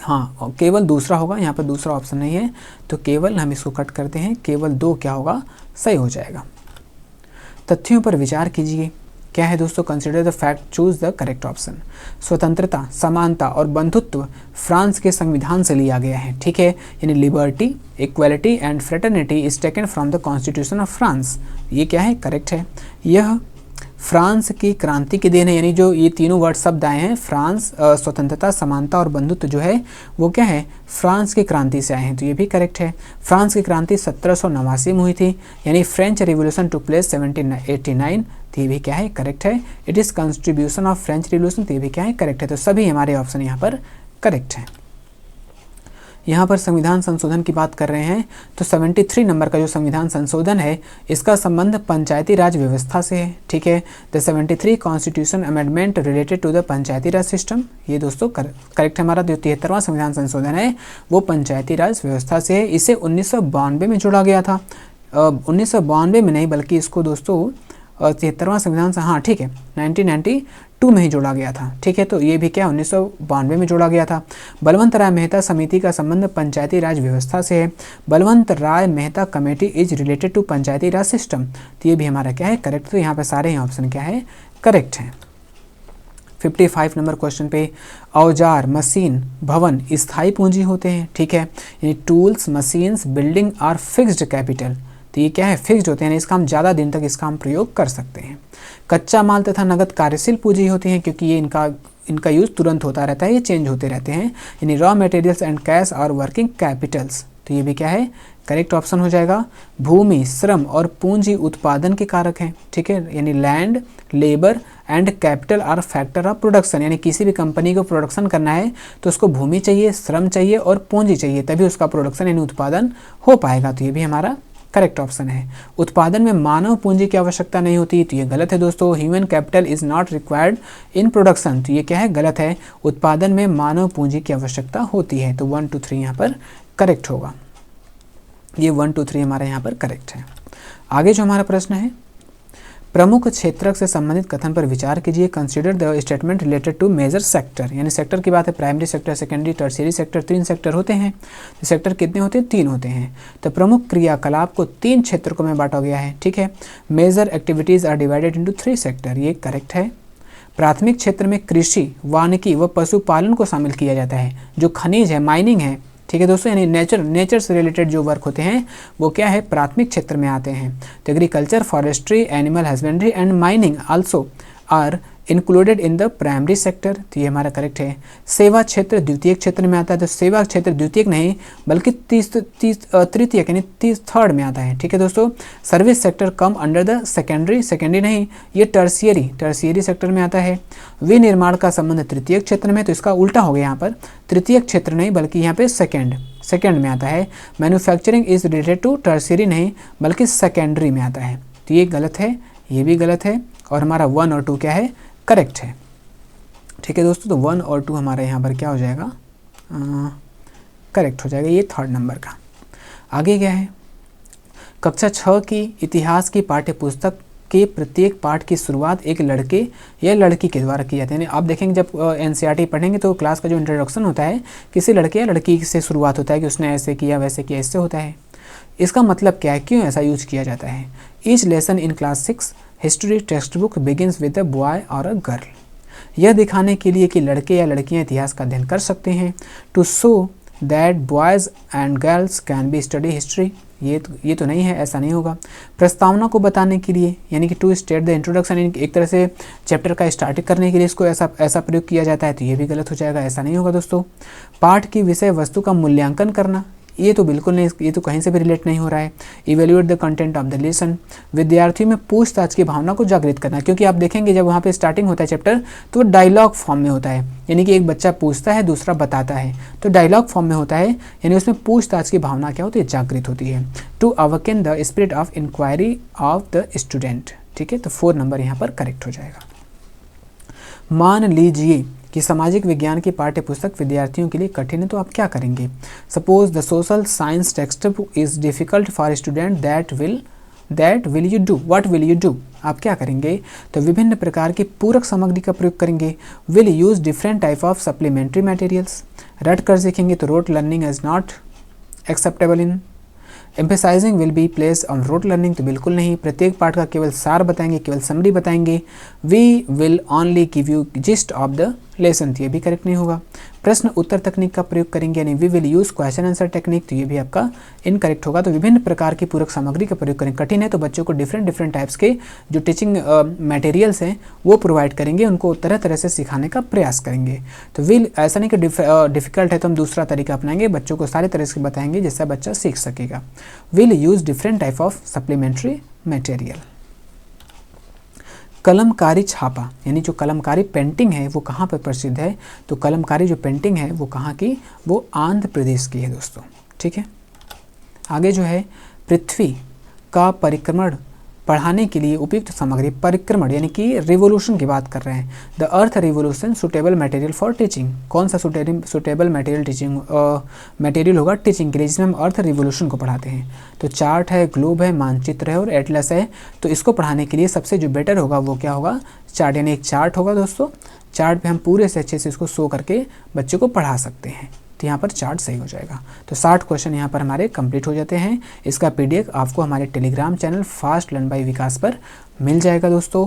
हाँ केवल दूसरा होगा, यहाँ पर दूसरा ऑप्शन नहीं है, तो केवल हम इसको कट करते हैं, केवल 2 क्या होगा, सही हो जाएगा। तथ्यों पर विचार कीजिए। क्या है दोस्तों, consider the fact, choose the correct option. स्वतंत्रता, समानता और बंधुत्व फ्रांस के संविधान से लिया गया है। ठीक है, यानी liberty, equality and fraternity is taken from the constitution of France, ये क्या है, करेक्ट है। यह फ्रांस की क्रांति की देन है, यानी जो ये तीनों वर्ड शब्द आए हैं, फ्रांस, स्वतंत्रता, समानता और बंधुत्व जो है वो क्या है, फ्रांस की क्रांति से आए हैं, तो ये भी करेक्ट है। फ्रांस की क्रांति 1789 में हुई थी, यानी फ्रेंच रिवोल्यूशन टू प्लेस 1789, तो ये भी क्या है, करेक्ट है। It is contribution of French revolution, तो ये भी क्या है, करेक्ट है। तो सभी हमारे ऑप्शन यहाँ पर करेक्ट है। यहाँ पर संविधान संशोधन की बात कर रहे हैं, तो 73 नंबर का जो संविधान संशोधन है इसका संबंध पंचायती राज व्यवस्था से है। ठीक है, the 73 constitution amendment related to the panchayati raj system, ये दोस्तों करेक्ट है। हमारा जो 73वां संविधान संशोधन है वो पंचायती राज व्यवस्था से है। इसे 1992 में जोड़ा गया था, 1992 में नहीं बल्कि इसको दोस्तों 73वां संविधान से, हाँ ठीक है, 1992 में ही जोड़ा गया था। ठीक है, तो ये भी क्या 1992 में जोड़ा गया था। बलवंत राय मेहता समिति का संबंध पंचायती राज व्यवस्था से है। Balwant Rai Mehta committee is related to panchayati raj system, तो ये भी हमारा क्या है, करेक्ट। तो यहाँ पे सारे ही ऑप्शन क्या है, करेक्ट है। 55 नंबर क्वेश्चन पे, औजार, मशीन, भवन स्थायी पूंजी होते हैं। ठीक है, यानी tools, machines, building are fixed capital, तो ये क्या है, फिक्स्ड होते हैं, यानी इसका हम ज़्यादा दिन तक इसका हम प्रयोग कर सकते हैं। कच्चा माल तथा नगद कार्यशील पूंजी होती हैं, क्योंकि ये इनका यूज़ तुरंत होता रहता है, ये चेंज होते रहते हैं, यानी रॉ मटेरियल्स एंड कैश और वर्किंग कैपिटल्स, तो ये भी क्या है, करेक्ट ऑप्शन हो जाएगा। भूमि, श्रम और पूंजी उत्पादन के कारक हैं। ठीक है, यानी land, labour and capital R factor of production, यानी किसी भी कंपनी को प्रोडक्शन करना है तो उसको भूमि चाहिए, श्रम चाहिए और पूंजी चाहिए, तभी उसका प्रोडक्शन यानी उत्पादन हो पाएगा, तो ये भी हमारा करेक्ट ऑप्शन है। उत्पादन में मानव पूंजी की आवश्यकता नहीं होती, तो ये गलत है दोस्तों। Human capital is not required in production, तो ये क्या है, गलत है। उत्पादन में मानव पूंजी की आवश्यकता होती है, तो 1 2 3 यहाँ पर करेक्ट होगा। ये 1 2 3 हमारा यहाँ पर करेक्ट है। आगे जो हमारा प्रश्न है, प्रमुख क्षेत्रक से संबंधित कथन पर विचार कीजिए। Consider the statement related to major sector, यानी सेक्टर की बात है, primary sector, secondary, tertiary sector, 3 sector होते हैं। तो सेक्टर कितने होते हैं, 3 होते हैं। तो प्रमुख क्रियाकलाप को 3 क्षेत्रों में बांटा गया है। ठीक है, major activities are divided into 3 sector, ये करेक्ट है। प्राथमिक क्षेत्र में कृषि, वानिकी व पशुपालन को शामिल किया जाता है। जो खनिज है, माइनिंग है, ठीक है दोस्तों, यानी नेचर से रिलेटेड जो वर्क होते हैं वो क्या है, प्राथमिक क्षेत्र में आते हैं। तो agriculture, forestry, animal husbandry and mining also are included in the primary sector, तो ये हमारा करेक्ट है। सेवा क्षेत्र द्वितीयक क्षेत्र में आता है, तो सेवा क्षेत्र द्वितीयक नहीं बल्कि तृतीयक यानी थर्ड में आता है, ठीक है दोस्तों। Service sector come under the secondary, secondary नहीं, ये टर्शियरी सेक्टर में आता है। विनिर्माण का संबंध तृतीयक क्षेत्र में, तो इसका उल्टा हो गया यहाँ पर, तृतीयक क्षेत्र नहीं बल्कि यहाँ पे सेकेंड में आता है। Manufacturing is related to tertiary नहीं बल्कि सेकेंडरी में आता है, तो ये गलत है, ये भी गलत है, और हमारा 1 और 2 क्या है, करेक्ट है, ठीक है दोस्तों। तो 1 और 2 हमारा यहाँ पर क्या हो जाएगा, करेक्ट हो जाएगा, ये थर्ड नंबर का। आगे क्या है, कक्षा 6 की इतिहास की पाठ्य पुस्तक के प्रत्येक पाठ की शुरुआत एक लड़के या लड़की के द्वारा की जाती है। यानी आप देखेंगे जब NCERT पढ़ेंगे तो क्लास का जो इंट्रोडक्शन होता है किसी लड़के या लड़की से शुरुआत होता है कि उसने ऐसे किया वैसे किया, इससे होता है। इसका मतलब क्या है, क्यों ऐसा यूज किया जाता है। Each lesson in class 6 history text book begins with a boy और अ गर्ल। यह दिखाने के लिए कि लड़के या लड़कियां इतिहास का अध्ययन कर सकते हैं। To show that boys and girls can be study history, ये तो नहीं है, ऐसा नहीं होगा। प्रस्तावना को बताने के लिए यानी कि टू स्टेट द इंट्रोडक्शन, एक तरह से चैप्टर का स्टार्ट करने के लिए इसको ऐसा प्रयोग किया जाता है, तो ये भी गलत हो जाएगा, ऐसा नहीं होगा दोस्तों। पाठ की विषय वस्तु का मूल्यांकन करना, ये तो बिल्कुल नहीं, ये तो कहीं से भी रिलेट नहीं हो रहा है। Evaluate the content of the lesson, विद्यार्थियों में पूछताछ की भावना को जागृत करना, क्योंकि आप देखेंगे जब वहाँ पे स्टार्टिंग होता है चैप्टर तो वो डायलॉग फॉर्म में होता है, यानी कि एक बच्चा पूछता है दूसरा बताता है, तो डायलॉग फॉर्म में होता है, यानी उसमें पूछताछ की भावना क्या होती है, जागृत होती है। To awaken the spirit of inquiry of the student, ठीक है, तो 4 नंबर यहाँ पर करेक्ट हो जाएगा। मान लीजिए कि सामाजिक विज्ञान की पाठ्य पुस्तक विद्यार्थियों के लिए कठिन है, तो आप क्या करेंगे। Suppose the social science text book is difficult for student, that will you do, what will you do, आप क्या करेंगे। तो विभिन्न प्रकार की पूरक सामग्री का प्रयोग करेंगे। Will use different type of supplementary materials, रट कर सीखेंगे, तो rote learning is not acceptable in. Emphasizing will be place on rote learning, तो बिल्कुल नहीं, प्रत्येक पाठ का केवल सार बताएंगे, केवल समरी बताएंगे। We will only give you gist of the lesson, तो ये भी करेक्ट नहीं होगा। प्रश्न उत्तर तकनीक का प्रयोग करेंगे, यानी we will use question answer technique, तो ये भी आपका इनकरेक्ट होगा। तो विभिन्न प्रकार की पूरक सामग्री का प्रयोग करेंगे, कठिन है तो बच्चों को डिफरेंट टाइप्स के जो टीचिंग मटेरियल्स हैं वो प्रोवाइड करेंगे, उनको तरह तरह से सिखाने का प्रयास करेंगे। तो विल ऐसा नहीं कि डिफिकल्ट है तो हम दूसरा तरीका अपनाएंगे, बच्चों को सारे तरह से बताएंगे जिससे बच्चा सीख सकेगा। Will use different type of supplementary material. Kalamkari छापा, यानी जो कलमकारी पेंटिंग है वो कहाँ पर प्रसिद्ध है, तो कलमकारी जो पेंटिंग है वो कहाँ की, वो आंध्र प्रदेश की है दोस्तों, ठीक है। आगे जो है पृथ्वी का परिक्रमण पढ़ाने के लिए उपयुक्त सामग्री, परिक्रमण यानी कि रिवोल्यूशन की बात कर रहे हैं। The earth revolution suitable material for teaching, कौन सा सुटेबल मटेरियल टीचिंग मटेरियल होगा टीचिंग के लिए, जिसमें हम अर्थ रिवोल्यूशन को पढ़ाते हैं। तो चार्ट है, ग्लोब है, मानचित्र है और एटलस है, तो इसको पढ़ाने के लिए सबसे जो बेटर होगा वो क्या होगा, चार्ट, यानी एक चार्ट होगा दोस्तों। चार्ट पे हम पूरे से अच्छे से इसको शो करके बच्चे को पढ़ा सकते हैं, तो यहाँ पर चार्ट सही हो जाएगा। तो 60 क्वेश्चन यहाँ पर हमारे कंप्लीट हो जाते हैं। इसका PDF आपको हमारे Telegram channel fast learn by Vikas पर मिल जाएगा दोस्तों।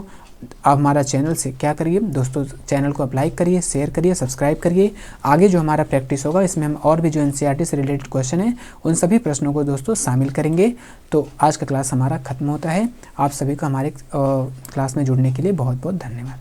आप हमारा चैनल से क्या करिए दोस्तों, चैनल को आप लाइक करिए, शेयर करिए, सब्सक्राइब करिए। आगे जो हमारा प्रैक्टिस होगा इसमें हम और भी जो NCERT से रिलेटेड क्वेश्चन है उन सभी प्रश्नों को दोस्तों शामिल करेंगे। तो आज का क्लास हमारा खत्म होता है। आप सभी को हमारे क्लास में जुड़ने के लिए बहुत बहुत धन्यवाद।